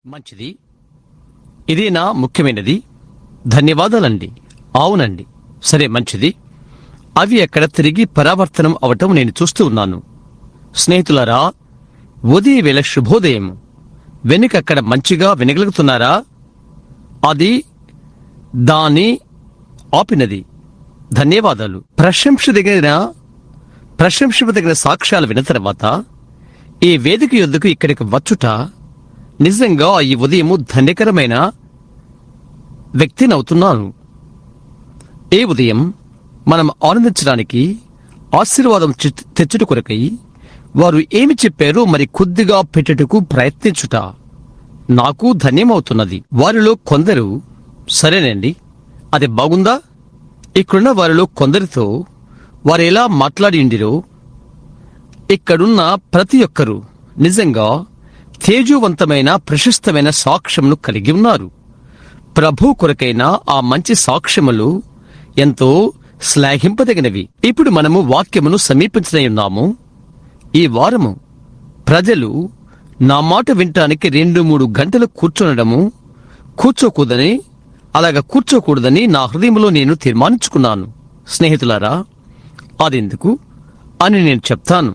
మంచిది. ఇదేనా ముఖ్యమైనది? ధన్యవాదాలండి. అవునండి. సరే, మంచిది. అవి అక్కడ తిరిగి పరావర్తనం అవటం నేను చూస్తూ ఉన్నాను. స్నేహితులారా, ఉదయ వేళ శుభోదయం. వెనుకక్కడ మంచిగా వినగలుగుతున్నారా? అది దాని ఆపినది. ధన్యవాదాలు. ప్రశంసదగిన సాక్ష్యాలు విన్న తర్వాత ఈ వేదిక యొద్దకు ఇక్కడికి వచ్చుట నిజంగా ఈ ఉదయము ధన్యకరమైన వ్యక్తినవుతున్నాను. ఈ ఉదయం మనం ఆనందించడానికి, ఆశీర్వాదం తెచ్చుట కొరకై వారు ఏమి చెప్పారో మరి కొద్దిగా పెట్టుటకు ప్రయత్నించుట నాకు ధన్యమవుతున్నది. వారిలో కొందరు, సరేనండి, అది బాగుందా? ఇక్కడున్న వారిలో కొందరితో వారు ఎలా మాట్లాడిండిరో, ఇక్కడున్న ప్రతి ఒక్కరూ నిజంగా తేజోవంతమైన ప్రశస్తమైన సాక్ష్యమును కలిగి ఉన్నారు. ప్రభు కొరకైన ఆ మంచి సాక్ష్యములు ఎంతో శ్లాఘింపదగినవి. ఇప్పుడు మనము వాక్యమును సమీపించనున్నాము. ఈ వారము ప్రజలు నా మాట వినటానికి 2-3 గంటలు కూర్చోకూడదని నా హృదయంలో నేను తీర్మానించుకున్నాను. స్నేహితులారా, అదెందుకు అని నేను చెప్తాను.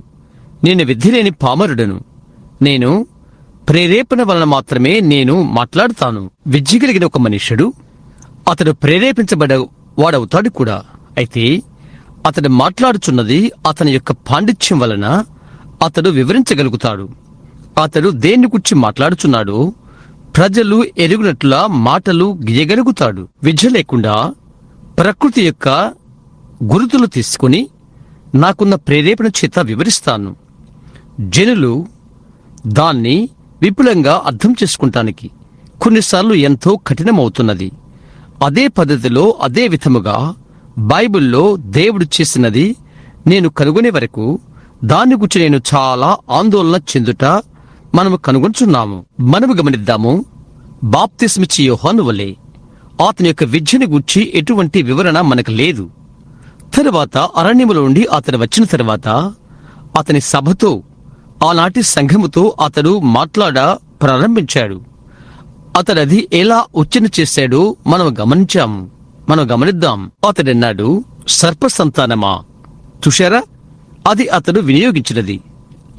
నేను విధిలేని పామరుడను. నేను ప్రేరేపణ వలన మాత్రమే నేను మాట్లాడుతాను. విద్య కలిగిన ఒక మనుష్యుడు, అతడు ప్రేరేపించబడ వాడవుతాడు కూడా. అయితే అతడు మాట్లాడుచున్నది అతని యొక్క పాండిత్యం వలన అతడు వివరించగలుగుతాడు. అతడు దేన్ని గురించి మాట్లాడుచున్నాడో ప్రజలు ఎరుగునట్లుగా మాటలు గీయగలుగుతాడు. విద్య లేకుండా ప్రకృతి యొక్క గురుతులు తీసుకుని నాకున్న ప్రేరేపణ చేత వివరిస్తాను. జనులు దాన్ని విపులంగా అర్థం చేసుకుంటానికి కొన్నిసార్లు ఎంతో కఠినమవుతున్నది. అదే పద్ధతిలో, అదే విధముగా బైబిల్లో దేవుడు చేసినది నేను కనుగొనే వరకు దాని గురించి నేను చాలా ఆందోళన చెందుట మనము కనుగొంటున్నాము. మనము గమనిద్దాము. బాప్తిస్మిచ్చి యోహాను వలె అతని యొక్క విద్యను గూర్చి ఎటువంటి వివరణ మనకు లేదు. తరువాత అరణ్యములో నుండి అతడు వచ్చిన తరువాత అతని సభతో, ఆనాటి సంఘముతో అతడు మాట్లాడ ప్రారంభించాడు. అతడది ఎలా ఉచ్చారణ చేశాడో మనం గమనిద్దాం. అతడన్నాడు, సర్ప సంతానమా. చూశారా? అది అతడు వినియోగించినది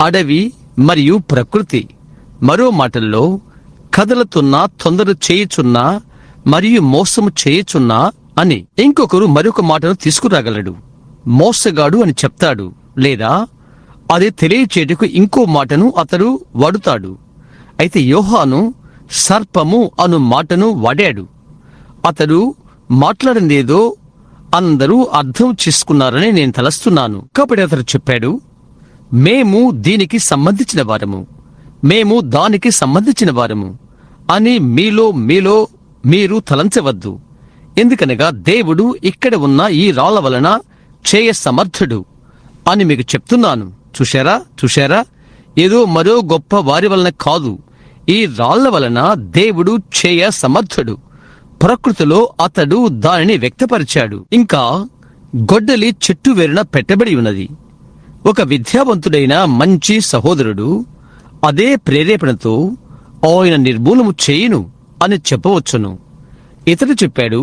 అడవి మరియు ప్రకృతి. మరో మాటల్లో, కదలుతున్నా, తొందర చేయుచున్నా మరియు మోసము చేయుచున్నా అని. ఇంకొకరు మరొక మాటను తీసుకురాగలడు. మోసగాడు అని చెప్తాడు, లేదా అది తెలియచేటుకు ఇంకో మాటను అతడు వాడుతాడు. అయితే యోహాను సర్పము అను మాటను వాడాడు. అతడు మాట్లాడిందేదో అందరూ అర్థం చేసుకున్నారని నేను తలస్తున్నాను. కాబట్టి అతడు చెప్పాడు, మేము దీనికి సంబంధించిన వారము, మేము దానికి సంబంధించిన వారము అని మీలో మీరు తలంచవద్దు. ఎందుకనగా దేవుడు ఇక్కడ ఉన్న ఈ రాళ్ల వలన చేయ సమర్థుడు అని మీకు చెప్తున్నాను. చూశారా? ఏదో మరో గొప్ప వారి వలన కాదు, ఈ రాళ్ల వలన దేవుడు చేయ సమర్థుడు. ప్రకృతిలో అతడు దానిని వ్యక్తపరిచాడు. ఇంకా గొడ్డలి చెట్టు వేరున పెట్టబడి ఉన్నది. ఒక విద్యావంతుడైన మంచి సహోదరుడు అదే ప్రేరేపణతో ఆయన నిర్మూలము చేయును అని చెప్పవచ్చును. ఇతడు చెప్పాడు,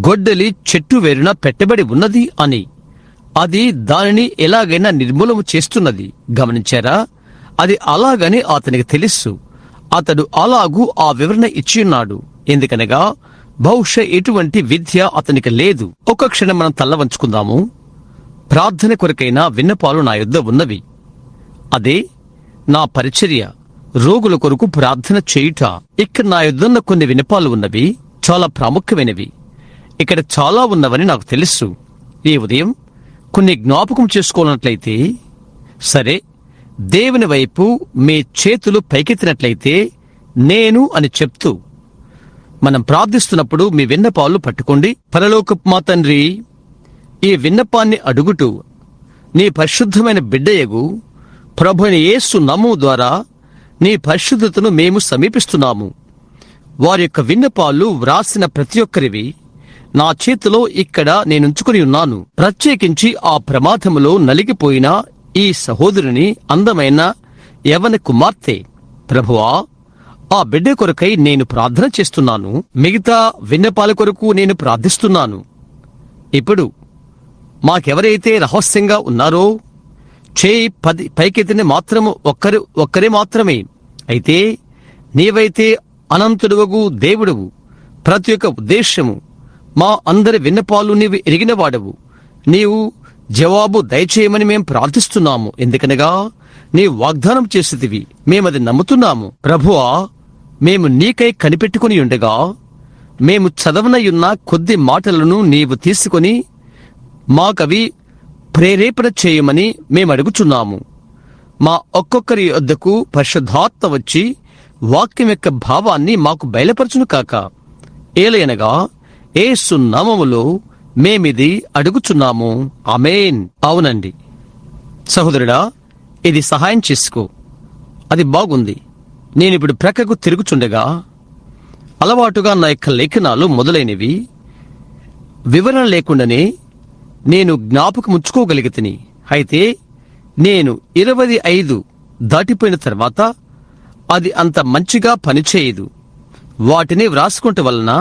గొడ్డలి చెట్టు వేరున పెట్టబడి ఉన్నది అని. అది దానిని ఎలాగైనా నిర్మూలము చేస్తున్నది. గమనించారా? అది అలాగని అతనికి తెలుసు. అతడు అలాగూ ఆ వివరణ ఇచ్చిన్నాడు. ఎందుకనగా బహుశా ఎటువంటి విద్య అతనికి లేదు. ఒక క్షణం మనం తల్ల వంచుకుందాము. ప్రార్థన కొరకైన విన్నపాలు నా యొద్ద ఉన్నవి. అదే నా పరిచర్య, రోగుల కొరకు ప్రార్థన చేయుట. ఇక్కడ నా యొద్దన్న కొన్ని విన్నపాలు ఉన్నవి, చాలా ప్రాముఖ్యమైనవి. ఇక్కడ చాలా ఉన్నవని నాకు తెలుసు. ఈ ఉదయం కొన్ని జ్ఞాపకం చేసుకోవాలన్నట్లయితే, సరే, దేవుని వైపు మీ చేతులు పైకెత్తినట్లయితే నేను అని చెప్తూ మనం ప్రార్థిస్తున్నప్పుడు మీ విన్నపాలు పట్టుకోండి. పరలోకపు మా తండ్రి, ఈ విన్నపాన్ని అడుగుటూ నీ పరిశుద్ధమైన బిడ్డయగు ప్రభువైన యేసు నామము ద్వారా నీ పరిశుద్ధతను మేము సమీపిస్తున్నాము. వారి యొక్క విన్నపాలు వ్రాసిన ప్రతి ఒక్కరివి నా చేతిలో ఇక్కడ నేనుంచుకుని ఉన్నాను. ప్రత్యేకించి ఆ ప్రమాదములో నలిగిపోయిన ఈ సహోదరుని అందమైన యవన కుమార్తె ప్రభువా, ఆ బిడ్డ కొరకై నేను ప్రార్థన చేస్తున్నాను. మిగతా విన్నపాల కొరకు నేను ప్రార్థిస్తున్నాను. ఇప్పుడు మాకెవరైతే రహస్యంగా ఉన్నారో చేయి 10 పైకెత్తిన మాత్రము ఒక్కరే మాత్రమే. అయితే నీవైతే అనంతుడవగు దేవుడవు, ప్రతి ఒక్క ఉద్దేశ్యము మా అందరి విన్నపాలు నీవు ఎరిగినవాడవు. నీవు జవాబు దయచేయమని మేం ప్రార్థిస్తున్నాము. ఎందుకనగా నీ వాగ్దానం చేసేదివి, మేమది నమ్ముతున్నాము. ప్రభువా, మేము నీకై కనిపెట్టుకుని ఉండగా మేము చదవనయున్న కొద్ది మాటలను నీవు తీసుకొని మాకవి ప్రేరేపణ చేయమని మేమడుగుచున్నాము. మా ఒక్కొక్కరి వద్దకు పరిశుద్ధాత్మ వచ్చి వాక్యం యొక్క భావాన్ని మాకు బయలుపరచును కాక. ఏలయనగా యేసు నామములో మేమిది అడుగుచున్నాము. ఆమేన్. అవునండి సహోదరుడా, ఇది సహాయం చేసుకో. అది బాగుంది. నేనిప్పుడు ప్రక్కకు తిరుగుచుండగా అలవాటుగా నా యొక్క లేఖనాలు మొదలైనవి వివరణ లేకుండానే నేను జ్ఞాపకముంచుకోగలిగితిని. అయితే నేను 25 దాటిపోయిన తర్వాత అది అంత మంచిగా పనిచేయదు. వాటిని వ్రాసుకుంట వలన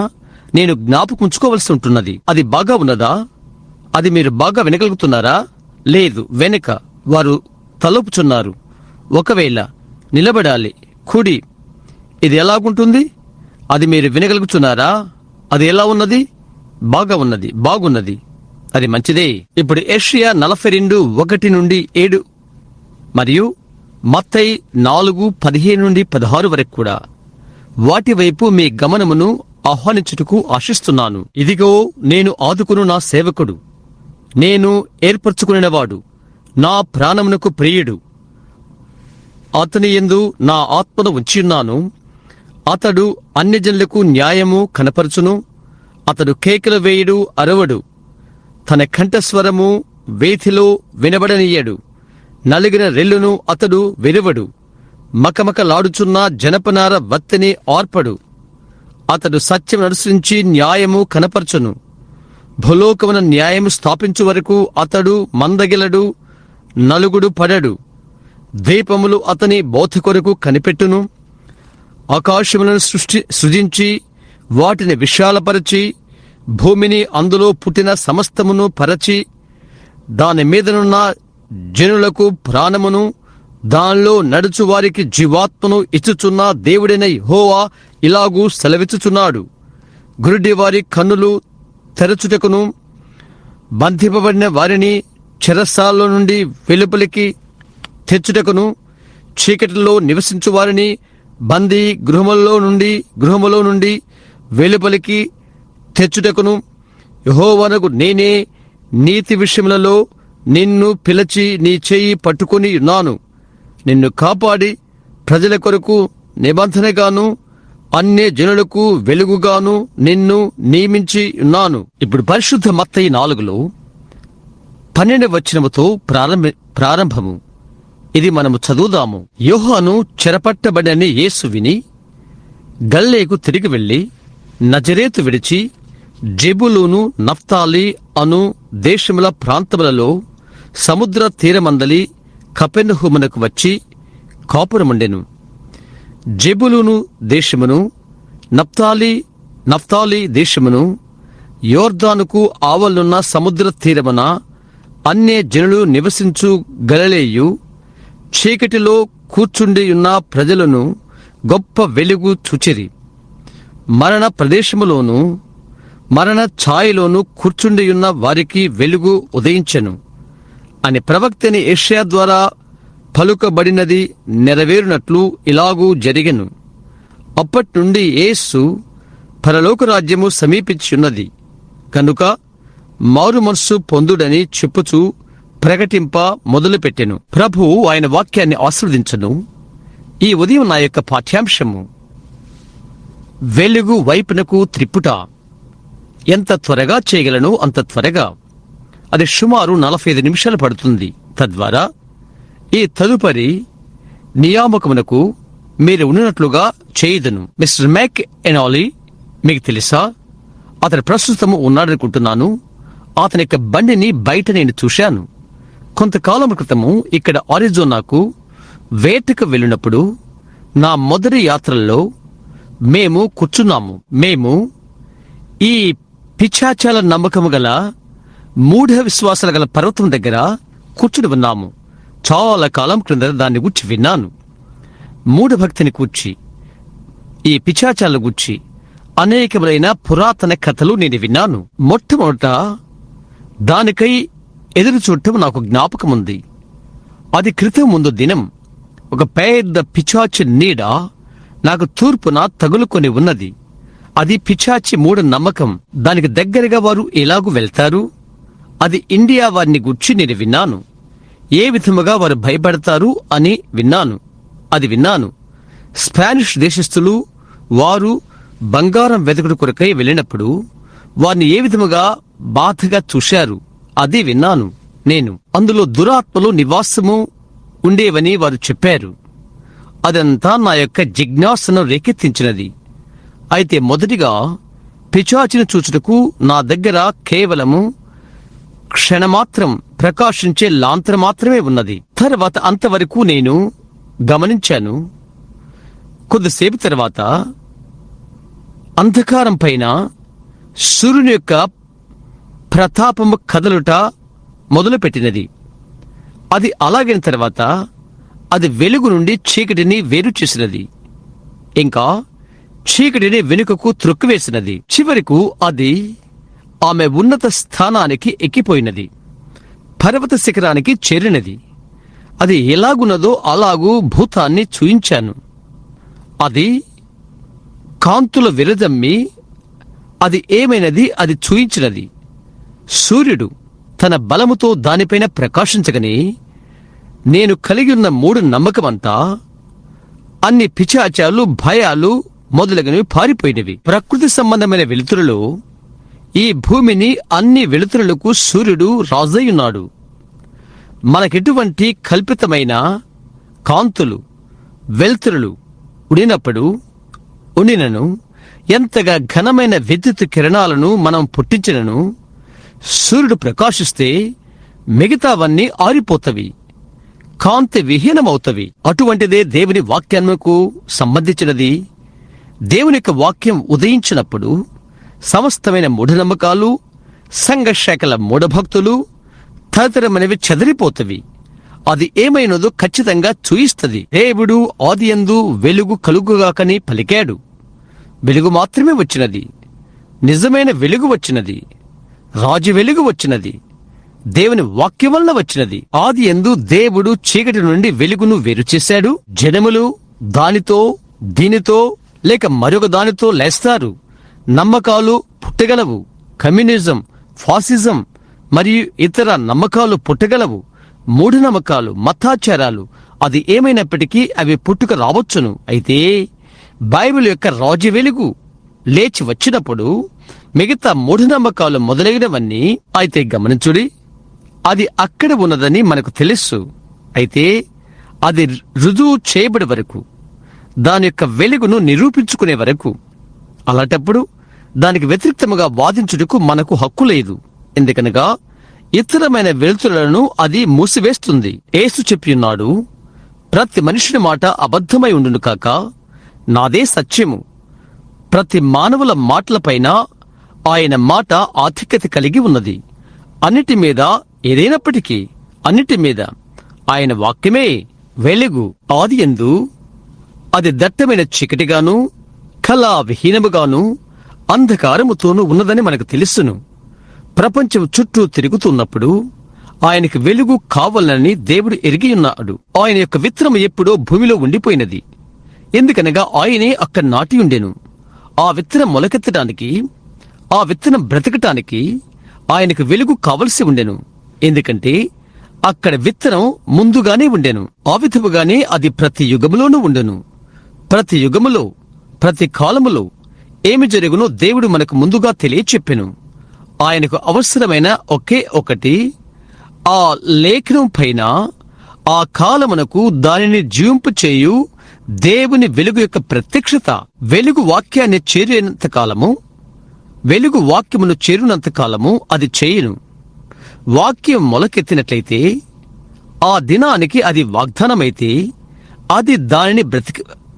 నేను జ్ఞాపకముంచుకోవలసి ఉంటున్నది. అది బాగా ఉన్నదా? అది మీరు బాగా వినగలుగుతున్నారా? లేదు, వెనుక వారు తలుపుచున్నారు. ఒకవేళ నిలబడాలి. కుడి. ఇది ఎలాగుంటుంది? అది మీరు వినగలుగుతున్నారా? అది ఎలా ఉన్నది? బాగా ఉన్నది, బాగున్నది. అది మంచిదే. ఇప్పుడు యెషయా 42:1-7 మరియు మత్తయి 4:15-16 వరకు కూడా వాటి వైపు మీ గమనమును ఆహ్వానించుటకు ఆశిస్తున్నాను. ఇదిగో, నేను ఆదుకును నా సేవకుడు, నేను ఏర్పరచుకునినవాడు, నా ప్రాణమునకు ప్రియుడు. అతని యందు నా ఆత్మను ఉంచియున్నాను. అతడు అన్యజనులకు న్యాయము కనపరచును. అతడు కేకలు వేయుడు, అరవడు. తన కంఠస్వరము వేతిలో వినబడనీయడు. నలిగిన రెల్లును అతడు విరువడు. మకమకలాడుచున్న జనపనార వత్తిని ఆర్పడు. అతడు సత్యం అనుసరించి న్యాయము కనపరచును. భూలోకమున న్యాయము స్థాపించు వరకు అతడు మందగిలడు, నలుగుడు పడడు. ద్వీపములు అతని బోధ కొరకు కనిపెట్టును. ఆకాశములను సృజించి వాటిని విశాలపరచి భూమిని అందులో పుట్టిన సమస్తమును పరచి దాని మీదనున్న జనులకు ప్రాణమును దానిలో నడుచు వారికి జీవాత్మను ఇచ్చుచున్న దేవుడైన యెహోవా ఇలాగూ సెలవిచ్చుచున్నాడు. గురుడి వారి కన్నులు తెరచుటకును, బంధింపబడిన వారిని చెరసాలలో నుండి వెలుపలికి తెచ్చుటకును, చీకటిలో నివసించు వారిని బందీ గృహములో నుండి వెలుపలికి తెచ్చుటకును, యెహోవానగు నేనే నీతి విషయములలో నిన్ను పిలిచి నీ చేయి పట్టుకుని ఉన్నాను. నిన్ను కాపాడి ప్రజల కొరకు నిబంధనగాను అన్య జనులకు వెలుగుగాను నిన్ను నియమించి ఉన్నాను. ఇప్పుడు పరిశుద్ధ మత్తయి 4లో 12వ వచనముతో ప్రారంభము. ఇది మనము చదువుదాము. యోహాను చెరపట్టబడని యేసు విని గల్లేకు తిరిగి వెళ్లి నజరేతు విడిచి జెబులూను, నఫ్తాలి అను దేశముల ప్రాంతములలో సముద్ర తీరమందలి కపెర్నహూమునకు వచ్చి కాపురముండెను. జెబులూను దేశమును, నఫ్తాలి దేశమును, యోర్దానుకు ఆవలున్న సముద్ర తీరమున అన్య జనులు నివసించు గలిలయయు, చీకటిలో కూర్చుండియున్న ప్రజలను గొప్ప వెలుగు చూచిరి. మరణ ప్రదేశములోను మరణ ఛాయలోను కూర్చుండియున్న వారికి వెలుగు ఉదయించెను అని ప్రవక్తని యెషయా ద్వారా పలుకబడినది నెరవేరునట్లు ఇలాగూ జరిగెను. అప్పట్నుండి యేసు పరలోక రాజ్యము సమీపించున్నది కనుక మారు మనస్సు పొందుడని చెప్పుచూ ప్రకటింప మొదలుపెట్టెను. ప్రభువు ఆయన వాక్యాన్ని ఆశీర్వదించును. ఈ ఉదయం నా యొక్క పాఠ్యాంశము వెలుగు వైపునకు త్రిప్పుట. ఎంత త్వరగా చేయగలను అంత త్వరగా. అది సుమారు 45 నిమిషాలు పడుతుంది. తద్వారా ఈ తదుపరి నియామకమునకు మీరు ఉన్నట్లుగా చేయదును. మిస్టర్ మ్యాక్ ఎనాలీ మీకు తెలుసా? అతను ప్రస్తుతము ఉన్నాడనుకుంటున్నాను. అతని యొక్క బండిని బయట నేను చూశాను. కొంతకాలం క్రితము ఇక్కడ ఆరిజోనాకు వేటకు వెళ్ళినప్పుడు నా మొదటి యాత్రల్లో మేము కూర్చున్నాము. మేము ఈ పిశాచాల నమ్మకము గల మూఢ విశ్వాసాల గల పర్వతం దగ్గర కూర్చుని ఉన్నాము. చాలా కాలం క్రింద దాన్ని గూర్చి విన్నాను. మూఢభక్తిని గూర్చి, ఈ పిశాచాలను గూర్చి అనేకములైన పురాతన కథలు నేను విన్నాను. మొట్టమొదట దానికై ఎదురు చూడటం నాకు జ్ఞాపకముంది. అది క్రితం ముందు దినం ఒక పెద్ద పిశాచి నీడ నాకు తూర్పున తగులుకొని ఉన్నది. అది పిశాచి మూఢ నమ్మకం. దానికి దగ్గరగా వారు ఎలాగూ వెళ్తారు? అది ఇండియా వారిని గూర్చి నేను విన్నాను. ఏ విధముగా వారు భయపడతారు అని విన్నాను. స్పానిష్ దేశస్థులు వారు బంగారం వెతకుడు కొరకై వెళ్ళినప్పుడు వారిని ఏ విధముగా బాధగా చూశారు అది విన్నాను నేను. అందులో దురాత్మలు నివాసము ఉండేవని వారు చెప్పారు. అదంతా నా యొక్క జిజ్ఞాసను రేకెత్తించినది. అయితే మొదటిగా పిశాచిని చూచుటకు నా దగ్గర కేవలము క్షణమాత్రం ప్రకాశించే లాంతరం మాత్రమే ఉన్నది. తర్వాత అంతవరకు నేను గమనించాను. కొద్దిసేపు తర్వాత అంధకారం పైన సూర్యుని యొక్క ప్రతాపము కదలుట మొదలుపెట్టినది. అది అలాగిన తర్వాత అది వెలుగు నుండి చీకటిని వేరు చేసినది. ఇంకా చీకటిని వెనుకకు త్రొక్కివేసినది. చివరకు అది ఆమె ఉన్నత స్థానానికి ఎక్కిపోయినది. పర్వత శిఖరానికి చేరినది. అది ఎలాగున్నదో అలాగూ భూతాన్ని చూయించాను. అది కాంతుల విరజమ్మి అది ఏమైనది అది చూయించినది. సూర్యుడు తన బలముతో దానిపైన ప్రకాశించగని నేను కలిగి ఉన్న మూఢ నమ్మకమంతా అన్ని పిశాచాలు, భయాలు మొదలగునవి పారిపోయినవి. ప్రకృతి సంబంధమైన వెలుతురులో ఈ భూమిని అన్ని వెలుతురులకు సూర్యుడు రాజయ్యున్నాడు. మనకెటువంటి కల్పితమైన కాంతులు, వెలుతురులు ఉండినను ఎంతగా ఘనమైన విద్యుత్ కిరణాలను మనం పుట్టించినను సూర్యుడు ప్రకాశిస్తే మిగతావన్నీ ఆరిపోతవి, కాంతి విహీనమవుతవి. అటువంటిదే దేవుని వాక్యానికి సంబంధించినది. దేవుని యొక్క వాక్యం ఉదయించినప్పుడు సమస్తమైన మూఢనమ్మకాలు, సంఘశాఖల మూఢభక్తులు తదితరమైనవి చెదిరిపోతవి. అది ఏమైనదో ఖచ్చితంగా చూయిస్తది. దేవుడు ఆదియందు వెలుగు కలుగుగాకని పలికాడు. వెలుగు మాత్రమే వచ్చినది. నిజమైన వెలుగు వచ్చినది. రాజు వెలుగు వచ్చినది. దేవుని వాక్యం వలన వచ్చినది. ఆదియందు దేవుడు చీకటి నుండి వెలుగును వేరు చేశాడు. జనములు దానితో, దీనితో లేక మరొక దానితో లేస్తారు. నమ్మకాలు పుట్టగలవు. కమ్యూనిజం, ఫాసిజం మరియు ఇతర నమ్మకాలు పుట్టగలవు. మూఢనమ్మకాలు, మతాచారాలు అది ఏమైనప్పటికీ అవి పుట్టుక రావచ్చును. అయితే బైబిల్ యొక్క రాజు వెలుగు లేచి వచ్చినప్పుడు మిగతా మూఢనమ్మకాలు మొదలైనవన్నీ అయితే గమనించుడి, అది అక్కడ ఉన్నదని మనకు తెలుసు. అయితే అది రుజువు చేయబడి వరకు, దాని యొక్క వెలుగును నిరూపించుకునే వరకు, అలాంటప్పుడు దానికి వ్యతిరేక్తముగా వాదించుటకు మనకు హక్కు లేదు. ఎందుకనగా ఇతరమైన వెలుతురులను అది మూసివేస్తుంది. యేసు చెప్పియున్నాడు, ప్రతి మనుషుని మాట అబద్ధమై ఉండును కాక నాదే సత్యము. ప్రతి మానవుల మాటలపైన ఆయన మాట ఆధిక్యత కలిగి ఉన్నది. అన్నిటి మీద, ఏదైనప్పటికీ అన్నిటి మీద ఆయన వాక్యమే వెలుగు. ఆదియందు అది దట్టమైన చీకటిగాను, కళా విహీనముగాను, అంధకారముతోనూ ఉన్నదని మనకు తెలుసును. ప్రపంచం చుట్టూ తిరుగుతున్నప్పుడు ఆయనకు వెలుగు కావాలని దేవుడు ఎరిగియున్నాడు. ఆయన యొక్క విత్తనం ఎప్పుడో భూమిలో ఉండిపోయినది. ఎందుకనగా ఆయనే అక్కడ నాటి ఉండెను. ఆ విత్తనం మొలకెత్తడానికి, ఆ విత్తనం బ్రతకటానికి ఆయనకు వెలుగు కావలసి ఉండెను. ఎందుకంటే అక్కడ విత్తనం ముందుగానే ఉండెను. ఆ విధముగానే అది ప్రతి యుగములోనూ ఉండెను. ప్రతి యుగములో, ప్రతి కాలములో ఏమి జరుగునో దేవుడు మనకు ముందుగా తెలియచెప్పెను. ఆయనకు అవసరమైన ఒకే ఒకటి, ఆ లేఖనం పైన ఆ కాలమునకు దానిని జీవింపు చేయు దేవుని వెలుగు యొక్క ప్రత్యక్షత. వెలుగు వాక్యాన్ని చేరినంత కాలము, వెలుగు వాక్యమును చేరినంత కాలము అది చేయును. వాక్యం మొలకెత్తినట్లయితే, ఆ దినానికి అది వాగ్దానమైతే, అది దానిని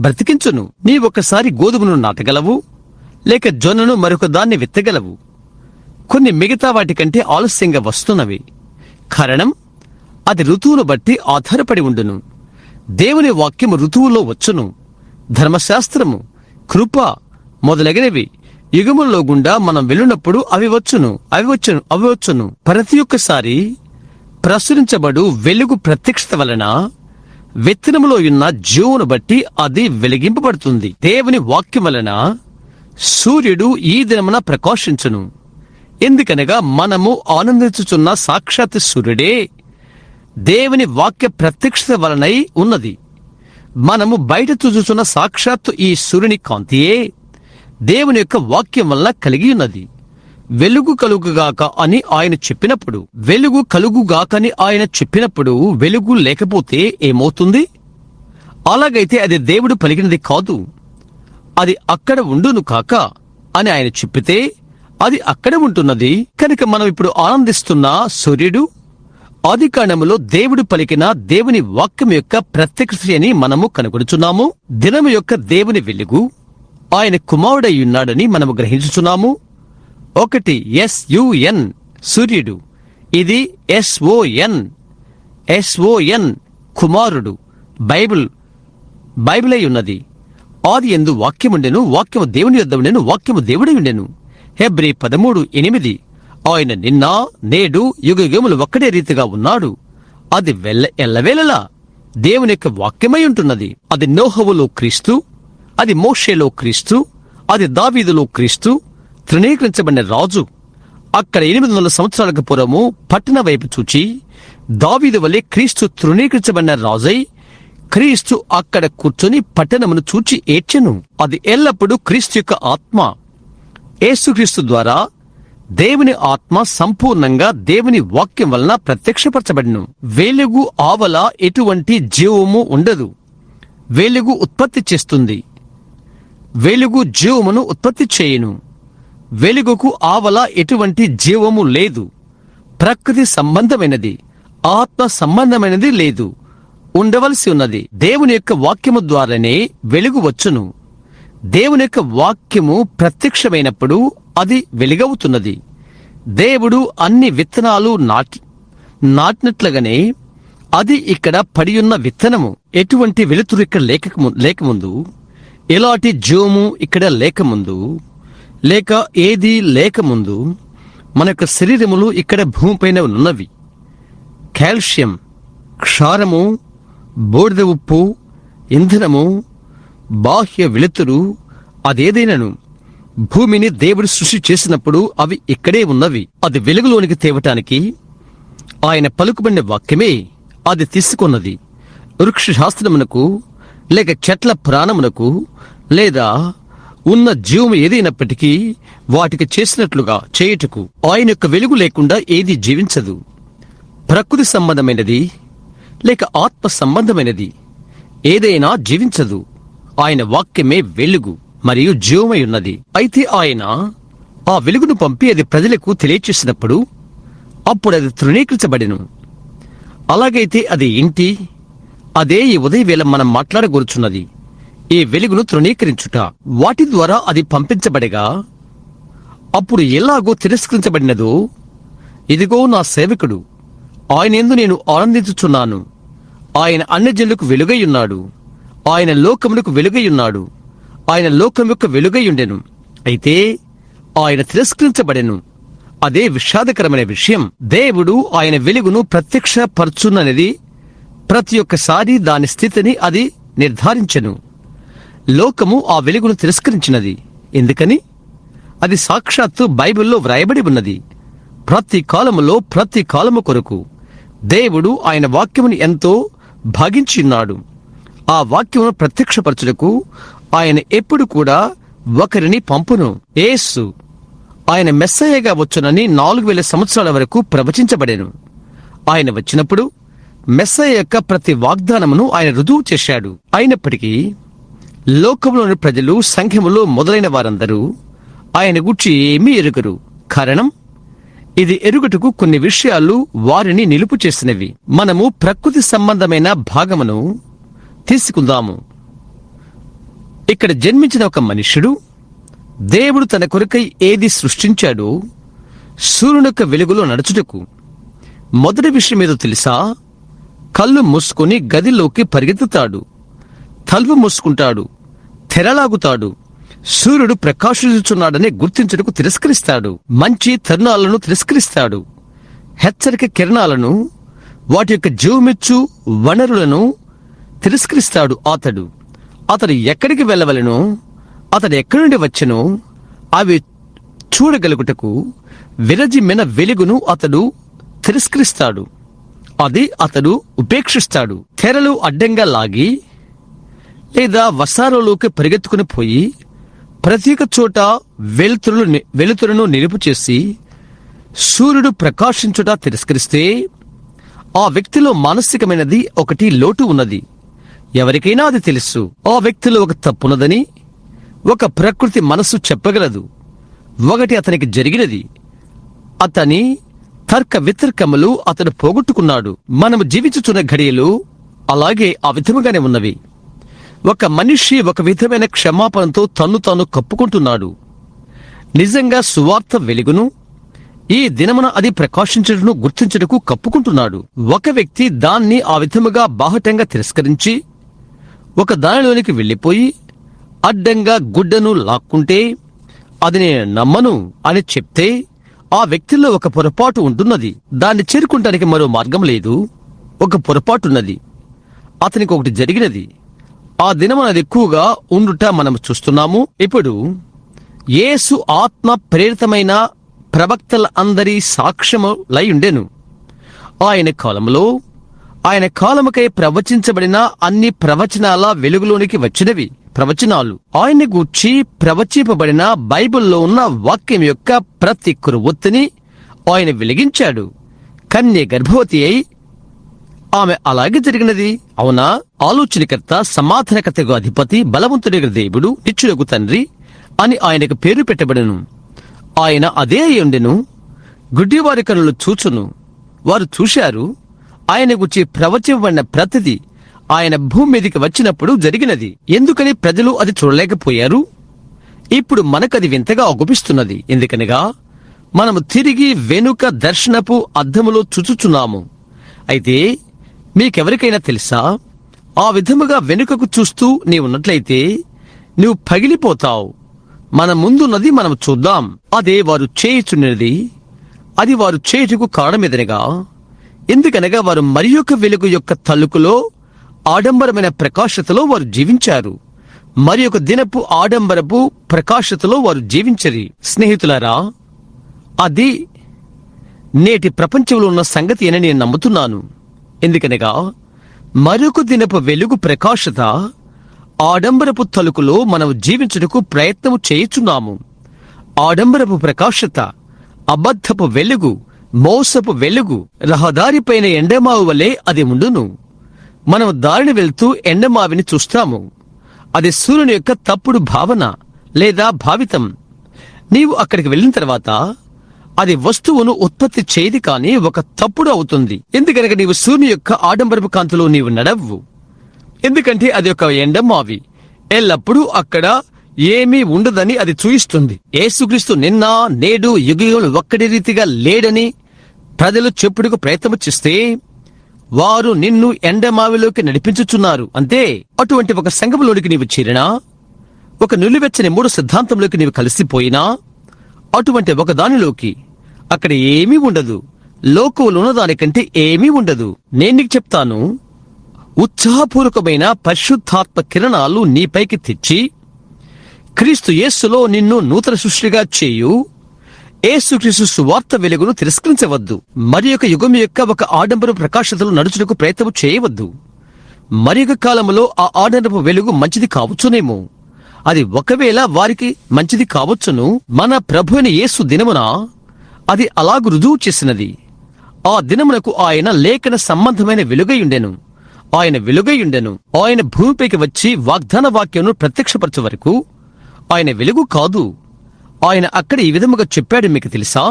బ్రతికించును. నీవొకసారి గోధుమను నాటగలవు, లేక జొన్నను మరొక దాన్ని విత్తగలవు. కొన్ని మిగతా వాటికంటే ఆలస్యంగా వస్తున్నవి. కారణం అది ఋతువును బట్టి ఆధారపడి ఉండును. దేవుని వాక్యము ఋతువులో వచ్చును. ధర్మశాస్త్రము, కృప మొదలగినవి యుగముల్లో గుండా మనం వెళ్ళినప్పుడు అవి వచ్చును. ప్రతి ఒక్కసారి ప్రచురించబడు వెలుగు ప్రత్యక్షత వలన విత్తనములో ఉన్న జీవును బట్టి అది వెలిగింపబడుతుంది. దేవుని వాక్యం వలన సూర్యుడు ఈ దినమున ప్రకాశించును. ఎందుకనగా మనము ఆనందించుచున్న సాక్షాత్ సూర్యుడే దేవుని వాక్య ప్రత్యక్షత వలనై ఉన్నది. మనము బయట చూచుచున్న సాక్షాత్తు ఈ సూర్యుని కాంతియే దేవుని యొక్క వాక్యం వలన కలిగి ఉన్నది. వెలుగు కలుగుగాక అని ఆయన చెప్పినప్పుడు, వెలుగు లేకపోతే ఏమవుతుంది? అలాగైతే అది దేవుడు పలికినది కాదు. అది అక్కడ ఉండును కాక అని ఆయన చెప్పితే అది అక్కడ ఉంటున్నది. కనుక మనం ఇప్పుడు ఆనందిస్తున్న సూర్యుడు ఆదికాండములో దేవుడు పలికిన దేవుని వాక్యం యొక్క ప్రత్యక్షత అని మనము కనుగొనుచున్నాము. దినము యొక్క దేవుని వెలుగు ఆయన కుమారుడై ఉన్నాడని మనము గ్రహించుచున్నాము. ఒకటి SUN సూర్యుడు, ఇది SON కుమారుడు. బైబిల్ అయి ఉన్నది. ఆది యందు వాక్యముండెను, వాక్యము దేవుని యొద్ద ఉండెను, వాక్యము దేవుడై ఉండెను. హెబ్రీ 13:8 ఆయన నిన్న నేడు యుగయుగములు ఒక్కడే రీతిగా ఉన్నాడు. అది ఎల్లవేళలా దేవుని యొక్క వాక్యమై ఉంటున్నది. అది నోహవులో క్రీస్తు, అది మోషేలో క్రీస్తు, అది దావీదులో క్రీస్తు, తృణీకరించబడిన రాజు. అక్కడ 800 సంవత్సరాలకు పూర్వము పట్టణ వైపు చూచి దావీదు వలె క్రీస్తు తృణీకరించబడిన రాజై క్రీస్తు అక్కడ కూర్చొని పట్టణమును చూచి ఏడ్చెను. అది ఎల్లప్పుడూ క్రీస్తు యొక్క ఆత్మ. యేసుక్రీస్తు ద్వారా దేవుని ఆత్మ సంపూర్ణంగా దేవుని వాక్యం వలన ప్రత్యక్షపరచబడిను. వెలుగు ఆవల ఎటువంటి జీవము ఉండదు. వెలుగు ఉత్పత్తి చేస్తుంది. వెలుగు జీవమును ఉత్పత్తి చేయును. వెలుగుకు ఆవల ఎటువంటి జీవము లేదు. ప్రకృతి సంబంధమైనది, ఆత్మ సంబంధమైనది లేదు. ఉండవలసి ఉన్నది. దేవుని యొక్క వాక్యము ద్వారానే వెలుగు వచ్చును. దేవుని యొక్క వాక్యము ప్రత్యక్షమైనప్పుడు అది వెలుగవుతున్నది. దేవుడు అన్ని విత్తనాలు నాటినట్లుగానే అది ఇక్కడ పడియున్న విత్తనము. ఎటువంటి వెలుతురు ఇక్కడ లేకముందు, ఎలాంటి జీవము ఇక్కడ లేకముందు, లేక ఏది లేకముందు మన యొక్క శరీరములు ఇక్కడ భూమిపైన ఉన్నవి. కాల్షియం, క్షారము, బూడిద ఉప్పు, ఇంధనము, బాహ్య వెలుతురు అదేదైనను భూమిని దేవుడు సృష్టి చేసినప్పుడు అవి ఇక్కడే ఉన్నవి. అది వెలుగులోనికి తేవటానికి ఆయన పలుకుబడిన వాక్యమే అది తీసుకున్నది. వృక్ష శాస్త్రమునకు, లేక చెట్ల ప్రాణమునకు, లేదా ఉన్న జీవము ఏదైనప్పటికీ వాటికి చేసినట్లుగా చేయుటకు ఆయన యొక్క వెలుగు లేకుండా ఏది జీవించదు. ప్రకృతి సంబంధమైనది లేక ఆత్మ సంబంధమైనది ఏదైనా జీవించదు. ఆయన వాక్యమే వెలుగు మరియు జీవమై ఉన్నది. అయితే ఆయన ఆ వెలుగును పంపి అది ప్రజలకు తెలియచేసినప్పుడు అప్పుడు అది తృణీకరించబడెను. అలాగైతే అది ఏంటి? అదే ఈ ఉదయవేళ మనం మాట్లాడగోరుచున్నది. ఈ వెలుగును తృణీకరించుట. వాటి ద్వారా అది పంపించబడగా అప్పుడు ఎలాగో తిరస్కరించబడినదో, ఇదిగో నా సేవకుడు, ఆయన యందు నేను ఆనందించుచున్నాను, ఆయన అన్యజనులకు వెలుగై ఉన్నాడు, ఆయన లోకములకు వెలుగై ఉన్నాడు, ఆయన లోకం యొక్క వెలుగై ఉండెను. అయితే ఆయన తిరస్కరించబడెను. అదే విషాదకరమైన విషయం. దేవుడు ఆయన వెలుగును ప్రత్యక్షపరచుననేది ప్రతి ఒక్కసారి దాని స్థితిని అది నిర్ధారించెను. లోకము ఆ వెలుగును తిరస్కరించినది. ఎందుకని? అది సాక్షాత్తు బైబిల్లో వ్రాయబడి ఉన్నది. ప్రతి కాలము కొరకు దేవుడు ఆయన వాక్యమును ఎంతో భాగించిన్నాడు. ఆ వాక్యమును ప్రత్యక్షపరచుటకు ఆయన ఎప్పుడు కూడా ఒకరిని పంపును. యేసు ఆయన మెస్సయ్యగా వచ్చునని 4000 సంవత్సరాల వరకు ప్రవచించబడెను. ఆయన వచ్చినప్పుడు మెస్సయ్య యొక్క ప్రతి వాగ్దానమును ఆయన రుజువు చేశాడు. అయినప్పటికీ లోకంలోని ప్రజలు, సంఘములో మొదలైన వారందరూ ఆయన గూర్చి ఏమీ ఎరుగరు. కారణం, ఇది ఎరుగుటకు కొన్ని విషయాలు వారిని నిలుపు చేసినవి. మనము ప్రకృతి సంబంధమైన భాగమును తీసుకుందాము. ఇక్కడ జన్మించిన ఒక మనుష్యుడు దేవుడు తన కొరకై ఏది సృష్టించాడో సూర్యుని యొక్క వెలుగులో నడుచుటకు. మొదటి విషయం ఏదో తెలుసా? కళ్ళు మూసుకుని గదిలోకి పరిగెత్తుతాడు, తలుపు మూసుకుంటాడు, తెరలాగుతాడు. సూర్యుడు ప్రకాశించుచున్నాడని గుర్తించుటకు తిరస్కరిస్తాడు. మంచి తరుణాలను తిరస్కరిస్తాడు. హెచ్చరిక కిరణాలను, వాటి యొక్క జీవమిచ్చు వనరులను తిరస్కరిస్తాడు. అతడు ఎక్కడికి వెళ్ళవలెనో, అతడు ఎక్కడి నుండి వచ్చెనో అవి చూడగలుగుటకు విరజిమ్మిన వెలుగును అతడు తిరస్కరిస్తాడు. అది అతడు ఉపేక్షిస్తాడు. తెరలు అడ్డంగా లాగి లేదా వసారాలోకి పరిగెత్తుకుని పోయి ప్రత్యేక చోట వెలుతురును నిలుపు చేసి సూర్యుడు ప్రకాశించుట తిరస్కరిస్తే ఆ వ్యక్తిలో మానసికమైనది ఒకటి లోటు ఉన్నది. ఎవరికైనా అది తెలుసు. ఆ వ్యక్తిలో ఒక తప్పున్నదని ఒక ప్రకృతి మనస్సు చెప్పగలదు. ఒకటి అతనికి జరిగినది. అతని తర్క వితర్కములు అతడు పోగొట్టుకున్నాడు. మనము జీవించుచున్న ఘడియలు అలాగే ఆ విధముగానే ఉన్నవి. ఒక మనిషి ఒక విధమైన క్షమాపణతో తన్ను తాను కప్పుకుంటున్నాడు. నిజంగా సువార్త వెలుగును ఈ దినమున అది ప్రకాశించటను గుర్తించుటకు కప్పుకుంటున్నాడు. ఒక వ్యక్తి దాన్ని ఆ విధముగా బాహటంగా తిరస్కరించి ఒక దానిలోనికి వెళ్లిపోయి అడ్డంగా గుడ్డను లాక్కుంటే అది నేను నమ్మను అని చెప్తే ఆ వ్యక్తిలో ఒక పొరపాటు ఉంటున్నది. దాన్ని చేరుకుంటానికి మరో మార్గం లేదు. ఒక పొరపాటున్నది. అతనికి ఒకటి జరిగినది. ఆ దినమున అది ఎక్కువగా ఉండుట మనం చూస్తున్నాము. ఇప్పుడు యేసు ఆత్మ ప్రేరితమైన ప్రవక్తల అందరి సాక్ష్యము లై ఉండెను. ఆయన కాలముకై ప్రవచించబడిన అన్ని ప్రవచనాల వెలుగులోనికి వచ్చినవి ప్రవచనాలు. ఆయన్ని గూర్చి ప్రవచింపబడిన బైబిల్లో ఉన్న వాక్యం యొక్క ప్రతి కురువొత్తుని ఆయన వెలిగించాడు. కన్య గర్భవతి అయి ఆమె అలాగే జరిగినది. అవునా? ఆలోచనకర్త, సమాధానకర్తకు అధిపతి, బలవంతుడిగా దేవుడు, నిత్యుడగు తండ్రి అని ఆయనకు పేరు పెట్టబడెను. ఆయన అదే అయి ఉండెను. గుడ్డివారి కనులు చూచును. వారు చూశారు. ఆయన గురించి ప్రవచింపబడిన ప్రతిది ఆయన భూమి మీదికి వచ్చినప్పుడు జరిగినది. ఎందుకని ప్రజలు అది చూడలేకపోయారు? ఇప్పుడు మనకది వింతగా అగుపిస్తున్నది. ఎందుకనగా మనము తిరిగి వెనుక దర్శనపు అద్దములో చూచుచున్నాము. అయితే మీకెవరికైనా తెలుసా, ఆ విధముగా వెనుకకు చూస్తూ నీవున్నట్లయితే నువ్వు పగిలిపోతావు. మన ముందున్నది మనం చూద్దాం. అదే వారు చేయుచున్నది. అది వారు చేయుటకు కారణమేదనగా, ఎందుకనగా వారు మరి యొక్క వెలుగు యొక్క తలుకులో ఆడంబరమైన ప్రకాశతలో వారు జీవించారు. మరి ఒక దినపు ఆడంబరపు ప్రకాశతలో వారు జీవించరి. స్నేహితులారా, అది నేటి ప్రపంచంలో ఉన్న సంగతి అని నేను నమ్ముతున్నాను. ఎందుకనగా మరొక దినపు వెలుగు ప్రకాశత ఆడంబరపు తలుకులో మనం జీవించుటకు ప్రయత్నము చేయుచున్నాము. ఆడంబరపు ప్రకాశత, అబద్ధపు వెలుగు, మోసపు వెలుగు, రహదారిపైన ఎండమావు వలె అది ఉండును. మనం దారిని వెళ్తూ ఎండమావిని చూస్తాము. అది సూర్యుని యొక్క తప్పుడు భావన లేదా భావితం. నీవు అక్కడికి వెళ్ళిన తర్వాత అది వస్తువును ఉత్పత్తి చేయది, కానీ ఒక తప్పుడు అవుతుంది. ఎందుకనగా నీవు సూర్యుని యొక్క ఆడంబరపు కాంతిలో నీవు నడవ్వు. ఎందుకంటే అది ఒక ఎండమావి. ఎల్లప్పుడూ అక్కడ ఏమీ ఉండదని అది చూయిస్తుంది. యేసుక్రీస్తు నిన్న నేడు యుగయులు ఒక్కడి రీతిగా లేడని ప్రజలు చెప్పుడుకు ప్రయత్నం చేస్తే వారు నిన్ను ఎండమావిలోకి నడిపించుచున్నారు. అంతే. అటువంటి ఒక సంఘములోనికి నీవు చేరినా, ఒక నిలువెచ్చని మూడు సిద్ధాంతంలోకి నీవు కలిసిపోయినా, అటువంటి ఒక దానిలోకి అక్కడ ఏమీ ఉండదు. లోకంలో ఉన్న దానికంటే ఏమీ ఉండదు. నేను నీకు చెప్తాను, ఉత్సాహపూర్వకమైన పరిశుద్ధాత్మ కిరణాలు నీపైకి తెచ్చి క్రీస్తు యేసులో నిన్ను నూతన సృష్టిగా చేయు. యేసుక్రీస్తు సువార్త వెలుగును తిరస్కరించవద్దు. మరి యొక్క యుగం యొక్క ఒక ఆడంబర ప్రకాశతలు నడుచుటకు ప్రయత్నం చేయవద్దు. మరి యొక్క కాలంలో ఆ ఆడంబరపు వెలుగు మంచిది కావచ్చునేమో. అది ఒకవేళ వారికి మంచిది కావచ్చును. మన ప్రభు అయిన యేసు దినమున అది అలాగు రుజువు చేసినది. ఆ దినమునకు ఆయన లేఖన సంబంధమైన వెలుగయుండెను. ఆయన వెలుగయుండెను. ఆయన భూమిపైకి వచ్చి వాగ్దాన వాక్యమును ప్రత్యక్షపరచే వరకు ఆయన వెలుగు కాదు. ఆయన అక్కడ ఈ విధముగా చెప్పాడు. మీకు తెలుసా,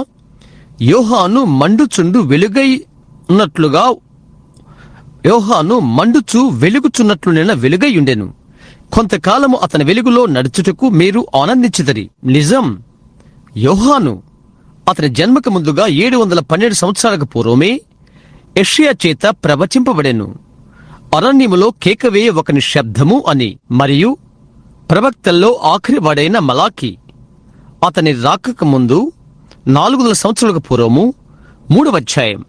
యోహాను మండుచుండు వెలుగై ఉన్నట్లుగా, యోహాను మండుచు వెలుగుచున్నట్లు నిన్న వెలుగై ఉండెను. కొంతకాలము అతని వెలుగులో నడుచుటకు మీరు ఆనందించిదరి. నిజం, యోహాను అతని జన్మకు ముందుగా 712 సంవత్సరాలకు పూర్వమే యెషయా చేత ప్రవచింపబడెను. అరణ్యములో కేకవేయ ఒకని శబ్దము అని. మరియు ప్రవక్తల్లో ఆఖరి వాడైన మలాకి అతని రాకకు ముందు 400 సంవత్సరాలకు పూర్వము 3వ అధ్యాయం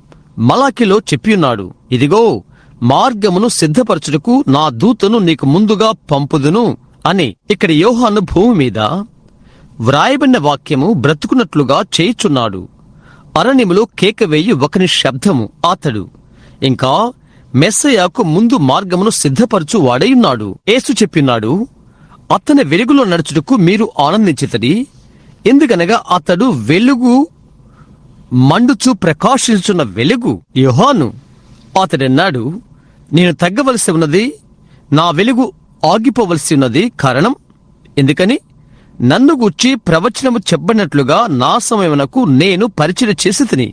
మలాకిలో చెప్పియున్నాడు, ఇదిగో మార్గమును సిద్ధపరచుటకు నా దూతను నీకు ముందుగా పంపుదును అని. ఇక్కడ యోహాను భూమి మీద వ్రాయబడిన వాక్యము బ్రతుకున్నట్లుగా చేయుచున్నాడు. అరణ్యములో కేకవేయి ఒకని శబ్దము అతడు. ఇంకా మెస్సయాకు ముందు మార్గమును సిద్ధపరచు వాడైయున్నాడు. యేసు చెప్పినాడు, అతని వెలుగులో నడుచుటకు మీరు ఆనందించితడి. ఎందుకనగా అతడు వెలుగు, మండుచు ప్రకాశించున్న వెలుగు. యోహాను అతడన్నాడు, నేను తగ్గవలసి ఉన్నది, నా వెలుగు ఆగిపోవలసి ఉన్నది. కారణం ఎందుకని? నన్ను గూర్చి ప్రవచనము చెప్పబడినట్లుగా నా సమయమునకు నేను పరిచయం చేసి తిని.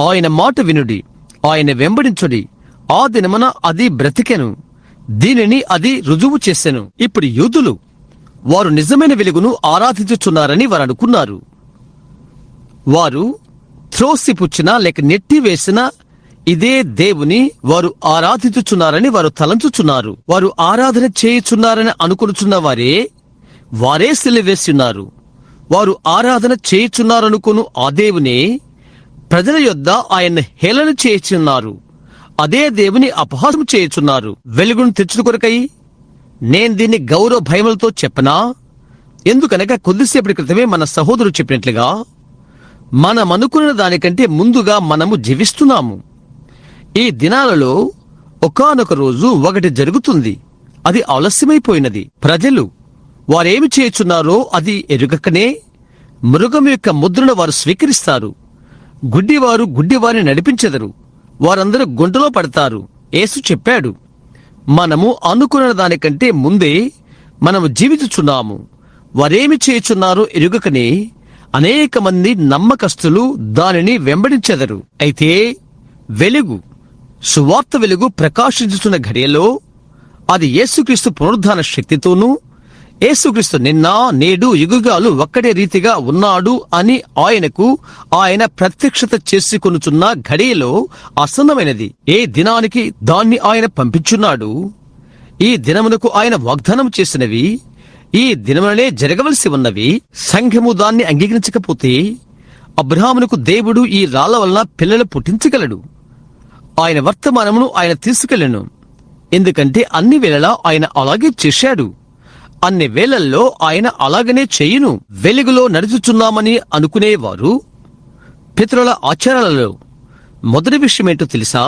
ఆయన మాట వినుడి, ఆయన వెంబడించుడి. ఆ దినమున అది బ్రతికెను, దీనిని అది రుజువు చేసెను. ఇప్పుడు యూదులు వారు నిజమైన వెలుగును ఆరాధించుచున్నారని వారు అనుకున్నారు. వారు త్రోసిపుచ్చిన లేక నెట్టివేసిన ఇదే దేవుని వారు ఆరాధించుచున్నారని వారు తలంచుచున్నారు. వారు ఆరాధన చేయుచున్నారని అనుకునుచున్న వారే సిలువేస్తున్నారు. వారు ఆరాధన చేయుచున్నారనుకును ఆ దేవునే ప్రజల యొద్ద ఆయన హేళన చేయుచున్నారు. అదే దేవుని అపహాసం చేయుచున్నారు. వెలుగును తెచ్చుట కొరకై నేను దీన్ని గౌరవ భయములతో చెప్పనా? ఎందుకనగా కొద్దిసేపటి క్రితమే మన సహోదరుడు చెప్పినట్లుగా మనమనుకున్న దానికంటే ముందుగా మనము జీవిస్తున్నాము. ఈ దినాలలో ఒకానొక రోజు ఒకటి జరుగుతుంది, అది ఆలస్యమైపోయినది. ప్రజలు వారేమి చేయుచున్నారో అది ఎరుగకనే మృగం యొక్క ముద్రను వారు స్వీకరిస్తారు. గుడ్డివారు గుడ్డివారిని నడిపించెదరు, వారందరూ గుంటలో పడతారు. యేసు చెప్పాడు, మనము అనుకున్న దానికంటే ముందే మనము జీవించుచున్నాము. వారేమి చేయుచున్నారో ఎరుగకనే అనేక మంది నమ్మకస్తులు దానిని వెంబడించెదరు. అయితే వెలుగు, సువార్త వెలుగు ప్రకాశించుతున్న ఘడియలో అది యేసుక్రీస్తు పునరుద్ధాన శక్తితోనూ, యేసుక్రీస్తు నిన్న నేడు యుగాలు ఒక్కడే రీతిగా ఉన్నాడు అని ఆయన ప్రత్యక్షత చేసుకొనుచున్న ఘడియలో ఆసన్నమైనది. ఏ దినానికి దాన్ని ఆయన పంపించున్నాడు. ఈ దినమునకు ఆయన వాగ్దానం చేసినవి ఈ దినముననే జరగవలసి ఉన్నవి. సంఘము దాన్ని అంగీకరించకపోతే అబ్రహామునకు దేవుడు ఈ రాళ్ల వలన పిల్లలు పుట్టించగలడు. ఆయన వర్తమానమును ఆయన తీసుకెళ్ళను. ఎందుకంటే అన్ని వేళలా ఆయన అలాగే చేశాడు. అన్ని వేళల్లో ఆయన అలాగనే చేయును. వెలుగులో నడుచుచున్నామని అనుకునేవారు పితరుల ఆచారాలలో మొదటి విషయమేంటో తెలుసా?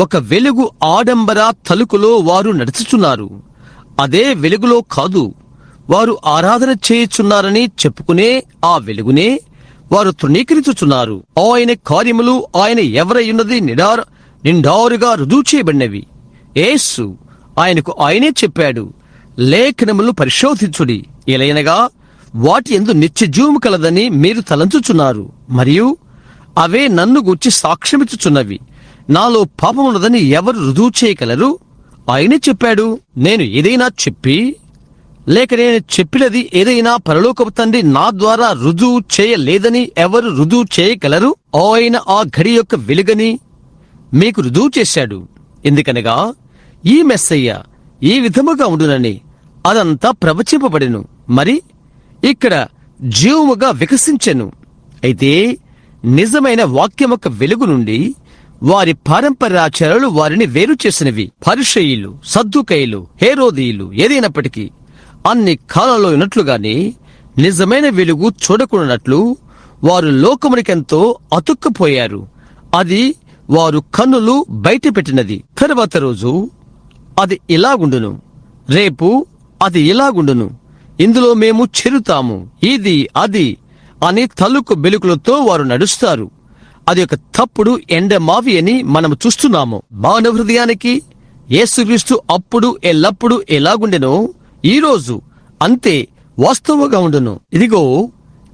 ఒక వెలుగు ఆడంబర తలుకులో వారు నడుచుచున్నారు. అదే వెలుగులో కాదు. వారు ఆరాధన చేయుచున్నారని చెప్పుకునే ఆ వెలుగునే వారు తృణీకరించుచున్నారు. ఆయన కార్యములు ఆయన ఎవరయ్యున్నది నిండారుగా రుజువు చేయబడినవి. యేసు ఆయనకు ఆయనే చెప్పాడు, లేఖనములు పరిశోధించుడి, ఎలయనగా వాటి యందు నిత్య జీవము కలదని మీరు తలంచుచున్నారు, మరియు అవే నన్ను గూర్చి సాక్ష్యమిచ్చుచున్నవి. నాలో పాపమున్నదని ఎవరు రుజువు చేయగలరు? ఆయనే చెప్పాడు. నేను ఏదైనా చెప్పి లేక నేను చెప్పినది ఏదైనా పరలోకపు తండ్రి నా ద్వారా రుజువు చేయలేదని ఎవరు రుజువు చేయగలరు? ఆయన ఆ ఘడి యొక్క వెలుగని మీకు రుజువు చేశాడు. ఎందుకనగా ఈ మెస్సయ్య ఈ విధముగా ఉండునని అదంతా ప్రవచింపబడెను, మరి ఇక్కడ జీవముగా వికసించెను. అయితే నిజమైన వాక్యమొక్క వెలుగు నుండి వారి పారంపర్యాచారాలు వారిని వేరు చేసినవి. పరిసయ్యులు, సద్దూకయ్యులు, హేరోదీయులు ఏదైనప్పటికీ అన్ని కాలంలో ఉన్నట్లుగానే నిజమైన వెలుగు చూడకున్నట్లు వారు లోకమునికెంతో అతుక్కుపోయారు. అది వారు కన్నులు బయట పెట్టినది. తరువాత రోజు అది ఇలాగుండును, రేపు అది ఇలాగుండును, ఇందులో మేము చెరుతాము, ఇది అది అని తలుకు బెలుకులతో వారు నడుస్తారు. అది ఒక తప్పుడు ఎండమావి అని మనము చూస్తున్నాము. మానవ హృదయానికి యేసుక్రీస్తు అప్పుడు ఎల్లప్పుడూ ఎలాగుండెనో ఈ రోజు అంతే వాస్తవంగా ఉండును. ఇదిగో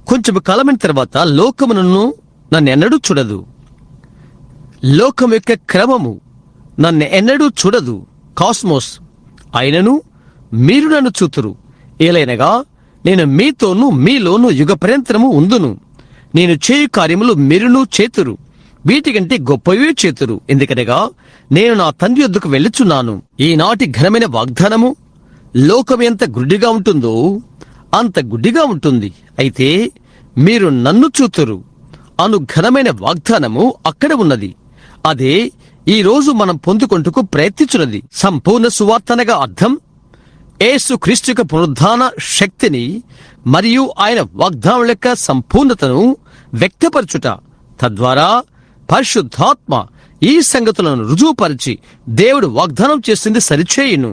కొంచెం కాలమైన తర్వాత లోకము నన్నెన్నడూ చూడదు. లోకం యొక్క క్రమము నన్ను ఎన్నడూ చూడదు. కాస్మోస్ అయినను మీరు నన్ను చూతురు. ఏలైనగా నేను మీతోనూ మీలోనూ యుగపర్యంతరము ఉందును. నేను చేయు కార్యములు మీరును చేతురు, వీటికంటే గొప్పవే చేతురు. ఎందుకనగా నేను నా తండ్రి యొద్దకు వెళ్ళుచున్నాను. ఈనాటి ఘనమైన వాగ్దానము లోకం ఎంత గుడ్డిగా ఉంటుందో అంత గుడ్డిగా ఉంటుంది. అయితే మీరు నన్ను చూతురు అను ఘనమైన వాగ్దానము అక్కడ ఉన్నది. అదే ఈ రోజు మనం పొందుకొంటుకు ప్రయత్నించున్నది. సంపూర్ణ సువార్తనగా అర్థం యేసు క్రీస్తు యొక్క పునరుద్ధాన శక్తిని మరియు ఆయన వాగ్దానం యొక్క సంపూర్ణతను వ్యక్తపరచుట. తద్వారా పరిశుద్ధాత్మ ఈ సంగతులను రుజువుపరిచి దేవుడు వాగ్దానం చేసింది సరిచేయును.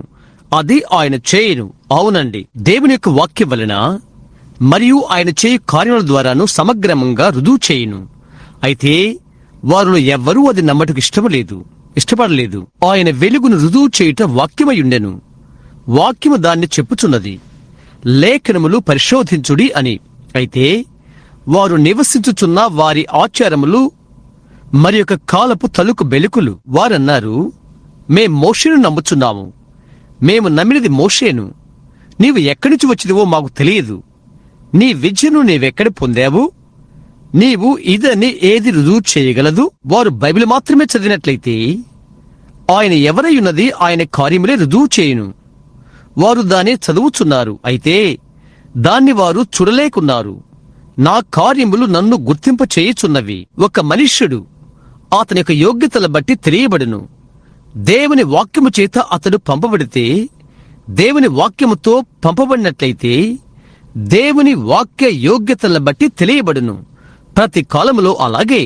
అది ఆయన చేయును. అవునండి, దేవుని యొక్క వాక్యం వలన మరియు ఆయన చేయు కార్యముల ద్వారాను సమగ్రంగా రుజువు చేయును. అయితే వారిలో ఎవ్వరూ అది నమ్మటకు ఇష్టపడలేదు. ఆయన వెలుగును రుజువు చేయుట వాక్యమయుండెను. వాక్యము దాన్ని చెప్పుచున్నది, లేఖనములు పరిశోధించుడి అని. అయితే వారు నివసించుచున్న వారి ఆచారములు మరి యొక్క కాలపు తలుకు బెలుకులు. వారన్నారు, మేం మోషేను నమ్ముచున్నాము. మేము నమ్మినది మోషేను. నీవు ఎక్కడి నుంచి వచ్చిదివో మాకు తెలియదు. నీ విద్యను నీవెక్కడ పొందావు? నీవు ఇదని ఏది రుజువు చేయగలదు? వారు బైబిల్ మాత్రమే చదివినట్లయితే ఆయన ఎవరై ఉన్నది ఆయన కార్యములే రుజువు చేయును. వారు దాన్ని చదువుచున్నారు, అయితే దాన్ని వారు చూడలేకున్నారు. నా కార్యములు నన్ను గుర్తింప చేయుచున్నవి. ఒక మనుష్యుడు అతని యొక్క యోగ్యతల బట్టి తెలియబడును. దేవుని వాక్యము చేత అతడు పంపబడితే, దేవుని వాక్యముతో పంపబడినట్లయితే దేవుని వాక్య యోగ్యతలను బట్టి తెలియబడును. ప్రతి కాలములో అలాగే,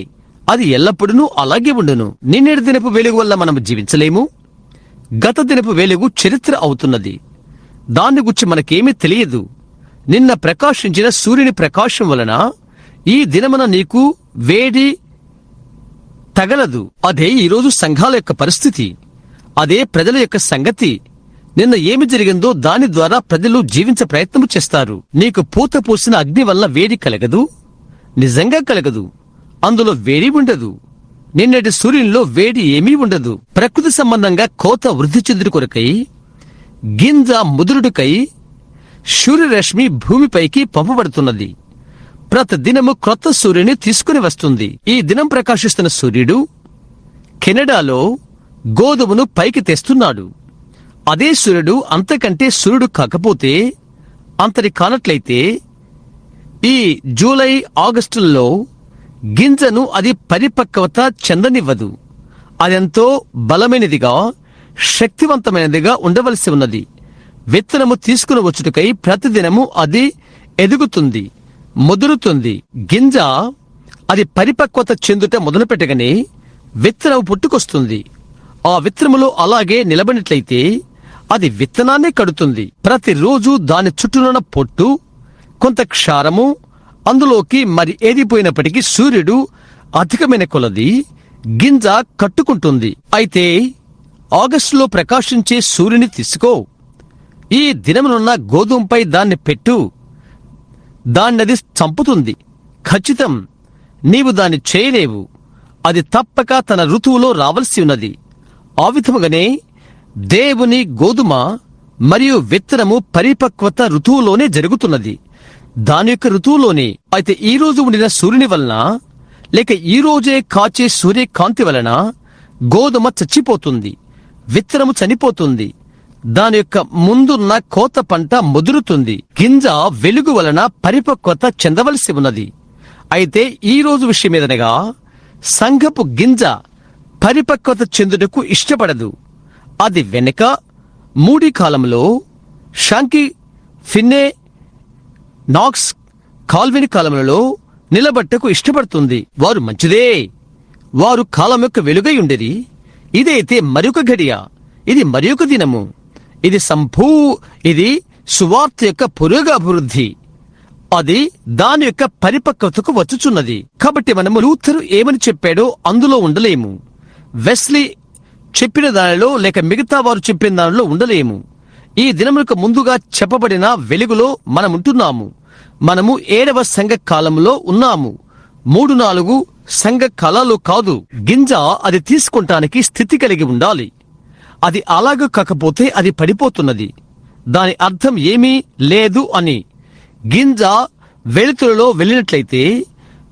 అది ఎల్లప్పుడూ అలాగే ఉండును. నిన్నటి దినపు వెలుగు వల్ల మనము జీవించలేము. గత దినపు వెలుగు చరిత్ర అవుతున్నది. దాన్ని గురించి మనకేమీ తెలియదు. నిన్న ప్రకాశించిన సూర్యుని ప్రకాశం వలన ఈ దినమున నీకు వేడి తగలదు. అదే ఈరోజు సంఘాల యొక్క పరిస్థితి. అదే ప్రజల యొక్క సంగతి. నిన్న ఏమి జరిగిందో దాని ద్వారా ప్రజలు జీవించే ప్రయత్నం చేస్తారు. నీకు పూత పూసిన అగ్ని వల్ల వేడి కలగదు, నిజంగా కలగదు. అందులో వేడి ఉండదు. నిన్నటి సూర్యునిలో వేడి ఏమీ ఉండదు. ప్రకృతి సంబంధంగా కోత వృద్ధి చెందుడు కొరకై, గింజ ముదురుడుకై సూర్యరశ్మి భూమిపైకి పంపబడుతున్నది. ప్రతి దినము క్రొత్త సూర్యుని తీసుకుని వస్తుంది. ఈ దినం ప్రకాశిస్తున్న సూర్యుడు కెనడాలో గోధుమను పైకి తెస్తున్నాడు. అదే సూర్యుడు అంతకంటే సూర్యుడు కాకపోతే, అంతటి కానట్లయితే ఈ జూలై ఆగస్టుల్లో గింజను అది పరిపక్వత చెందనివ్వదు. అదెంతో బలమైనదిగా శక్తివంతమైనదిగా ఉండవలసి ఉన్నది. విత్తనము తీసుకుని వచ్చుటకై ప్రతిదినము అది ఎదుగుతుంది, ముదురుతుంది. గింజ అది పరిపక్వత చెందుట మొదలుపెట్టగానే విత్తనం పుట్టుకొస్తుంది. ఆ విత్తనములో అలాగే నిలబడినట్లయితే అది విత్తనాన్నే కడుతుంది. ప్రతిరోజు దాని చుట్టూనున్న పొట్టు, కొంత క్షారము అందులోకి మరి ఏదిపోయినప్పటికీ సూర్యుడు అధికమైన కొలది గింజ కట్టుకుంటుంది. అయితే ఆగస్టులో ప్రకాశించే సూర్యుని తీసుకో, ఈ దినమునున్న గోధుమపై దాన్ని పెట్టు, దాన్నది చంపుతుంది. ఖచ్చితం, నీవు దాన్ని చేయలేవు. అది తప్పక తన ఋతువులో రావలసి ఉన్నది. ఆ విధముగానే దేవుని గోధుమ మరియు విత్తనము పరిపక్వత ఋతువులోనే జరుగుతున్నది, దాని యొక్క ఋతువులోనే. అయితే ఈ రోజు ఉండిన సూర్యుని వలన, లేక ఈ రోజే కాచే సూర్యకాంతి వలన గోధుమ చచ్చిపోతుంది, విత్తనము చనిపోతుంది. దాని యొక్క ముందున్న కోత పంట ముదురుతుంది. గింజ వెలుగు వలన పరిపక్వత చెందవలసి ఉన్నది. అయితే ఈ రోజు విషయం మీదనగా సంఘపు గింజ పరిపక్వత చెందుటకు ఇష్టపడదు. అది వెనుక మూడి కాలంలో షాంకి, ఫిన్నే, నాక్స్, కాల్విన్ కాలములలో నిలబట్టకు ఇష్టపడుతుంది. వారు మంచిదే, వారు కాలం యొక్క వెలుగై ఉండేది. ఇదైతే మరొక గడియ, ఇది మరొక దినము. ఇది సువార్త యొక్క పురోగభివృద్ధి. అది దాని యొక్క పరిపక్వతకు వచ్చుచున్నది. కాబట్టి మనము లూథరు ఏమని చెప్పాడో అందులో ఉండలేము. వెస్లీ చెప్పిన దానిలో లేక మిగతా వారు చెప్పిన దానిలో ఉండలేము. ఈ దినములకు ముందుగా చెప్పబడిన వెలుగులో మనముంటున్నాము. మనము 7వ సంఘ కాలంలో ఉన్నాము. 3-4 సంఘ కాలాలు కాదు. గింజ అది తీసుకుంటానికి స్థితి కలిగి ఉండాలి. అది అలాగ కాకపోతే అది పడిపోతున్నది. దాని అర్థం ఏమీ లేదు అని. గింజ వెలుతురులో వెళ్ళినట్లయితే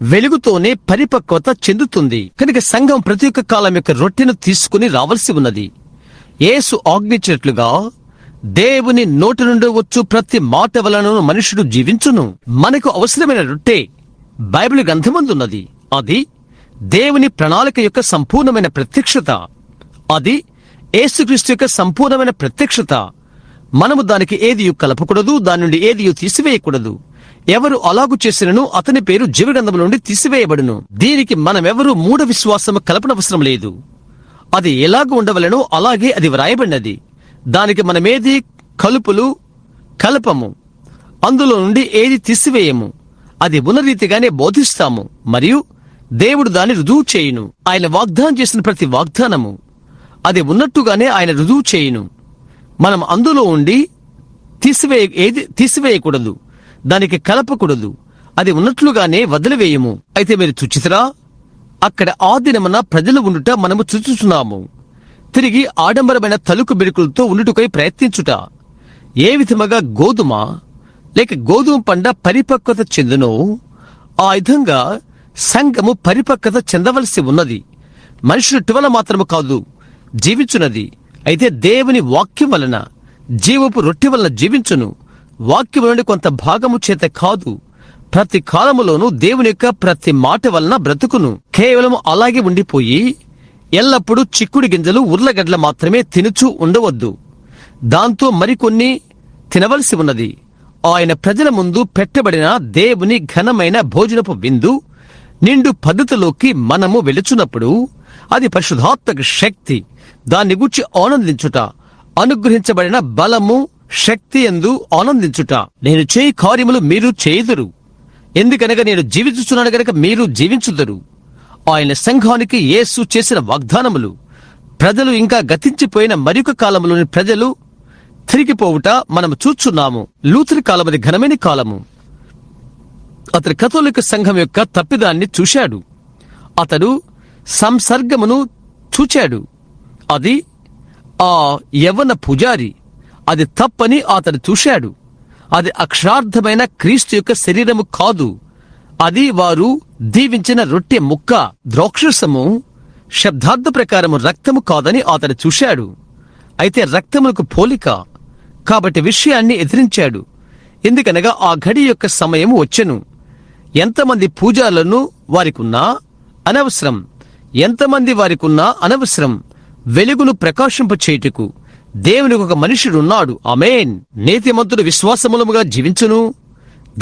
వెలుగుతోనే పరిపక్వత చెందుతుంది. కనుక సంఘం ప్రతి ఒక్క కాలం యొక్క రొట్టెను తీసుకుని రావాల్సి ఉన్నది. యేసు ఆజ్ఞించినట్లుగా దేవుని నోటి నుండి వచ్చు ప్రతి మాట వలన మనుషుడు జీవించును. మనకు అవసరమైన రొట్టె బైబిల్ గ్రంథమందున్నది. అది దేవుని ప్రణాళిక యొక్క సంపూర్ణమైన ప్రత్యక్షత. అది యేసుక్రీస్తు యొక్క సంపూర్ణమైన ప్రత్యక్షత. మనము దానికి ఏదియు కలపకూడదు, దాని నుండి ఏదియు తీసివేయకూడదు. ఎవరు అలాగు చేసినను అతని పేరు జీవగ్రంథము నుండి తీసివేయబడును. దీనికి మనమెవరూ మూఢ విశ్వాసము కలపనవసరం లేదు. అది ఎలాగ ఉండవలెనో అలాగే అది వ్రాయబడినది. దానికి మనమేది కలపము, అందులో నుండి ఏది తీసివేయము. అది ఉన్నరీతిగానే బోధిస్తాము, మరియు దేవుడు దాన్ని రుజువు చేయును. ఆయన వాగ్దానం చేసిన ప్రతి వాగ్దానము అది ఉన్నట్టుగానే ఆయన రుజువు చేయును. మనం అందులో ఉండి తీసివేయకూడదు, దానికి కలపకూడదు. అది ఉన్నట్లుగానే వదిలివేయము. అయితే మీరు చూచితరా, అక్కడ ఆ దినమున ప్రజలు ఉండుట మనము చూచుచున్నాము. తిరిగి ఆడంబరమైన తలుకు బిరుకులతో ఉండుటకై ప్రయత్నించుట. ఏ విధముగా గోధుమ లేక గోధుమ పంట పరిపక్వత చెందునో ఆ విధంగా సంఘము పరిపక్వత చెందవలసి ఉన్నది. మనుషులు టువల మాత్రము కాదు జీవించున్నది, అయితే దేవుని వాక్యం వలన, జీవపు రొట్టె వలన జీవించును. వాక్యం నుండి కొంత భాగము చేత కాదు, ప్రతి కాలములోనూ దేవుని యొక్క ప్రతి మాట వలన బ్రతుకును. కేవలం అలాగే ఉండిపోయి ఎల్లప్పుడూ చిక్కుడు గింజలు, ఉర్లగడ్ల మాత్రమే తినుచూ ఉండవద్దు. దాంతో మరికొన్ని తినవలసి ఉన్నది. ఆయన ప్రజల ముందు పెట్టబడిన దేవుని ఘనమైన భోజనపు విందు నిండు పద్ధతిలోకి మనము వెలుచున్నప్పుడు అది పరిశుద్ధాత్మక శక్తి. దాన్ని గూర్చి ఆనందించుట, అనుగ్రహించబడిన బలము, శక్తి యందు ఆనందించుట. నేను చేయి కార్యములు మీరు చేయుదురు, ఎందుకనగా నేను జీవించుచున్నాను గనక మీరు జీవించుదురు. ఆయన సంఘానికి యేసు చేసిన వాగ్దానములు, ప్రజలు ఇంకా గతించిపోయిన మరొక కాలంలోని ప్రజలు తిరిగిపోవుట మనము చూచున్నాము. లూథర్ కాలమది ఘనమైన కాలము. అతడు కథోలిక సంఘం యొక్క తప్పిదాన్ని చూశాడు. అతడు సంసర్గమును చూచాడు. అది ఆ యవ్వన పూజారి, అది తప్పని అతడు చూశాడు. అది అక్షరార్థమైన క్రీస్తు యొక్క శరీరము కాదు, అది వారు దీవించిన రొట్టె ముక్క. ద్రాక్షరసము శబ్దార్థ ప్రకారము రక్తము కాదని అతడు చూశాడు. అయితే రక్తములకు పోలిక కాబట్టి విషయాన్ని ఎదిరించాడు. ఎందుకనగా ఆ ఘడి యొక్క సమయం వచ్చెను. ఎంతమంది పూజారులను వారికున్నా అనవసరం, ఎంతమంది వారికున్నా అనవసరం. వెలుగును ప్రకాశింపచేయుటకు దేవునికి ఒక మనుషుడున్నాడు. ఆమేన్. నీతిమంతుడు విశ్వాసమూలముగా జీవించును,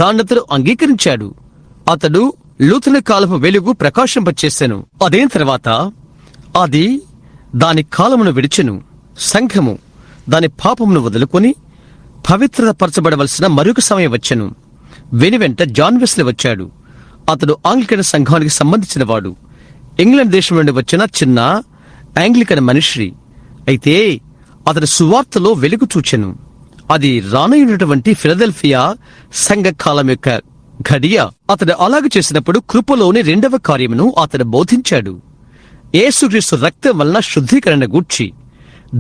దాన్నతడు అంగీకరించాడు. అతడు లూథర్ కాలపు వెలుగు ప్రకాశింపచేసెను. అదేం తర్వాత అది దాని కాలమును విడిచెను. సంఘము దాని పాపమును వదులుకొని పవిత్రత పరచబడవలసిన మరొక సమయం వచ్చెను. వెనువెంట జాన్ వెస్లీ వచ్చాడు. అతడు ఆంగ్లికన్ సంఘానికి సంబంధించిన వాడు. ఇంగ్లాండ్ దేశం నుండి వచ్చిన చిన్న ఆంగ్లికన్ మనిషి. అయితే అతడు సువార్తలో వెలుగు చూచెను. అది రానయ్యున్నటువంటి ఫిలదెల్ఫియా సంఘ కాలం యొక్క ఘడియ. అతడు అలాగ చేసినప్పుడు కృపలోని రెండవ కార్యమును అతడు బోధించాడు. యేసుక్రీస్తు రక్తం వలన శుద్ధీకరణ గూర్చి.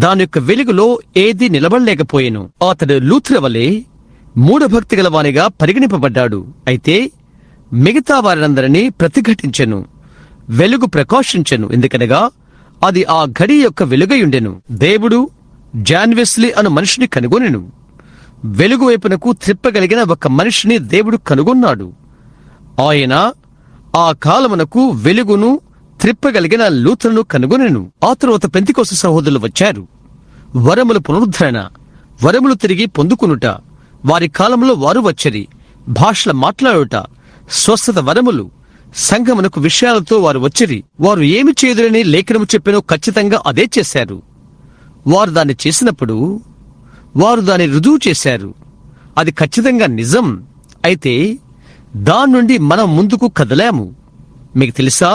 దాని యొక్క వెలుగులో ఏది నిలబడలేకపోయెను. అతడు లూథర్ వలె మూఢభక్తి గలవానిగా పరిగణింపబడ్డాడు. అయితే మిగతా వారందరినీ ప్రతిఘటించెను. వెలుగు ప్రకాశించెను, ఎందుకనగా అది ఆ ఘడి యొక్క వెలుగయుండెను. దేవుడు జాన్ వెస్లీ అను మనిషిని కనుగొనెను. వెలుగు వైపునకు త్రిప్పగలిగిన ఒక మనిషిని దేవుడు కనుగొన్నాడు. ఆయన ఆ కాలమునకు వెలుగును త్రిప్పగలిగిన లూథర్ను కనుగొనెను. ఆ తరువాత పెంతెకోస్తు సహోదరులు వచ్చారు. వరముల పునరుద్ధరణ, వరములు తిరిగి పొందుకునుట. వారి కాలంలో వారు వచ్చరి. భాషల మాట్లాడుట, స్వస్థత వరములు, సంఘమునకు విషయాలతో వారు వచ్చిరి. వారు ఏమి చేదురని లేఖనము చెప్పినో ఖచ్చితంగా అదే చేశారు. వారు దాన్ని చేసినప్పుడు వారు దాన్ని రుజువు చేశారు. అది ఖచ్చితంగా నిజం. అయితే దాని నుండి మనం ముందుకు కదలాము. మీకు తెలుసా,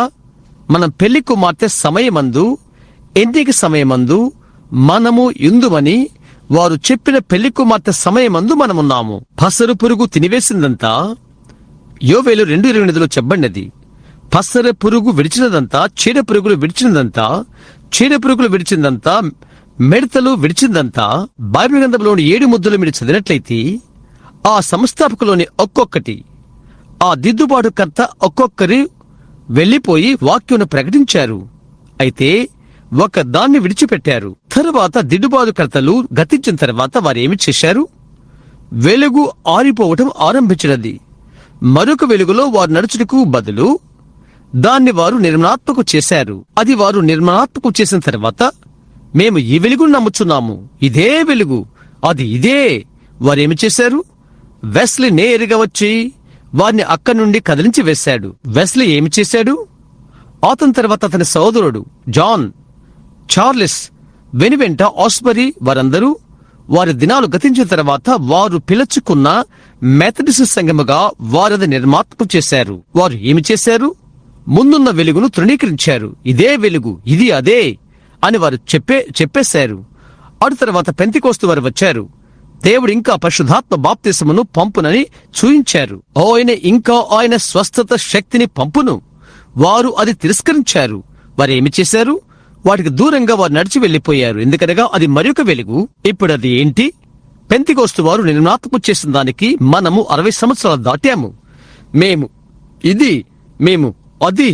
మనం పెళ్లి కుమార్తె సమయమందు, ఎన్నిక సమయమందు మనము ఇందుమని వారు చెప్పిన పెళ్లి కుమార్తె సమయమందు మనమున్నాము. పసరు పురుగు తినివేసిందంతా యోవేలు 2:28లో చెప్పబడినది. పసర పురుగు విడిచినదంతా, చీడ పురుగులు విడిచినదంతా, చీడ పురుగులు విడిచినదంతా మిడతలు విడిచిందంతా బైబిల్ గ్రంథంలోని 7 ముద్దులు మీరు చదివినట్లయితే ఆ సంస్థాపకులోని ఒక్కొక్కటి, ఆ దిద్దుబాటుకర్త ఒక్కొక్కరు వెళ్లిపోయి వాక్యం ప్రకటించారు. అయితే ఒక దాన్ని విడిచిపెట్టారు. తరువాత దిద్దుబాటుకర్తలు గతించిన తర్వాత వారేమి చేశారు? వెలుగు ఆరిపోవటం ఆరంభించినది. మరొక వెలుగులో వారు నడుచుటకు బదులు దాన్ని వారు నిర్మాణాత్మకం చేశారు. అది వారు నిర్మాణాత్మకం చేసిన తర్వాత మేము ఈ వెలుగును నమ్ముచున్నాము, ఇదే వెలుగు, అది ఇదే. వారేమి చేశారు? వెస్లీ నేరుగా వచ్చి వారిని అక్కడి నుండి కదిలించి వేశాడు. వెస్లీ ఏమి చేశాడు? అతని తర్వాత అతని సోదరుడు జాన్, చార్లెస్, వెనువెంట ఆస్బరీ వారందరూ వారి దినాలు గతించిన తర్వాత వారు పిలుచుకున్న మెథడిస్ట్ సంఘముగా వారది నిర్మాత్మకం చేశారు. వారు ఏమి చేశారు? ముందున్న వెలుగును తృణీకరించారు. ఇదే వెలుగు, ఇది అదే అని వారు చెప్పేశారు. అటు తర్వాత పెంతెకోస్తు వారు వచ్చారు. దేవుడు ఇంకా పరిశుద్ధాత్మ బాప్తిసమును పంపునని చూయించారు. ఆయన స్వస్థత శక్తిని పంపును. వారు అది తిరస్కరించారు. వారు ఏమి చేశారు? వాటికి దూరంగా వారు నడిచి వెళ్లిపోయారు. ఎందుకనగా అది మరొక వెలుగు. ఇప్పుడు అది ఏంటి? పెంతెకోస్తు వారు నిర్మాణాత్మకం చేసిన దానికి మనము 60 సంవత్సరాలు దాటాము. మేము ఇది, మేము అది.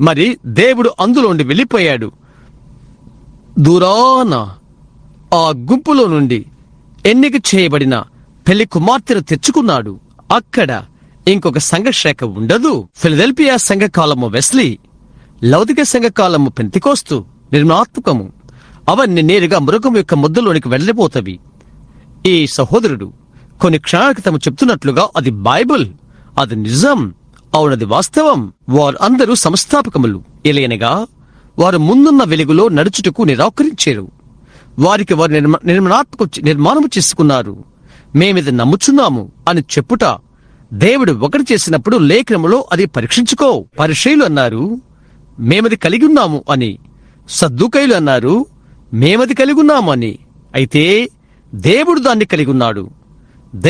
మరి దేవుడు అందులోండి వెళ్లిపోయాడు. దూరాన ఆ గుంపులో నుండి ఎన్నిక చేయబడిన పెళ్లి కుమార్తెను తెచ్చుకున్నాడు. అక్కడ ఇంకొక సంఘశాఖ ఉండదు. ఫిలదెల్ఫియా సంఘకాలము వెస్లీ, లౌదిక సంఘకాలము పెంతెకోస్తు నిర్మాణాత్మకము. అవన్నీ నేరుగా మృగం యొక్క ముద్దలోనికి వెళ్లిపోతవి. ఈ సహోదరుడు కొన్ని క్షణాల క్రితం చెప్తున్నట్లుగా అది బైబిల్, అది నిజం, అవునది వాస్తవం. వారు అందరూ సంస్థాపకములు. ఎలయనగా వారు ముందున్న వెలుగులో నడుచుటకు నిరాకరించారు. వారికి వారు నిర్మాణము చేసుకున్నారు. మేమిది నమ్ముచున్నాము అని చెప్పుట దేవుడు ఒకటి చేసినప్పుడు లేఖనములో అది పరీక్షించుకో. పరిశీలు అన్నారు మేమది కలిగి ఉన్నాము అని. సద్దూకైలు అన్నారు మేమది కలిగి ఉన్నాము అని. అయితే దేవుడు దాన్ని కలిగి ఉన్నాడు.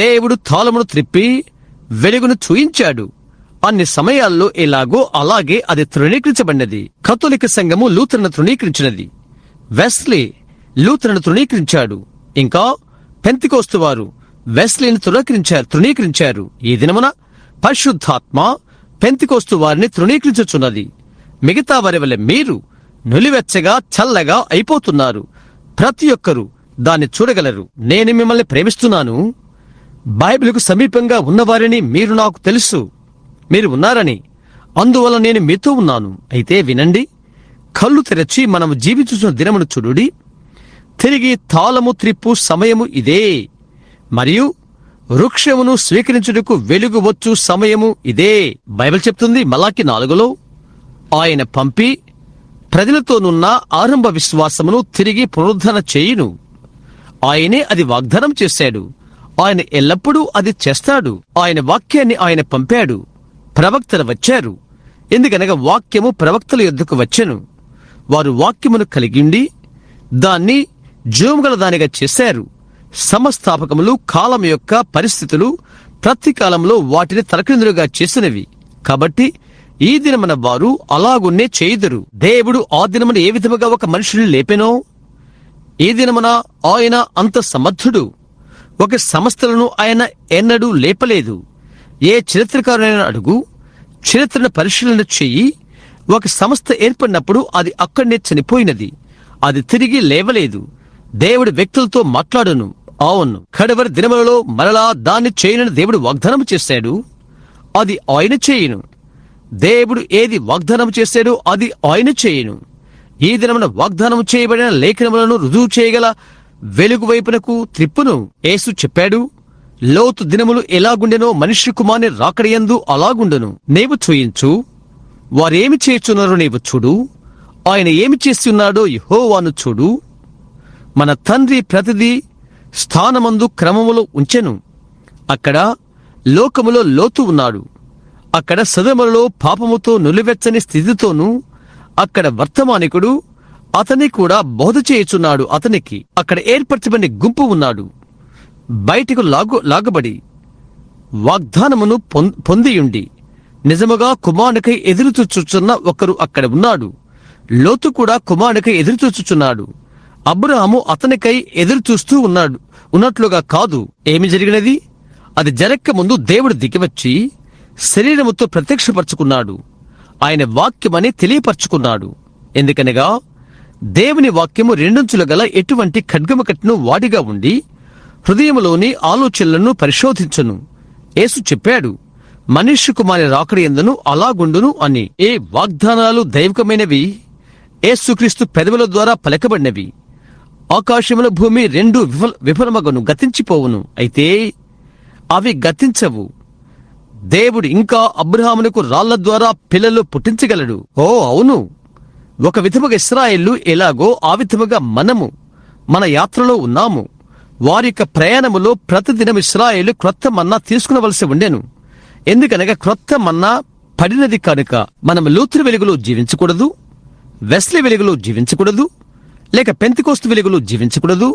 దేవుడు తాళమును త్రిప్పి వెలుగును చూయించాడు. అన్ని సమయాల్లో ఎలాగో అలాగే అది తృణీకరించబడినది. కథోలిక సంఘము లూథరను తృణీకరించినది. వెస్లీ లూథరను తృణీకరించాడు. ఇంకా పెంతెకోస్తు వారు వెస్లీని తృణీకరించారు. ఈ దినమున పరిశుద్ధాత్మ పెంతెకోస్తు వారిని తృణీకరించుచున్నది. మిగతా వారి వల్ల మీరు నులివెచ్చగా చల్లగా అయిపోతున్నారు. ప్రతి ఒక్కరూ దాన్ని చూడగలరు. నేను మిమ్మల్ని ప్రేమిస్తున్నాను. బైబిలుకు సమీపంగా ఉన్నవారిని మీరు నాకు తెలుసు, మీరు ఉన్నారని. అందువల్ల నేను మీతో ఉన్నాను. అయితే వినండి, కళ్ళు తెరచి మనము జీవించుచున్న దినమును చూడుడి. తిరిగి తాళము త్రిప్పు సమయము ఇదే. మరియు వృక్షమును స్వీకరించుటకు వెలుగు వచ్చు సమయము ఇదే. బైబిల్ చెప్తుంది మలాకి 4లో ఆయన పంపి ప్రజలతోనున్న ఆరంభ విశ్వాసమును తిరిగి పునరుద్ధరణ చేయును. ఆయనే అది వాగ్దానం చేశాడు. ఆయన ఎల్లప్పుడూ అది చేస్తాడు. ఆయన వాక్యాన్ని ఆయన పంపాడు. ప్రవక్తలు వచ్చారు. ఎందుకనగా వాక్యము ప్రవక్తల యొద్దకు వచ్చెను. వారు వాక్యమును కలిగిండి దాన్ని జీవముగల దానిగా చేశారు. సమస్థాపకములు కాలం యొక్క పరిస్థితులు ప్రతి కాలంలో వాటిని తలక్రిందులుగా చేసినవి. కాబట్టి ఈ దినమున వారు అలాగున్నే చేయుదురు. దేవుడు ఆ దినమున ఏ విధముగా ఒక మనుషుని లేపెనో ఈ దినమున ఆయన అంత సమర్థుడు. ఒక సంస్థలను ఆయన ఎన్నడూ లేపలేదు. ఏ చరిత్రకారునైనా అడుగు, చరిత్రను పరిశీలన చెయ్యి. ఒక సంస్థ ఏర్పడినప్పుడు అది అక్కడనే చనిపోయినది. అది తిరిగి లేవలేదు. దేవుడు వ్యక్తులతో మాట్లాడును. అవును, కడవరి దినములలో మరలా దాన్ని చేయనని దేవుడు వాగ్దానం చేశాడు. అది ఆయన చేయును. దేవుడు ఏది వాగ్దానం చేశాడో అది ఆయన చేయును. ఈ దినమున వాగ్దానం చేయబడిన లేఖనములను రుజువు చేయగల వెలుగు వైపునకు త్రిప్పును. యేసు చెప్పాడు, లోతు దినములు ఎలాగుండెనో మనుష్య కుమారుని రాకడయందు అలాగుండును. నీవు చూయించు, వారేమి చేస్తున్నారో నీవు చూడు. ఆయన ఏమి చేస్తున్నాడో యెహోవాను చూడు. మన తండ్రి ప్రతిదీ స్థానమందు క్రమములో ఉంచెను. అక్కడ లోకములో లోతు ఉన్నాడు. అక్కడ సదములలో పాపముతో నులివెచ్చని స్థితితోనూ అక్కడ వర్తమానికుడు అతని కూడా బోధ చేయుచున్నాడు. అతనికి అక్కడ ఏర్పరచబడిన గుంపు ఉన్నాడు. బయటకు లాగబడి వాగ్దానమును పొందియుండి నిజముగా కుమారునికై ఎదురుచూచుచున్న ఒకరు అక్కడ ఉన్నాడు. లోతు కూడా కుమారునికై ఎదురుచూచుచున్నాడు. అబ్రహాము అతనికై ఎదురు చూస్తూ ఉన్నట్లుగా కాదు. ఏమి జరిగినది? అది జరక్క ముందు దేవుడు దిగివచ్చి శరీరముతో ప్రత్యక్షపరచుకున్నాడు. ఆయన వాక్యమని తెలియపరచుకున్నాడు. ఎందుకనగా దేవుని వాక్యము రెండంచుల గల ఎటువంటి ఖడ్గము కట్టును వాడిగా ఉండి హృదయములోని ఆలోచనలను పరిశోధించును. యేసు చెప్పాడు, మనుష్య కుమారి రాకడ యందును అలాగుండును అని. ఏ వాగ్దానాలు దైవికమైనవి, యేసుక్రీస్తు పెదవుల ద్వారా పలకబడినవి. ఆకాశముల భూమి రెండు విఫలమగను, గతించిపోవును, అయితే అవి గతించవు. దేవుడు ఇంకా అబ్రహామునకు రాళ్ల ద్వారా పిల్లలు పుట్టించగలడు. ఓ అవును, ఒక విధముగా ఇశ్రాయేలు ఎలాగో ఆ విధముగా మనము మన యాత్రలో ఉన్నాము. వారి యొక్క ప్రయాణములో ప్రతిదినం ఇశ్రాయేలు క్రొత్త మన్నా తీసుకునవలసి ఉండెను. ఎందుకనగా క్రొత్త మన్నా పడినది కనుక. మనం లూథర్ వెలుగులో జీవించకూడదు, వెస్లీ వెలుగులో జీవించకూడదు, లేక పెంతెకోస్తు వెలుగులో జీవించకూడదు.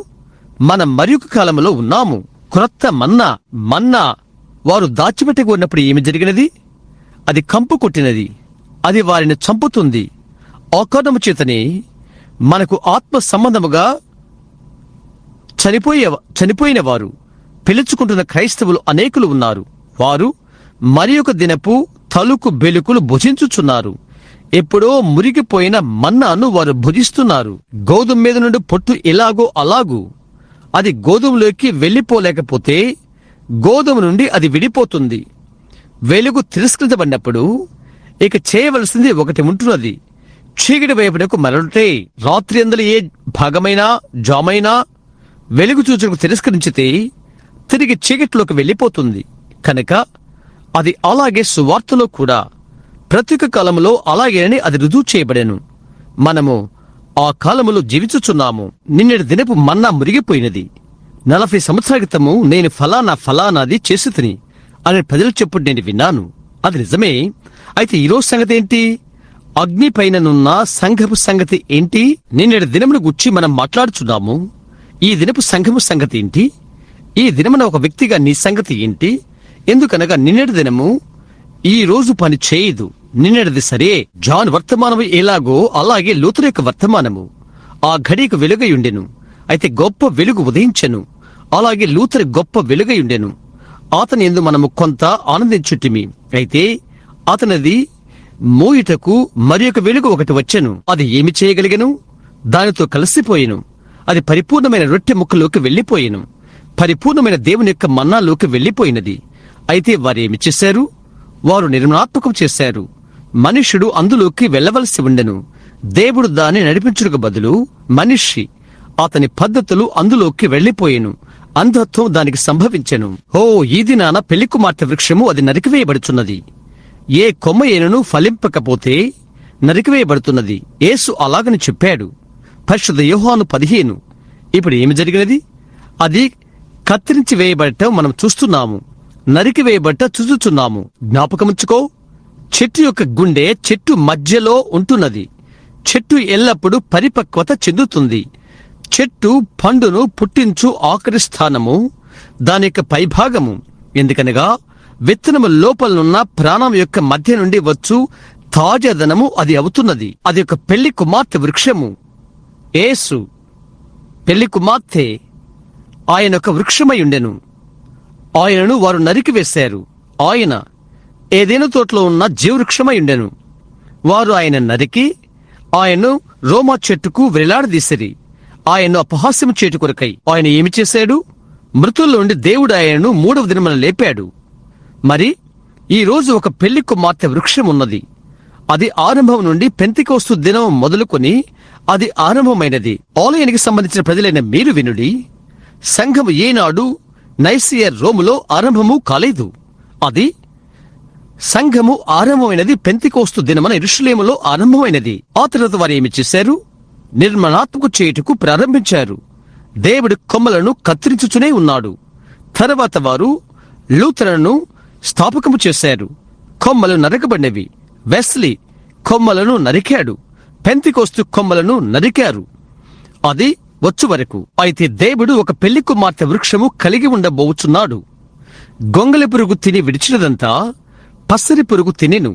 మనం మరొక కాలంలో ఉన్నాము. క్రొత్త మన్నా వారు దాచిపెట్టుకు ఉన్నప్పుడు ఏమి జరిగినది? అది కంపు కొట్టినది. అది వారిని చంపుతుంది. ఆ కారణము చేతనే మనకు ఆత్మ సంబంధముగా చనిపోయిన వారు పిలుచుకుంటున్న క్రైస్తవులు అనేకులు ఉన్నారు. వారు మరి ఒక దినపు తలుకు బెలుకులు భుజించుచున్నారు. ఎప్పుడో మురిగిపోయిన మన్నాను వారు భుజిస్తున్నారు. గోధుమ మీద నుండి పొట్టు ఎలాగో అలాగూ అది గోధుమలోకి వెళ్లిపోలేకపోతే గోధుమ నుండి అది విడిపోతుంది. వెలుగు తిరస్కరించబడినప్పుడు ఇక చేయవలసింది ఒకటి ఉంటున్నది, చీకటి వైపునకు మరలుటే. రాత్రి అందులో ఏ భాగమైనా జామైనా వెలుగు చూచుటకు తిరస్కరించితే తిరిగి చీకటిలోకి వెళ్లిపోతుంది. కనుక అది అలాగే సువార్తలో కూడా ప్రతి ఒక్క కాలంలో అలాగేనని అది రుజువు చేయబడెను. మనము ఆ కాలములో జీవించుచున్నాము. నిన్నటి దినపు మన్నా మురిగిపోయినది. 40 సంవత్సరాల క్రితము నేను ఫలానాది చేసి తిని అని ప్రజలు చెప్పుడు నేను విన్నాను. అది నిజమే. అయితే ఈరోజు సంగతి ఏంటి? అగ్ని పైననున్న సంఘపు సంగతి ఏంటి? నిన్నటి దినమును గుర్చి మనం మాట్లాడుచున్నాము. ఈ దినపు సంఘము సంగతి ఏంటి? ఈ దినమున ఒక వ్యక్తిగా నీ సంగతి ఏంటి? ఎందుకనగా నిన్నటి దినము ఈ రోజు పని చేయదు. నిన్నటిది సరే. జాన్ వర్తమానము ఎలాగో అలాగే లూథర్ యొక్క వర్తమానము ఆ ఘడికి వెలుగయుండెను. అయితే గొప్ప వెలుగు ఉదయించెను. అలాగే లూథర్ గొప్ప వెలుగయుండెను. అతని యందు మనము కొంత ఆనందించుటిమి. అయితే అతనిది మోయుటకు మరి ఒక వెలుగు ఒకటి వచ్చెను. అది ఏమి చేయగలిగెను? దానితో కలిసిపోయెను. అది పరిపూర్ణమైన రొట్టె ముక్కలోకి వెళ్లిపోయెను. పరిపూర్ణమైన దేవుని యొక్క మన్నాలోకి వెళ్లిపోయినది. అయితే వారేమి చేశారు? వారు నిర్మాణాత్మకం చేశారు. మనుష్యుడు అందులోకి వెళ్లవలసి ఉండెను. దేవుడు దాన్ని నడిపించుటకు బదులు మనిషి అతని పద్ధతులు అందులోకి వెళ్లిపోయెను. అంధత్వం దానికి సంభవించెను. ఓ ఈ దినాన పెళ్లి కుమార్తె వృక్షము అది నరికివేయబడుచున్నది. ఏ కొమ్మ ఏనును ఫలింపకపోతే నరికివేయబడుతున్నది. యేసు అలాగని చెప్పాడు. పరిశుద్ధ యోహాను 15. ఇప్పుడు ఏమి జరిగినది? అది కత్తిరించి వేయబడటం మనం చూస్తున్నాము. నరికి వేయబట్ట చూచుచున్నాము. జ్ఞాపకముంచుకో, చెట్టు యొక్క గుండె చెట్టు మధ్యలో ఉంటున్నది. చెట్టు ఎల్లప్పుడూ పరిపక్వత చెందుతుంది. చెట్టు పండును పుట్టించు ఆఖరి స్థానము దాని యొక్క పైభాగము. ఎందుకనగా విత్తనము లోపలనున్న ప్రాణం యొక్క మధ్య నుండి వచ్చు తాజాదనము అది అవుతున్నది. అది ఒక పెళ్లి కుమార్తె వృక్షము. యేసు పెళ్లి కుమార్తె ఆయన ఒక వృక్షమై ఉండెను. ఆయనను వారు నరికివేశారు. ఆయన ఏదైనా తోటలో ఉన్న జీవవృక్షమై ఉండెను. వారు ఆయన నరికి ఆయన్ను రోమా చెట్టుకు వ్రేలాడదీసిరి. ఆయన్ను అపహాస్యం చేటు కొరకై. ఆయన ఏమి చేశాడు? మృతుల్లో నుండి దేవుడు ఆయనను 3వ దినమున లేపాడు. మరి ఈ రోజు ఒక పెళ్లి కుమార్తె వృక్షం ఉన్నది. అది ఆరంభం నుండి పెంతెకోస్తు దినం మొదలుకొని అది ఆరంభమైనది. ఆలయానికి సంబంధించిన ప్రజలైన మీరు వినుడి. సంఘము ఏనాడు నైసియా రోములో ఆరంభము కాలేదు. అది సంఘము ఆరంభమైనది పెంతెకోస్తు దినమున యెరూషలేములో ఆరంభమైనది. ఆ తర్వాత వారు ఏమి చేశారు? నిర్మాణాత్మక చేయుటకు ప్రారంభించారు. దేవుడు కొమ్మలను కత్తిరించుచునే ఉన్నాడు. తర్వాత వారు లూథరను స్థాపకము చేశారు. కొమ్మలు నరకబడినవి. వెస్లీ కొమ్మలను నరికాడు. పెంతెకోస్తు కొమ్మలను నరికారు. అది వచ్చు వరకు. అయితే దేవుడు ఒక పెళ్లి కుమార్తె వృక్షము కలిగి ఉండబోచున్నాడు. గొంగలి పురుగు తిని విడిచినదంతా పసరి పురుగు తినెను.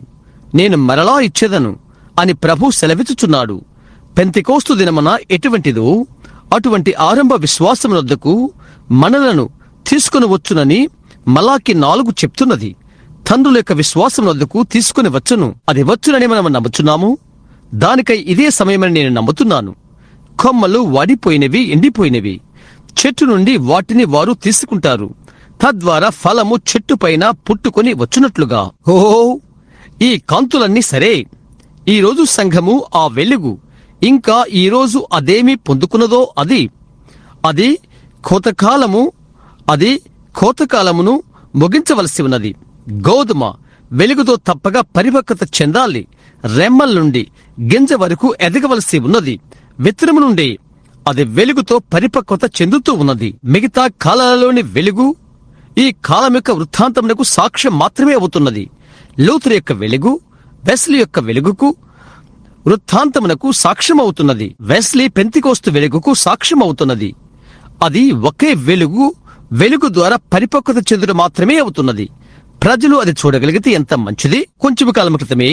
నేను మరలా ఇచ్చేదను అని ప్రభు సెలవిచ్చుచున్నాడు. పెంతెకోస్తు దినమున ఎటువంటిదో అటువంటి ఆరంభ విశ్వాసమునొద్దకు మనలను తీసుకుని వచ్చునని మలాకి 4 చెప్తున్నది. తండ్రుల యొక్క విశ్వాసమునొద్దకు తీసుకుని వచ్చును. అది వచ్చునని మనం నమ్ముచున్నాము. దానికై ఇదే సమయమని నేను నమ్ముతున్నాను. కొమ్మలు వాడిపోయినవి, ఎండిపోయినవి. చెట్టు నుండి వాటిని వారు తీసుకుంటారు. తద్వారా ఫలము చెట్టు పైన పుట్టుకొని వచ్చునట్లుగా. ఓ, ఈ కాంతులన్నీ సరే. ఈరోజు సంఘము ఆ వెలుగు. ఇంకా ఈరోజు అదేమి పొందుకున్నదో అది కోతకాలమును ముగించవలసి ఉన్నది. గోధుమ వెలుగుతో తప్పగా పరిపక్వత చెందాలి. రెమ్మల నుండి గింజ వరకు ఎదగవలసి ఉన్నది. విత్తనము నుండి అది వెలుగుతో పరిపక్వత చెందుతూ ఉన్నది. మిగతా కాలాలలోని వెలుగు ఈ కాలం యొక్క వృత్తాంతమునకు సాక్ష్యం మాత్రమే అవుతున్నది. లూథరు యొక్క వెలుగు వెస్లీ యొక్క వెలుగుకు వృత్తాంతమునకు సాక్ష్యమవుతున్నది. వెస్లీ పెంతికోస్తు వెలుగుకు సాక్ష్యమవుతున్నది. అది ఒకే వెలుగు ద్వారా పరిపక్వత చెందుడు మాత్రమే అవుతున్నది. ప్రజలు అది చూడగలిగితే ఎంత మంచిది. కొంచెం కాలం క్రితమే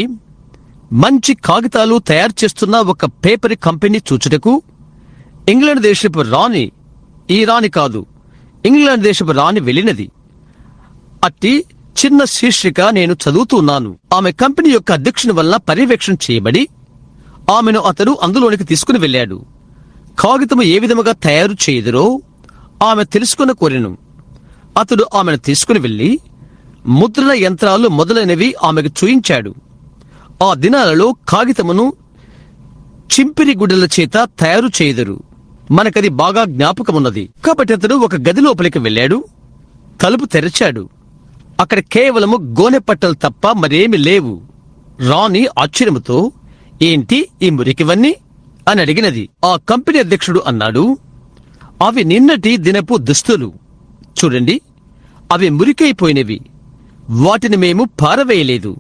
మంచి కాగితాలు తయారు చేస్తున్న ఒక పేపర్ కంపెనీ చూచుటకు ఇంగ్లాండ్ దేశపు రాణి, ఈ రాణి కాదు, ఇంగ్లాండ్ దేశపు రాణి వెళ్ళినది. అట్టి చిన్న శీర్షిక నేను చదువుతున్నాను. ఆమె కంపెనీ యొక్క అధ్యక్షుని వల్ల పర్యవేక్షణ చేయబడి ఆమెను అతడు అందులోనికి తీసుకుని వెళ్ళాడు. కాగితము ఏ విధముగా తయారు చేయుదురో ఆమె తెలుసుకుని కోరెను. అతడు ఆమెను తీసుకుని వెళ్లి ముద్రణ యంత్రాలు మొదలైనవి ఆమెకు చూయించాడు. ఆ దినాలలో కాగితమును చింపిరి గుడ్డల చేత తయారు చేయుదురు. మనకది బాగా జ్ఞాపకమున్నది. కాబట్టి అతడు ఒక గది లోపలికి వెళ్ళాడు. తలుపు తెరిచాడు. అక్కడ కేవలము గోనె పట్టలు తప్ప మరేమి లేవు. రాణి ఆశ్చర్యముతో, ఏంటి ఈ మురికివన్నీ అని అడిగినది. ఆ కంపెనీ అధ్యక్షుడు అన్నాడు, అవి నిన్నటి దినపు దుస్తులు. చూడండి, అవి మురికైపోయినవి. వాటిని మేము పారవేయలేదు.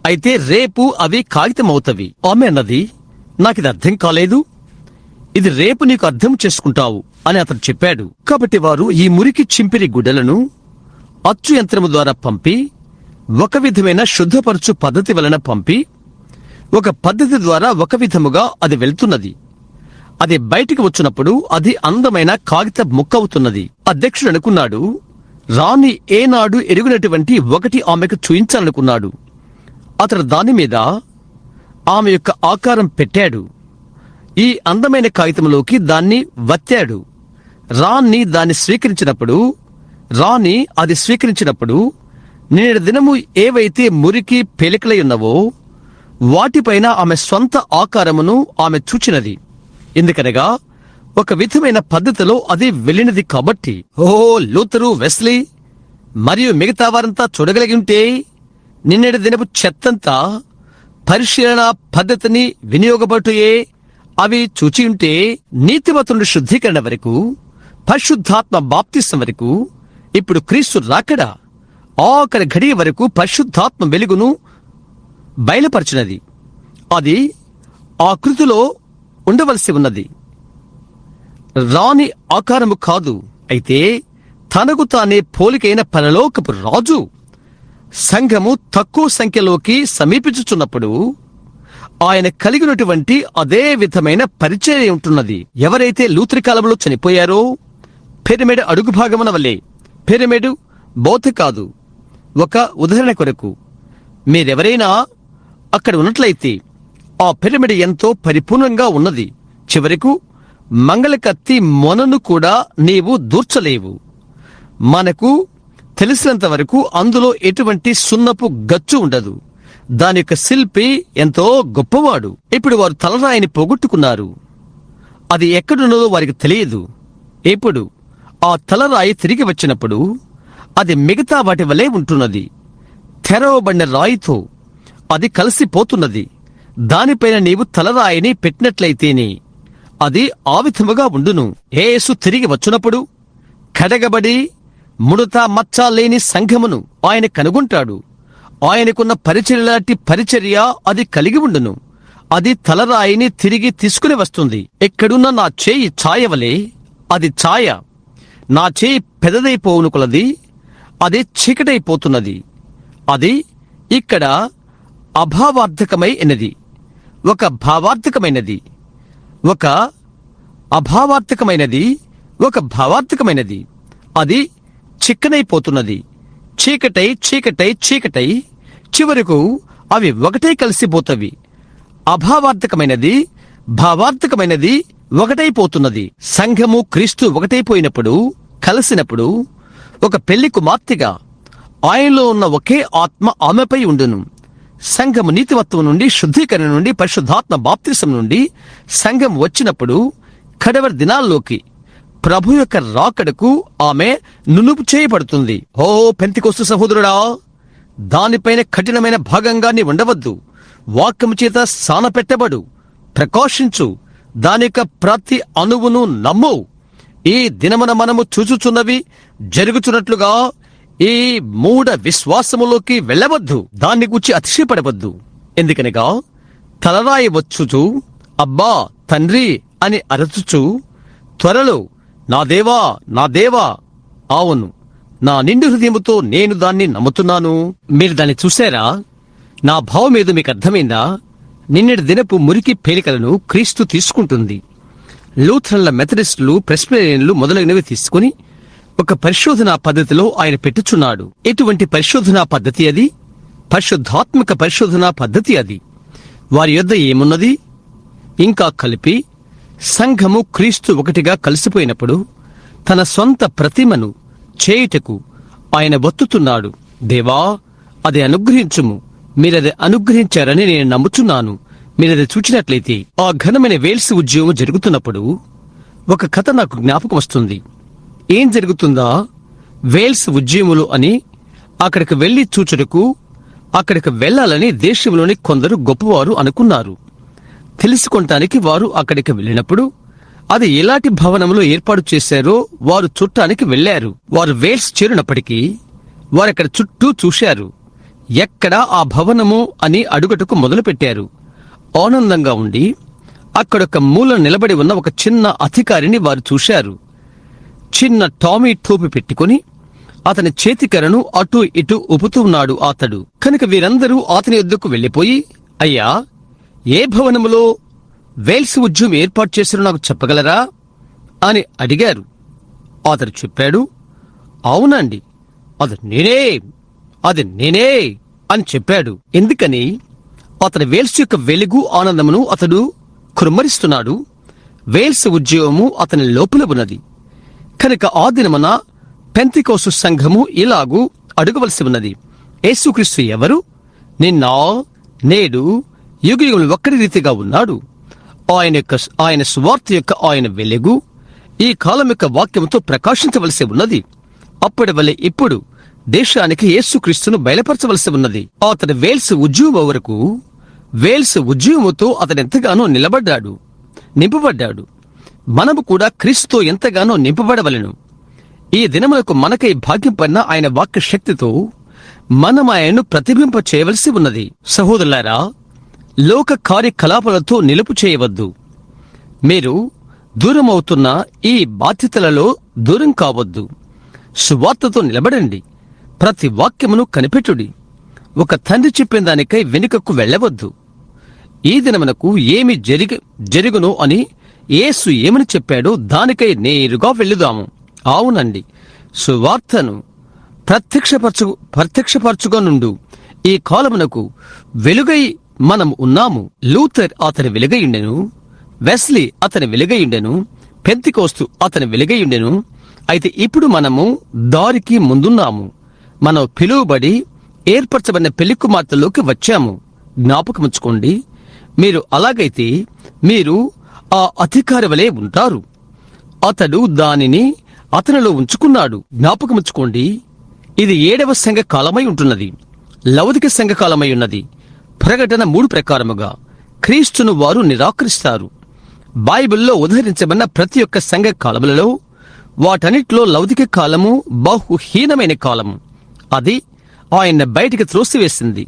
అయితే రేపు అవి కాగితమవుతవి. ఆమె అన్నది, నాకిది అర్థం కాలేదు. ఇది రేపు నీకు అర్థం చేసుకుంటావు అని అతను చెప్పాడు. కాబట్టి వారు ఈ మురికి చింపిరి గుడ్డలను అచ్చు యంత్రము ద్వారా పంపి, ఒక విధమైన శుద్ధపరచు పద్ధతి వలన పంపి, ఒక పద్ధతి ద్వారా ఒక విధముగా అది వెళ్తున్నది. అది బయటికి వచ్చినప్పుడు అది అందమైన కాగిత ముక్కవుతున్నది. అధ్యక్షుడు అనుకున్నాడు, రాణి ఏనాడు ఎరుగునటువంటి ఒకటి ఆమెకు చూయించాలనుకున్నాడు. అతడు దాని మీద ఆమె యొక్క ఆకారం పెట్టాడు. ఈ అందమైన కాగితంలోకి దాన్ని వత్తాడు. రాణి అది స్వీకరించినప్పుడు నేటి దినము ఏవైతే మురికి పేలికలై ఉన్నవో వాటిపైన ఆమె స్వంత ఆకారమును ఆమె చూచినది. ఎందుకనగా ఒక విధమైన పద్ధతిలో అది వెళ్ళినది కాబట్టి. ఓ, లూథరు, వెస్లీ మరియు మిగతా వారంతా చూడగలిగి ఉంటే నిన్నటి దినపు చెత్తంతా పరిశీలన పద్ధతిని వినియోగపడుటయే అవి చూచి ఉంటే నీతిమంతుల శుద్ధీకరణ వరకు, పరిశుద్ధాత్మ బాప్తిసం వరకు, ఇప్పుడు క్రీస్తు రాకడ ఆఖరి ఘడియ వరకు పరిశుద్ధాత్మ వెలుగును బయలుపరచినది. అది ఆకృతిలో ఉండవలసి ఉన్నది. రాణి ఆకారము కాదు, అయితే తనకు తానే పోలికైన పరలోకపు రాజు. సంఘము తక్కువ సంఖ్యలోకి సమీపించుచున్నప్పుడు ఆయన కలిగినటువంటి అదే విధమైన పరిచర్య ఉంటున్నది. ఎవరైతే లూథరు కాలంలో చనిపోయారో పిరమిడ్ అడుగు భాగమున వలె, పిరమిడ్ బోధ కాదు. ఒక ఉదాహరణ కొరకు, మీరెవరైనా అక్కడ ఉన్నట్లయితే ఆ పిరమిడ్ ఎంతో పరిపూర్ణంగా ఉన్నది. చివరకు మంగళకత్తి మొనను కూడా నీవు దూర్చలేవు. మనకు తెలిసినంత వరకు అందులో ఎటువంటి సున్నపు గచ్చు ఉండదు. దాని యొక్క శిల్పి ఎంతో గొప్పవాడు. ఇప్పుడు వారు తలరాయిని పోగొట్టుకున్నారు. అది ఎక్కడున్నదో వారికి తెలియదు. ఇప్పుడు ఆ తలరాయి తిరిగి వచ్చినప్పుడు అది మిగతా వాటి వలె ఉంటున్నది. తెరవబడిన రాయితో అది కలిసిపోతున్నది. దానిపైన నీవు తలరాయిని పెట్టినట్లయితేనే అది ఆ విధముగా ఉండును. యేసు తిరిగి వచ్చినప్పుడు కడగబడి ముడత మచ్చ లేని సంఘమును ఆయన కనుగొంటాడు. ఆయనకున్న పరిచర్యలాంటి పరిచర్య అది కలిగి ఉండును. అది తలరాయిని తిరిగి తీసుకుని వస్తుంది. ఎక్కడున్న నా చేయి ఛాయవలే అది ఛాయ. నా చేయి పెద్దదైపోవును కొలది అది చీకటైపోతున్నది. అది ఇక్కడ అభావార్థకమైనది, ఒక భావార్థకమైనది, ఒక అభావార్థకమైనది ఒక భావార్థకమైనది. అది చిక్కనైపోతున్నది. చీకటై చీకటై చీకటై చివరకు అవి ఒకటై కలిసిపోతవి. అభావార్థకమైనది భావార్థకమైనది ఒకటైపోతున్నది. సంఘము క్రీస్తు ఒకటైపోయినప్పుడు, కలిసినప్పుడు ఒక పెళ్లి కుమార్తెగా ఆయనలో ఉన్న ఒకే ఆత్మ ఆమెపై ఉండును. సంఘము నీతిమత్వం నుండి, శుద్ధీకరణ నుండి, పరిశుద్ధాత్మ బాప్తిసం నుండి సంఘం వచ్చినప్పుడు కడవరి దినాల్లోకి ప్రభు యొక్క రాకడకు ఆమె నునుపు చేయబడుతుంది. ఓ పెంతెకొస్తు సహోదరుడా, దానిపైన కఠినమైన భాగంగా నీ ఉండవద్దు. వాక్యము చేత సానపెట్టబడు, ప్రకాశించు, దాని యొక్క ప్రతి అణువును నమ్ము. ఈ దినమున మనము చూచుచున్నవి జరుగుచున్నట్లుగా ఈ మూఢ విశ్వాసములోకి వెళ్ళవద్దు. దాన్ని గూర్చి అతిశయపడవద్దు. ఎందుకనగా తలరాయి వచ్చుచు అబ్బా తండ్రి అని అరచుచు త్వరలో నా దేవా నా దేవా, అవును నా నిండు హృదయముతో నేను దాన్ని నమ్ముతున్నాను. మీరు దాన్ని చూశారా? నా భావం ఏదో మీకు అర్థమైందా? నిన్నటి దినపు మురికి పేలికలను క్రీస్తు తీసుకుంటుంది. లూథరన్ల, మెథడిస్టులు, ప్రెస్బిటేరియన్లు మొదలైనవి తీసుకుని ఒక పరిశోధనా పద్ధతిలో ఆయన పెట్టుచున్నాడు. ఎటువంటి పరిశోధనా పద్ధతి అది? పరిశుద్ధాత్మక పరిశోధనా పద్ధతి అది. వారి యొద్ద ఏమున్నది? ఇంకా కలిపి సంఘము క్రీస్తు ఒకటిగా కలిసిపోయినప్పుడు తన సొంత ప్రతిమను చేయుటకు ఆయన ఒత్తుతున్నాడు. దేవా, అది అనుగ్రహించుము. మీరది అనుగ్రహించారని నేను నమ్ముచున్నాను. మీరది చూచినట్లయితే ఆ ఘనమైన వేల్స్ ఉద్యమం జరుగుతున్నప్పుడు ఒక కథ నాకు జ్ఞాపకం వస్తుంది. ఏం జరుగుతుందా వేల్స్ ఉద్యములు అని అక్కడికి వెళ్లి చూచుటకు, అక్కడికి వెళ్లాలని దేశంలోని కొందరు గొప్పవారు అనుకున్నారు. తెలుసుకొనటానికి వారు అక్కడికి వెళ్ళినప్పుడు అది ఎలాంటి భవనంలో ఏర్పాటు చేశారో వారు చూడటానికి వెళ్లారు. వారు వేల్స్ చేరినప్పటికీ వారక్కడ చుట్టూ చూశారు. ఎక్కడా ఆ భవనము అని అడుగటకు మొదలుపెట్టారు. ఆనందంగా ఉండి అక్కడొక మూల నిలబడి ఉన్న ఒక చిన్న అధికారిని వారు చూశారు. చిన్న టామీ టోపి పెట్టుకుని అతని చేతికరను అటూ ఇటూ ఊపుతూ ఉన్నాడు అతడు. కనుక వీరందరూ అతని యొద్దకు వెళ్లిపోయి, అయ్యా, ఏ భవనములో వేల్స్ ఉద్యమం ఏర్పాటు చేశారో నాకు చెప్పగలరా అని అడిగారు. అతడు చెప్పాడు, అవునండి, అది నేనే అని చెప్పాడు. ఎందుకని? అతని వేల్స్ యొక్క వెలుగు ఆనందమును అతడు కుమ్మరిస్తున్నాడు. వేల్స్ ఉద్యమము అతని లోపల ఉన్నది. కనుక ఆ దినమున పెంతెకొస్తు సంఘము ఇలాగూ అడగవలసి ఉన్నది, యేసుక్రీస్తు ఎవరు? నిన్న నేడు యుగయుగములు ఒక్కడి రీతిగా ఉన్నాడు. ఆయన సువార్త యొక్క ఆయన వెలుగు ఈ కాలం యొక్క వాక్యముతో ప్రకాశించవలసి ఉన్నది. అప్పటి వలె ఇప్పుడు దేశానికి యేసుక్రీస్తును బయలుపరచవలసి ఉన్నది. అతని వేల్స్ ఉద్యమం వరకు వేల్స్ ఉద్యమముతో అతనెంతగానో నింపబడ్డాడు. మనము కూడా క్రీస్తుతో ఎంతగానో నింపబడవలెను. ఈ దినములకు మనకై భాగ్యం పడిన ఆయన వాక్య శక్తితో మనం ఆయనను ప్రతిబింప చేయవలసి ఉన్నది. సహోదరులారా, లోక కార్యకలాపాలతో నిలుపు చేయవద్దు. మీరు దూరమవుతున్న ఈ బాధ్యతలలో దూరం కావద్దు. సువార్తతో నిలబడండి. ప్రతి వాక్యమును కనిపెట్టుడి. ఒక తండ్రి చెప్పిన దానికై వెనుకకు వెళ్ళవద్దు. ఈ దినమునకు ఏమి జరుగునో అని యేసు ఏమని చెప్పాడో దానికై నేరుగా వెళ్ళుదాము. అవునండి, సువార్తను ప్రత్యక్షపరచుగా నుండు ఈ కాలమునకు వెలుగై మనం ఉన్నాము. లూథర్ అతని వెలుగయుండెను, వెస్లీ అతని వెలుగయుండెను, పెంతెకొస్తు అతని వెలుగయుండెను. అయితే ఇప్పుడు మనము దారికి ముందున్నాము. మనం పిలువబడి ఏర్పరచబడిన పెళ్లి కుమార్తెలోకి వచ్చాము. జ్ఞాపకముంచుకోండి. మీరు అలాగైతే మీరు ఆ అధికారి వలె ఉంటారు. అతడు దానిని అతనిలో ఉంచుకున్నాడు. జ్ఞాపకముంచుకోండి, ఇది 7వ సంఘ కాలమై ఉంటున్నది. లౌకిక సంఘ కాలమై ఉన్నది. ప్రకటన 3 ప్రకారముగా క్రీస్తును వారు నిరాకరిస్తారు. బైబిల్లో ఉదహరించబడిన ప్రతి ఒక్క సంఘ కాలములలో వాటన్నిటిలో లౌకిక కాలము బహుహీనమైన కాలము. అది ఆయన బయటికి త్రోసివేసింది,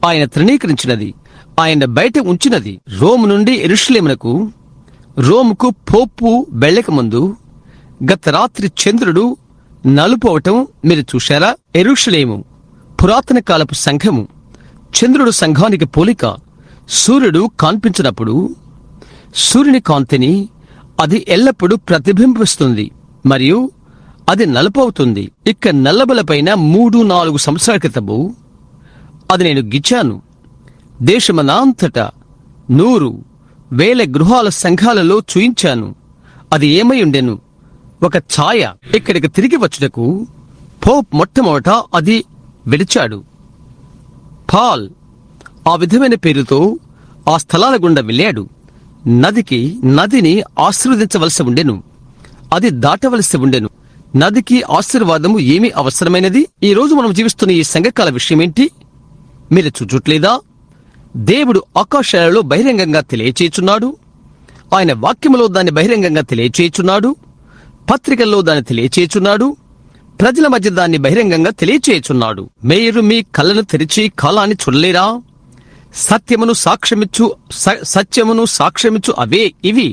ఆయన తృణీకరించినది, ఆయన బయట ఉంచినది. రోము నుండి యెరూషలేమునకు, రోముకు పోపు వెళ్ళక ముందు గత రాత్రి చంద్రుడు నలుపోవటం మీరు చూశారా? యెరూషలేము పురాతన కాలపు సంఘము. చంద్రుడు సంఘానికి పోలిక. సూర్యుడు కాన్పించినప్పుడు సూర్యుని కాంతిని అది ఎల్లప్పుడూ ప్రతిబింబిస్తుంది మరియు అది నలుపు అవుతుంది. ఇక నల్లబలపైన 3-4 సంవత్సరాల క్రితము అది నేను గిచ్చాను. దేశమనంతటా 100,000 గృహాల సంఘాలలో చూయించాను. అది ఏమై ఉండెను? ఒక ఛాయ. ఇక్కడికి తిరిగి వచ్చుటకు పోప్ మొట్టమొదట అది విడిచాడు. పాల్ ఆ విధమైన పేరుతో ఆ స్థలాల గుండా వెళ్ళాడు. నదిని ఆశీర్వదించవలసి ఉండెను. అది దాటవలసి ఉండెను. నదికి ఆశీర్వాదము ఏమి అవసరమైనది? ఈ రోజు మనం జీవిస్తున్న ఈ సంఘకాల విషయమేంటి? మీరు చూచుట్లేదా? దేవుడు ఆకాశాలలో బహిరంగంగా తెలియచేయుచున్నాడు. ఆయన వాక్యములో దాన్ని బహిరంగంగా తెలియచేయుచున్నాడు. పత్రికల్లో దాన్ని తెలియచేయుచున్నాడు. ప్రజల మధ్య దాన్ని బహిరంగంగా తెలియచేయుచున్నాడు. మీరు మీ కళ్ళను తెరిచి కాలాన్ని చూడలేరా? సత్యమును సాక్ష్యమిచ్చు అవే ఇవి.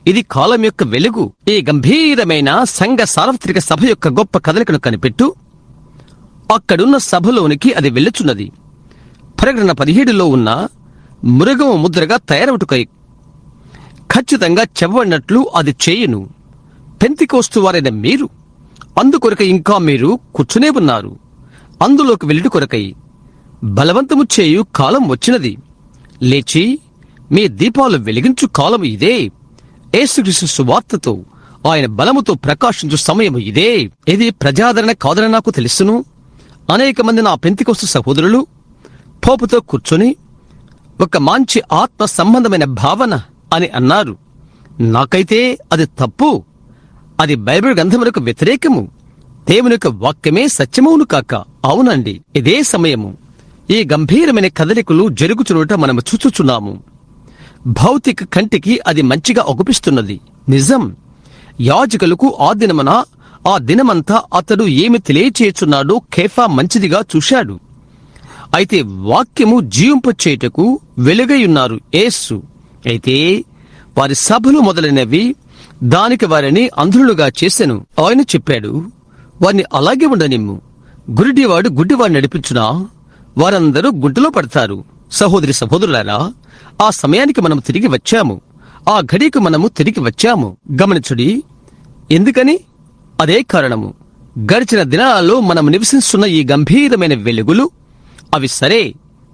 ఇది కాలం యొక్క వెలుగు. ఈ గంభీరమైన సంఘ సార్వత్రిక సభ యొక్క గొప్ప కదలికను కనిపెట్టు. అక్కడున్న సభలోనికి అది వెళ్ళుచున్నది. ప్రకటన 17లో ఉన్న మృగము ముద్రగా తయారవుటకై ఖచ్చితంగా చెప్పబడినట్లు అది చేయును. పెంతెకోస్తు వారైన మీరు అందుకొరకై ఇంకా మీరు కూర్చునే ఉన్నారు. అందులోకి వెళ్ళుట కొరకై బలవంతము చేయు కాలం వచ్చినది. లేచి మీ దీపాలు వెలిగించు కాలం ఇదే. యేసుక్రీస్తు సువార్తతో ఆయన బలముతో ప్రకాశించు సమయం ఇదే. ఇది ప్రజాదరణ కాదని నాకు తెలుసును. అనేక మంది నా పెంతెకోస్తు సహోదరులు పోపుతో కూర్చొని ఒక మంచి ఆత్మ సంబంధమైన భావన అని అన్నారు. నాకైతే అది తప్పు. అది బైబిల్ గ్రంథములకు వ్యతిరేకము. దేవుని యొక్క వాక్యమే సత్యమవును కాక. అవునండి, ఇదే సమయము. ఈ గంభీరమైన కదలికలు జరుగుచునుట మనము చూచుచున్నాము. భౌతిక కంటికి అది మంచిగా ఒగుపిస్తున్నది. నిజం. యాజకులకు ఆ దినమంతా అతడు ఏమి తెలియచేయుచున్నాడో కేఫా మంచిదిగా చూశాడు. అయితే వాక్యము జీవింపచేయుటకు వెలుగైయున్నారు యేసు. అయితే వారి సభలు మొదలైనవి దానికి వారిని అంధులుగా చేసెను. ఆయన చెప్పాడు, వారిని అలాగే ఉండనిమ్ము. గుడ్డివాడు గుడ్డివాడిని నడిపించునా వారందరూ గుంటలో పడతారు. సహోదరి సహోదరులారా, ఆ సమయానికి మనము తిరిగి వచ్చాము. ఆ ఘడికి మనము తిరిగి వచ్చాము. గమనించుడి. ఎందుకని? అదే కారణము. గడిచిన దినాలలో మనం నివసిస్తున్న ఈ గంభీరమైన వెలుగులు అవి సరే,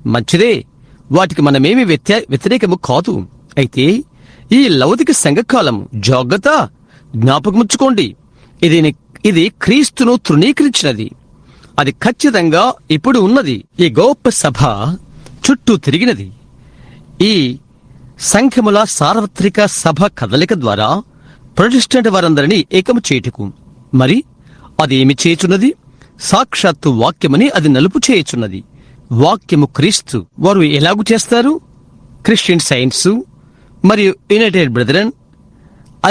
మంచిదే. వాటికి మనమేమి వ్యతిరేకము కాదు. అయితే ఈ లౌకిక సంఘకాలము జాగ్రత్త, జ్ఞాపకముంచుకోండి. ఇది క్రీస్తును తృణీకరించినది. అది ఖచ్చితంగా ఇప్పుడు ఉన్నది. ఈ గొప్ప సభ చుట్టూ తిరిగినది. ఈ సంఘముల సార్వత్రిక సభ కదలిక ద్వారా ప్రొటెస్టెంట్ వారందరినీ ఏకము చేయుటకు. మరి అది ఏమి చేయుచున్నది? సాక్షాత్తు వాక్యమని అది నలుపు చేయుచున్నది. వాక్యము క్రీస్తు. వారు ఎలాగూ చేస్తారు? క్రిస్టియన్ సైన్స్ మరియు యునైటెడ్ బ్రదరన్,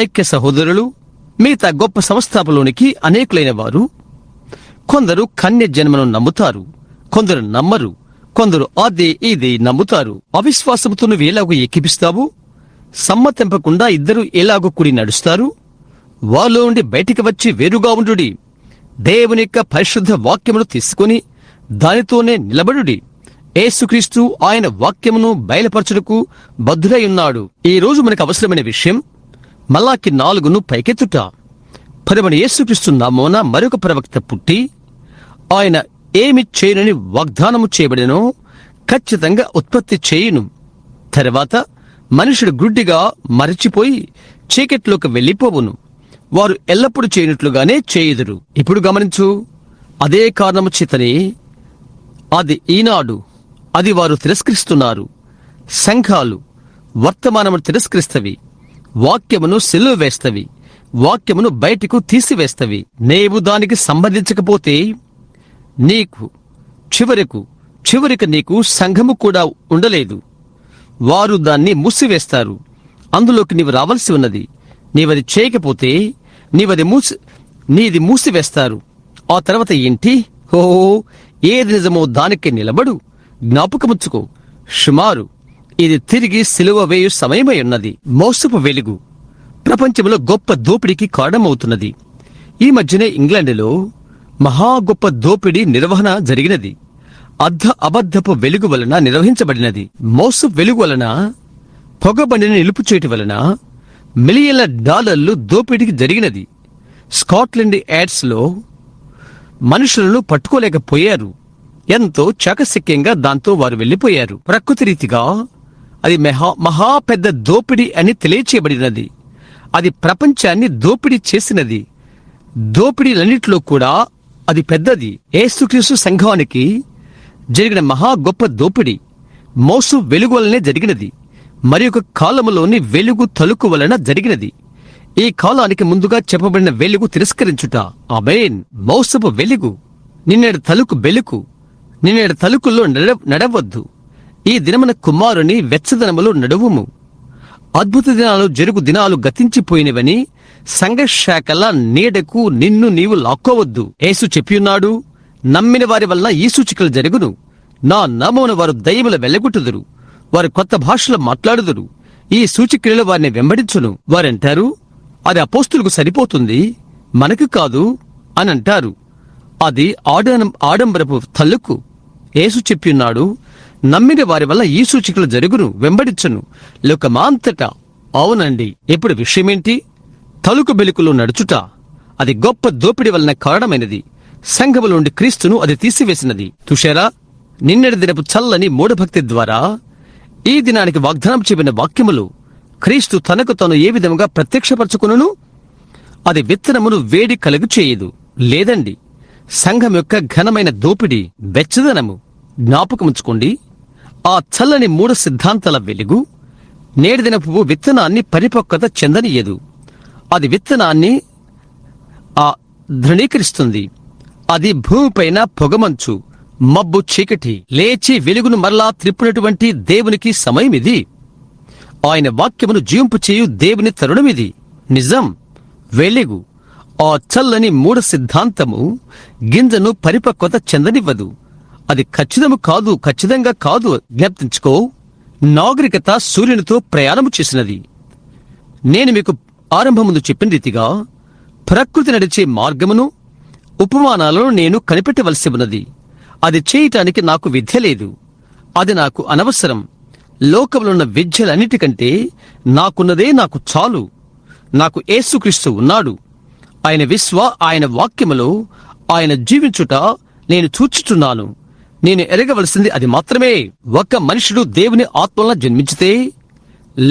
ఐక్య సహోదరులు, మిగతా గొప్ప సంస్థాపలోనికి అనేకులైన వారు కొందరు కన్య జన్మను నమ్ముతారు, కొందరు నమ్మరు, కొందరు ఇది నమ్ముతారు. అవిశ్వాసముతో నువ్వు ఎలాగూ ఎక్కిపిస్తావు? సమ్మతింపకుండా ఇద్దరు ఎలాగూ కూడి నడుస్తారు? వారిలో నుండి బయటికి వచ్చి వేరుగా ఉండుడి. దేవుని యొక్క పరిశుద్ధ వాక్యమును తీసుకుని దానితోనే నిలబడుడి. యేసుక్రీస్తు ఆయన వాక్యమును బయలుపరచుటకు బద్ధుడై ఉన్నాడు. ఈ రోజు మనకు అవసరమైన విషయం మలాకి 4ను పైకెత్తుట. పరమని యేసుక్రీస్తు నామమున మరొక ప్రవక్త పుట్టి ఆయన ఏమి చేయనని వాగ్దానము చేయబడినో ఖచ్చితంగా ఉత్పత్తి చేయును. తర్వాత మనుషుడు గుడ్డిగా మరచిపోయి చీకట్లోకి వెళ్లిపోవును. వారు ఎల్లప్పుడూ చేయనట్లుగానే చేయుదురు. ఇప్పుడు గమనించు. అదే కారణము చేతనే ఈనాడు అది వారు తిరస్కరిస్తున్నారు. సంఘాలు వర్తమానమును తిరస్కరిస్తవి, వాక్యమును సిలువ వేస్తవి, వాక్యమును బయటకు తీసివేస్తవి. నీవు దానికి సంబంధించకపోతే నీకు చివరికి నీకు సంఘము కూడా ఉండలేదు. వారు దాన్ని మూసివేస్తారు. అందులోకి నీవు రావాల్సి ఉన్నది. నీవది చేయకపోతే నీది మూసివేస్తారు. ఆ తర్వాత ఏంటి? ఏది నిజమో దానికి నిలబడు. జ్ఞాపకముచ్చుకో. సుమారు ఇది తిరిగి సిలువ వేయు సమయమై ఉన్నది. మోసపు వెలుగు ప్రపంచంలో గొప్ప దోపిడీకి కారణమవుతున్నది. ఈ మధ్యనే ఇంగ్లాండులో మహా గొప్ప దోపిడీ నిర్వహణ జరిగినది. అబద్ధపు వెలుగు వలన నిర్వహించబడినది. మోసపు వెలుగు వలన పొగబండిని నిలుపు చేయటం వలన మిలియన్ల డాలర్లు దోపిడీకి జరిగినది. స్కాట్లాండ్ యార్డ్స్లో మనుషులను పట్టుకోలేకపోయారు. ఎంతో చాకచక్యంగా దాంతో వారు వెళ్లిపోయారు. ప్రకృతి రీతిగా అది మహా పెద్ద దోపిడీ అని తెలియచేయబడినది. అది ప్రపంచాన్ని దోపిడీ చేసినది. దోపిడీలన్నిటిలో కూడా అది పెద్దది. యేసుక్రీస్తు సంఘానికి జరిగిన మహా గొప్ప దోపిడీ మోసు వెలుగు వలనే జరిగినది. మరి ఒక కాలములోని వెలుగు తలుకు వలన జరిగినది. ఈ కాలానికి ముందుగా చెప్పబడిన వెలుగు తిరస్కరించుట. ఆమేన్. మోసపు వెలుగు నిన్నేడు తలుకు బెలుకు, నిన్నేడు తలుకుల్లో నడవద్దు. ఈ దినమున కుమారుని వెచ్చదనములో నడువుము. అద్భుత దినాలు జరుగు దినాలు గతించిపోయినవని సంఘశాఖల నీడకు నిన్ను నీవు లాక్కోవద్దు. యేసు చెప్పియున్నాడు, నమ్మిన వారి వలన ఈ సూచికలు జరుగును. నా నామమున వారు దయ్యముల వెళ్ళగొట్టుదురు, వారు కొత్త భాషలో మాట్లాడుదురు, ఈ సూచిక్రియలు వారిని వెంబడించును. వారంటారు, అది అపోస్తులకు సరిపోతుంది, మనకు కాదు అని అంటారు. అది ఆడంబరపు తల్లుకు. యేసు చెప్పియున్నాడు, నమ్మిన వారి వల్ల ఈ సూచికలు జరుగును, వెంబడించను లోకమాంతటా. అవునండి. ఇప్పుడు విషయమేంటి? తలుకు బెలుకులు నడుచుట. అది గొప్ప దోపిడి వలన కారణమైనది. సంఘములోండి క్రీస్తును అది తీసివేసినది. తుషారా, నిన్నటి దినపు చల్లని మూఢభక్తి ద్వారా ఈ దినానికి వాగ్దానం చెప్పిన వాక్యములు క్రీస్తు తనకు తాను ఏ విధముగా ప్రత్యక్షపరచుకును? అది విత్తనమును వేడి కలుగు చేయదు. లేదండి, సంఘం యొక్క ఘనమైన దోపిడి వెచ్చదనము. జ్ఞాపకముంచుకోండి, ఆ చల్లని మూఢ సిద్ధాంతాల వెలుగు నేటి దినపు విత్తనాన్ని పరిపక్వత చెందనీయదు. అది విత్తనాన్ని ధృణీకరిస్తుంది. అది భూమిపైన పొగమంచు, మబ్బు, చీకటి లేచి వెలుగును మరలా త్రిప్పునటువంటి దేవునికి సమయమిది. ఆయన వాక్యమును జీవింపు చేయు దేవుని తరుణమిది. నిజం, వెలుగు. ఆ చల్లని మూఢ సిద్ధాంతము గింజను పరిపక్వత చెందనివ్వదు. అది ఖచ్చితంగా కాదు. జ్ఞాపతించుకో, నాగరికత సూర్యునితో ప్రయాణము చేసినది. నేను మీకు ఆరంభముందు చెప్పిన రీతిగా ప్రకృతి నడిచే మార్గమును, ఉపమానాలను నేను కనిపెట్టవలసి ఉన్నది. అది చేయటానికి నాకు విద్య లేదు. అది నాకు అనవసరం. లోకములున్న విద్యలన్నిటికంటే నాకున్నదే నాకు చాలు. నాకు యేసుక్రీస్తు ఉన్నాడు. ఆయన వాక్యములో ఆయన జీవించుట నేను చూచుచున్నాను. నేను ఎరగవలసింది అది మాత్రమే. ఒక మనుషుడు దేవుని ఆత్మలా జన్మించితే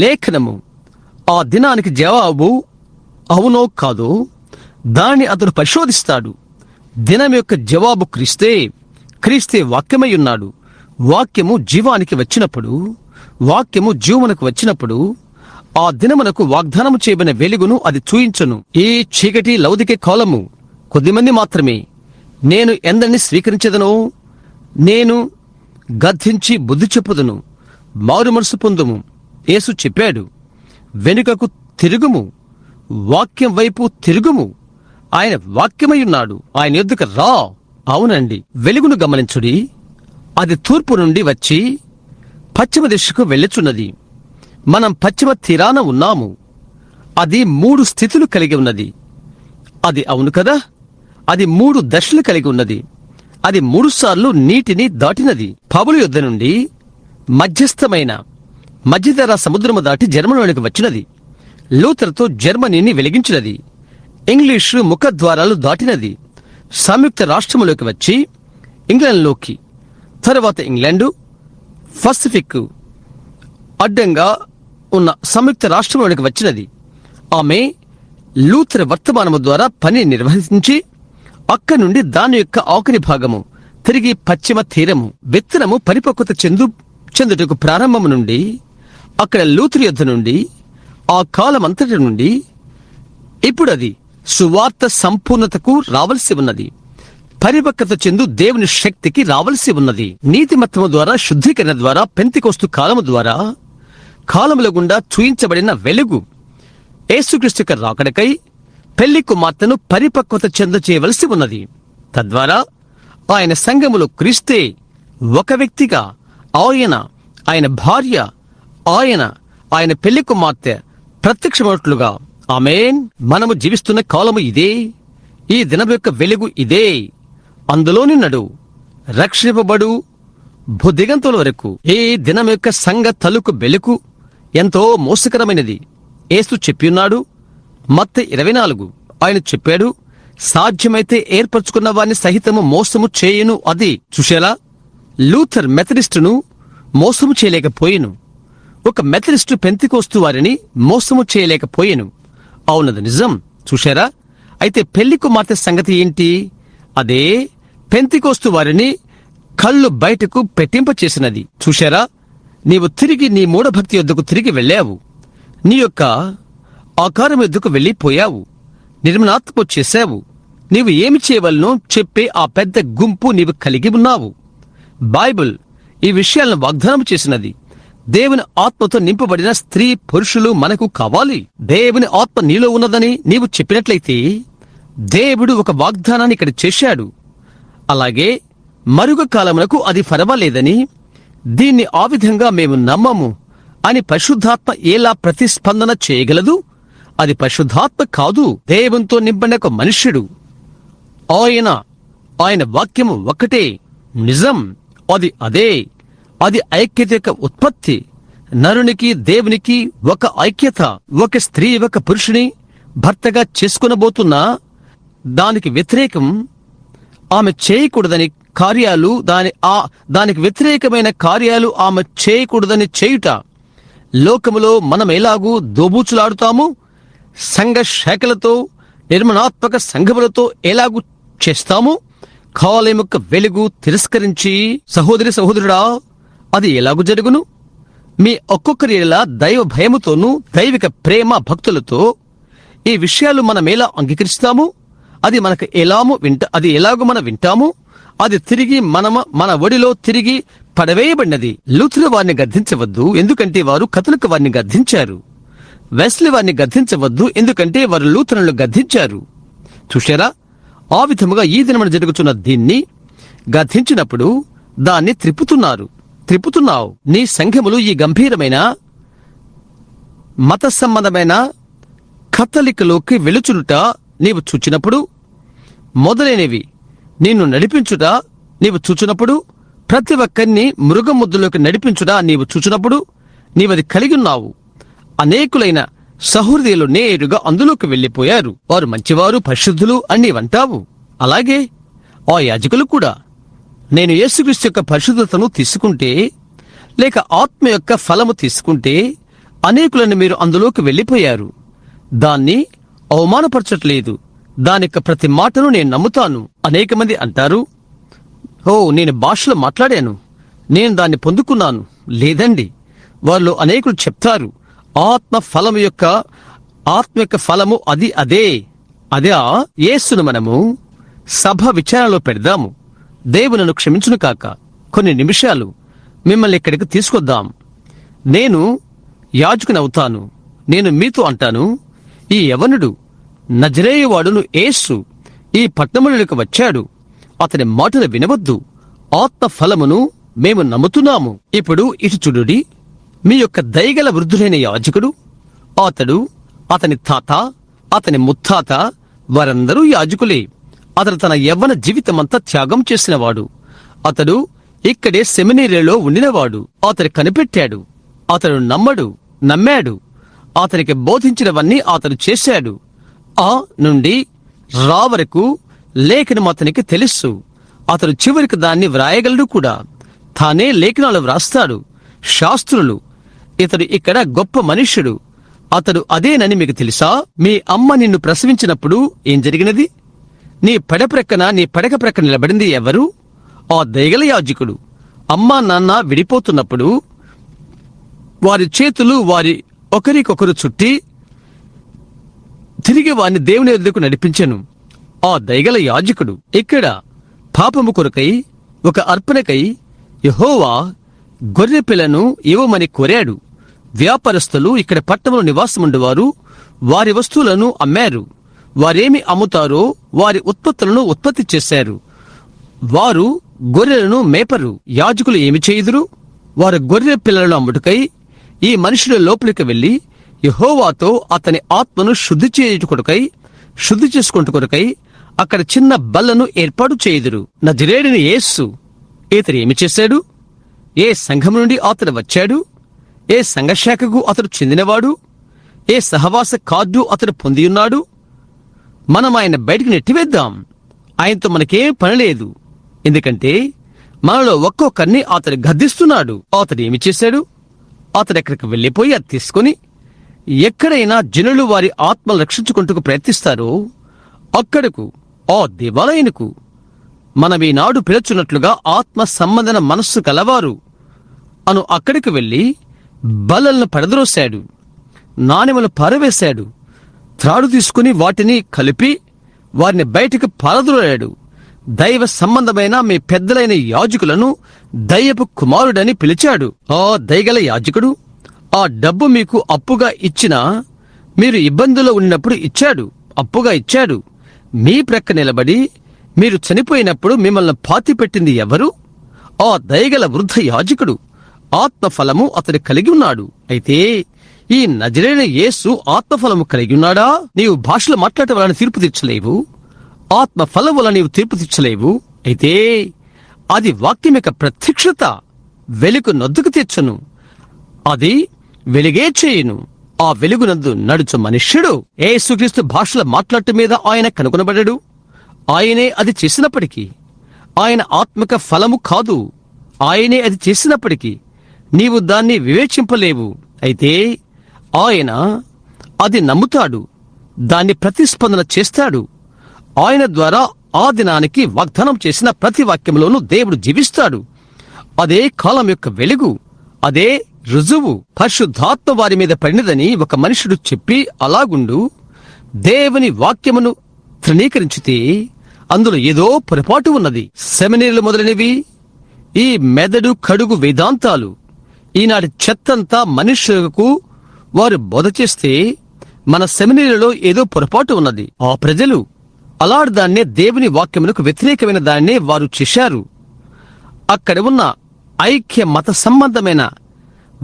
లేఖనము ఆ దినానికి జవాబు అవునో కాదో దాన్ని అతడు పరిశోధిస్తాడు. దినం యొక్క జవాబు క్రీస్తే వాక్యమై ఉన్నాడు. వాక్యము జీవానికి వచ్చినప్పుడు, వాక్యము జీవమునకు వచ్చినప్పుడు ఆ దినమునకు వాగ్దానము చేయబడిన వెలుగును అది చూయించును. ఈ చీకటి లౌదికే కాలము కొద్దిమంది మాత్రమే. నేను ఎందరిని స్వీకరించదనో నేను గద్దించి బుద్ధి చెప్పుదును. మారు మనసు పొందుము. యేసు చెప్పాడు, వెనుకకు తిరుగుము, వాక్యం వైపు తిరుగుము. ఆయన వాక్యమయ్యున్నాడు. ఆయన యొద్దకు రా. అవునండి. వెలుగును గమనించుడి. అది తూర్పు నుండి వచ్చి పశ్చిమ దిశకు వెళ్ళుచున్నది. మనం పశ్చిమ తీరాన ఉన్నాము. అది 3 స్థితులు కలిగి ఉన్నది. అది అవును కదా. అది 3 దశలు కలిగి ఉన్నది. అది 3 సార్లు నీటిని దాటినది. పౌలు యొద్ద నుండి మధ్యస్థమైన మధ్యధరా సముద్రము దాటి జర్మనీలోనికి వచ్చినది. లూథర్తో జర్మనీని వెలిగించినది. ఇంగ్లీషు ముఖద్వారాలు దాటినది. సంయుక్త రాష్ట్రములోకి వచ్చి ఇంగ్లాండ్లోకి, తరువాత ఇంగ్లాండు, పసిఫిక్ అడ్డంగా ఉన్న సంయుక్త రాష్ట్రంలోనికి వచ్చినది. ఆమె లూథర్ వర్తమానము ద్వారా పని నిర్వహించి అక్కడి నుండి దాని యొక్క ఆఖరి భాగము తిరిగి పశ్చిమ తీరము విత్తనము పరిపక్వత చెందుటకు ప్రారంభము నుండి అక్కడ లూథర్ యొద్ద నుండి ఆ కాలమంతటి నుండి ఇప్పుడు అది సువార్త సంపూర్ణతకు రావలసి ఉన్నది. పరిపక్వత చెందు దేవుని శక్తికి రావలసి ఉన్నది. నీతిమత్తము ద్వారా, శుద్ధీకరణ ద్వారా, పెంతెకోస్తు కాలము ద్వారా కాలముల గుండా చూయించబడిన వెలుగు యేసుక్రీస్తు యొక్క రాకడకై పెళ్లి కుమార్తెను పరిపక్వత చెంద చేయవలసి ఉన్నది. తద్వారా ఆయన సంఘములో క్రీస్తే ఒక వ్యక్తిగా, ఆయన భార్య, ఆయన పెళ్లి కుమార్తె ప్రత్యక్షమవుట్లుగా. ఆమేన్. మనము జీవిస్తున్న కాలము ఇదే. ఈ దినం యొక్క వెలుగు ఇదే. అందులోని నడు రక్షింపబడు భూదిగంతుల వరకు. ఈ దినం యొక్క సంఘ తలుకు వెలుగు ఎంతో మోసకరమైనది. యేసు చెప్పియున్నాడు. మత్తయి 24 ఆయన చెప్పాడు, సాధ్యమైతే ఏర్పరచుకున్న వారిని సహితము మోసము చేయును. అది చూసేలా లూథర్ మెథడిస్టును మోసము చేయలేకపోయెను. ఒక మెథడిస్టు పెంతెకోస్తు వారిని మోసము చేయలేకపోయెను. అవునది నిజం. చూశారా? అయితే పెళ్లి కుమార్తె సంగతి ఏంటి? అదే పెంతెకోస్తు వారిని కళ్ళు బయటకు పెట్టింపచేసినది. చూశారా? నీవు తిరిగి నీ మూఢభక్తి యొద్దకు తిరిగి వెళ్ళావు. నీ యొక్క ఆకారం యొద్దకు వెళ్ళిపోయావు. నిర్మలాత్మకు చేశావు. నీవు ఏమి చేయవలనో చెప్పే ఆ పెద్ద గుంపు నీవు కలిగి ఉన్నావు. బైబిల్ ఈ విషయాలను వాగ్దానం చేసినది. దేవుని ఆత్మతో నింపబడిన స్త్రీ పురుషులు మనకు కావాలి. దేవుని ఆత్మ నీలో ఉన్నదని నీవు చెప్పినట్లయితే దేవుడు ఒక వాగ్దానాన్ని ఇక్కడ చేశాడు. అలాగే మరుగ కాలమునకు అది పర్వాలేదని, దీన్ని ఆ విధంగా మేము నమ్మము అని పరిశుద్ధాత్మ ఎలా ప్రతిస్పందన చేయగలదు? అది పరిశుద్ధాత్మ కాదు, దేవునితో నింపడిన ఒక మనుష్యుడు. ఆయన వాక్యము ఒక్కటే నిజం. అది అదే. అది ఐక్యత యొక్క ఉత్పత్తి. నరునికి దేవునికి ఒక ఐక్యత. ఒక స్త్రీ ఒక పురుషుని భర్తగా చేసుకునబోతున్నా దానికి వ్యతిరేకం ఆమె చేయకూడదని కార్యాలు, దానికి వ్యతిరేకమైన కార్యాలు ఆమె చేయకూడదని చేయుట. లోకములో మనం ఎలాగూ దోబూచులాడుతాము, సంఘ శాఖలతో నిర్మాణాత్మక సంఘములతో ఎలాగూ చేస్తాము, కాలేముక వెలుగు తిరస్కరించి సహోదరి సహోదరుడా అది ఎలాగూ జరుగును? మీ ఒక్కొక్కరి ఎలా దైవ భయముతోనూ దైవిక ప్రేమ భక్తులతో ఈ విషయాలు మనమేలా అంగీకరిస్తాము? అది ఎలాగో మనం వింటాము. అది తిరిగి మన ఒడిలో తిరిగి పడవేయబడినది. లూథర్ వారిని గద్దించవద్దు, ఎందుకంటే వారు కథలకు వారిని గద్దించారు. వెస్లీ వారిని గద్దించవద్దు, ఎందుకంటే వారు లూథరులను గద్దించారు. చూశారా? ఆ విధముగా ఈ దినమున జరుగుతున్న దీన్ని గద్దించినప్పుడు దాన్ని త్రిప్పుతున్నావు. నీ సంఘములు ఈ గంభీరమైన మత సంబంధమైన కథలికలోకి వెలుచునుట నీవు చూచినప్పుడు, మొదలైనవి నిన్ను నడిపించుట నీవు చూచినప్పుడు, ప్రతి ఒక్కరిని మృగముద్దులోకి నడిపించుట నీవు చూచినప్పుడు, నీవది కలిగి ఉన్నావు. అనేకులైన సహృదయులు నేరుగా అందులోకి వెళ్లిపోయారు. వారు మంచివారు, పరిశుద్ధులు అని నీవంటావు. అలాగే ఆ యాజకులు కూడా. నేను యేసుక్రీస్తు యొక్క పరిశుద్ధతను తీసుకుంటే, లేక ఆత్మ యొక్క ఫలము తీసుకుంటే, అనేకులను మీరు అందులోకి వెళ్లిపోయారు. దాన్ని అవమానపరచట్లేదు. దాని యొక్క ప్రతి మాటను నేను నమ్ముతాను. అనేక మంది అంటారు, నేను భాషలో మాట్లాడాను, నేను దాన్ని పొందుకున్నాను. లేదండి, వాళ్ళు అనేకులు చెప్తారు ఆత్మ యొక్క ఫలము అదే. యేసును మనము సభ విచారణలో పెడదాము. దేవునను క్షమించును కాక కొన్ని నిమిషాలు మిమ్మల్ని ఇక్కడికి తీసుకొద్దాం. నేను యాజకునవుతాను. నేను మీతో అంటాను, ఈ యవనుడు నజరేయువాడును యేసు ఈ పట్టణములకు వచ్చాడు. అతని మాటలు వినవద్దు. ఆత్మ ఫలమును మేము నమ్ముతున్నాము. ఇప్పుడు ఇటు చూడుడి. మీ యొక్క దయగల వృద్ధులైన యాజకుడు, అతని తాత, అతని ముత్తాత వారందరూ యాజకులే. అతడు తన యవ్వన జీవితమంతా త్యాగం చేసినవాడు. అతడు ఇక్కడే సెమినరీలో ఉండినవాడు. అతడు కనిపెట్టాడు. అతడు నమ్మాడు. అతనికి బోధించినవన్నీ అతడు చేశాడు. ఆ నుండి రా వరకు లేఖనం అతనికి తెలుసు. అతడు చివరికి దాన్ని వ్రాయగలడు కూడా. తానే లేఖనాలు వ్రాస్తాడు. శాస్త్రులు, ఇతడు ఇక్కడ గొప్ప మనుష్యుడు, అతడు అదేనని మీకు తెలుసా? మీ అమ్మ నిన్ను ప్రసవించినప్పుడు ఏం జరిగినది? నీ పడక ప్రక్కన నిలబడింది ఎవరు? ఆ దయగల యాజకుడు. అమ్మా నాన్న విడిపోతున్నప్పుడు వారి చేతులు ఒకరికొకరు చుట్టి తిరిగి వారిని దేవుని వద్దకు నడిపించెను. ఆ దయగల యాజకుడు. ఇక్కడ పాపము కొరకై ఒక అర్పణకై యెహోవా గొర్రె పిల్లను ఇవ్వమని కోరాడు. వ్యాపారస్తులు, ఇక్కడ పట్టణంలో నివాసముండువారు వారి వస్తువులను అమ్మారు. వారేమి అమ్ముతారో వారి ఉత్పత్తులను ఉత్పత్తి చేశారు. వారు గొర్రెలను మేపరు. యాజకులు ఏమి చేయుదురు? వారు గొర్రె పిల్లలను అమ్ముటకై ఈ మనుషుల లోపలికి వెళ్లి యెహోవాతో అతని ఆత్మను శుద్ధి చేసుకొనుటకై అక్కడ చిన్న బల్లను ఏర్పాటు చేయుదురు. నజరేయుడైన యేసు ఇతడు ఏమి చేశాడు? ఏ సంఘం నుండి అతడు వచ్చాడు? ఏ సంఘశాఖకు అతడు చెందినవాడు? ఏ సహవాస కార్డు అతడు పొందియున్నాడు? మనం ఆయన బయటికి నెట్టివేద్దాం. ఆయనతో మనకేం పని లేదు. ఎందుకంటే మనలో ఒక్కొక్కరిని అతడు గద్దిస్తున్నాడు. అతడు ఏమి చేశాడు? అతడు ఎక్కడికి వెళ్లిపోయి అది తీసుకుని ఎక్కడైనా జనులు వారి ఆత్మలు రక్షించుకుంటూ ప్రయత్నిస్తారో అక్కడకు, ఆ దేవాలయానికి మనం ఈనాడు పిలుచున్నట్లుగా ఆత్మ సంబంధన మనస్సు కలవారు అను అక్కడికి వెళ్లి బల్లలను పడద్రోశాడు, నాణెములు పారవేశాడు, త్రాడు తీసుకుని వాటిని కలిపి వారిని బయటికి పారద్రోలాడు. దైవ సంబంధమైన మీ పెద్దలైన యాజకులను దయ్యపు కుమారుడని పిలిచాడు. ఆ దయగల యాజకుడు ఆ డబ్బు మీకు అప్పుగా ఇచ్చినా మీరు ఇబ్బందుల్లో ఉన్నప్పుడు ఇచ్చాడు, అప్పుగా ఇచ్చాడు. మీ ప్రక్క నిలబడి మీరు చనిపోయినప్పుడు మిమ్మల్ని పాతిపెట్టింది ఎవరు? ఆ దయగల వృద్ధ యాజకుడు. ఆత్మఫలము అతడు కలిగి ఉన్నాడు. అయితే ఈ నజరేయుడైన యేసు ఆత్మఫలము కలిగి ఉన్నాడా? నీవు భాషలు మాట్లాడటం వలన తీర్పు తీర్చలేవు, ఆత్మఫలం వలన నీవు తీర్పు తీర్చలేవు. అయితే అది వాక్యం యొక్క ప్రత్యక్షత. వెలుగు నొద్దుకు తీర్చును, అది వెలుగే చేయును. ఆ వెలుగునందు నడుచు మనుష్యుడు. యేసుక్రీస్తు భాషల మాట్లాడటం మీద ఆయన కనుగొనబడ్డాడు. ఆయనే అది చేసినప్పటికీ ఆయన ఆత్మిక ఫలము కాదు. ఆయనే అది చేసినప్పటికీ నీవు దాన్ని వివేచింపలేవు. అయితే ఆయన అది నమ్ముతాడు, దాన్ని ప్రతిస్పందన చేస్తాడు. ఆయన ద్వారా ఆ దినానికి వాగ్దానం చేసిన ప్రతి వాక్యంలోనూ దేవుడు జీవిస్తాడు. అదే కాలం యొక్క వెలుగు, అదే రుజువు. పరిశుద్ధాత్మ వారి మీద పడినదని ఒక మనుషుడు చెప్పి అలాగుండు దేవుని వాక్యమును తృణీకరించితే అందులో ఏదో పొరపాటు ఉన్నది. సెమినరీలు మొదలైనవి, ఈ మెదడు కడుగు వేదాంతాలు, ఈనాటి చెత్తంతా మనుష్యులకు వారు బోధ చేస్తే మన సెమినరీలో ఏదో పొరపాటు ఉన్నది. ఆ ప్రజలు అలాంటి దాన్నే దేవుని వాక్యమునకు వ్యతిరేకమైన దాన్నే వారు చేశారు. అక్కడ ఉన్న ఐక్య మత సంబంధమైన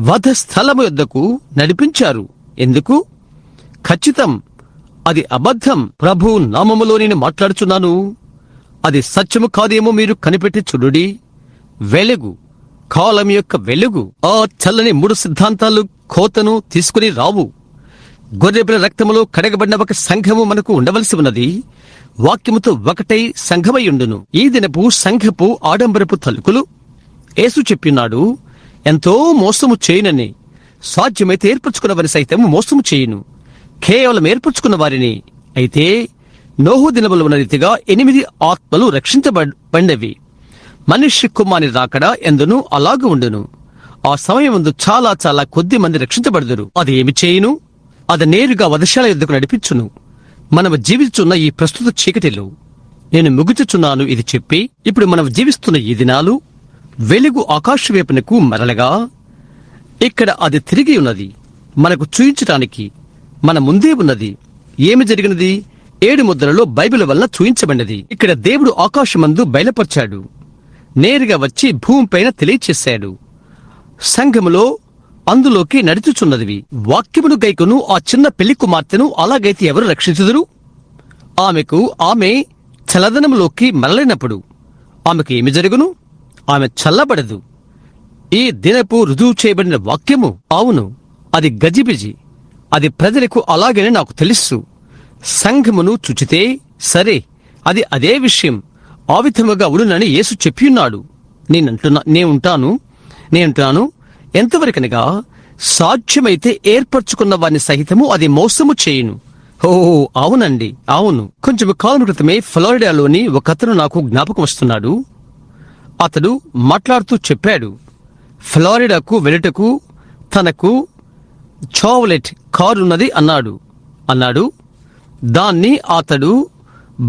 వధ స్థలము యొద్దకు నడిపించారు. ఎందుకు? ఖచ్చితం, అది అబద్ధం. ప్రభు నామములో నేను మాట్లాడుచున్నాను. అది సత్యము కాదేమో మీరు కనిపెట్టి చూడుడి. వెలుగు, కాలం యొక్క వెలుగు. ఆ చల్లని 3 సిద్ధాంతాలు కోతను తీసుకుని రావు. గొర్రెపిల్ల రక్తములో కడగబడిన ఒక సంఘము మనకు ఉండవలసి ఉన్నది. వాక్యముతో ఒకటై సంఘమయ్యుండును. ఈ దినపు సంఘపు ఆడంబరపు తలుకులు యేసు చెప్పినాడు, ఎంతో మోసము చేయనని. సాధ్యమైతే ఏర్పరచుకున్న సైతము మోసము చేయును, కేవలం ఏర్పరచుకున్న వారిని. అయితే నోహు దినములు ఉన్న రీతిగా 8 ఆత్మలు రక్షించబడినవి. మనుష్య కుమారుని రాకడ ఎందును అలాగు ఉండును. ఆ సమయమందు చాలా చాలా కొద్ది మంది రక్షించబడుదురు. అది ఏమి చేయును? అది నేరుగా వధశాల యుద్ధకు నడిపించును. మనము జీవిస్తున్న ఈ ప్రస్తుత చీకటిలో నేను ముగుచుచున్నాను ఇది చెప్పి, ఇప్పుడు మనం జీవిస్తున్న ఈ దినాలు వెలుగు ఆకాశవేపునకు మరలగా ఇక్కడ అది తిరిగి ఉన్నది. మనకు చూయించటానికి మన ముందే ఉన్నది. ఏమి జరిగినది? 7 ముద్రలలో బైబిల్ వలన చూయించబడినది. ఇక్కడ దేవుడు ఆకాశమందు బయలుపరిచాడు, నేరుగా వచ్చి భూమిపైన తెలియచేశాడు. సంఘములో అందులోకి నడుచుచున్నదివి. వాక్యమును గైకును ఆ చిన్న పెళ్లి కుమార్తెను అలాగైతే ఎవరు రక్షించుదురు? ఆమె చల్లదనములోకి మరలినప్పుడు ఆమెకు ఏమి జరుగును? ఆమె చల్లబడదు. ఈ దినపు రుజువు చేయబడిన వాక్యము, అవును, అది గజిబిజి. అది ప్రజలకు అలాగనే నాకు తెలుసు. సంఘమును చుచితే సరే, అది అదే విషయం. ఆ విధముగా ఉండునని యేసు చెప్పియున్నాడు. నేనంటున్నాను ఎంతవరకనగా సాధ్యమైతే ఏర్పరచుకున్న వారిని సహితము అది మోసము చేయును. ఓ అవునండి, అవును. కొంచెం కాలం క్రితమే ఫ్లోరిడాలోని ఒకతను నాకు జ్ఞాపకం వస్తున్నాడు. అతడు మాట్లాడుతూ చెప్పాడు, ఫ్లోరిడాకు వెళ్ళుటకు తనకు చావలెట్ కారున్నది అన్నాడు. దాన్ని అతడు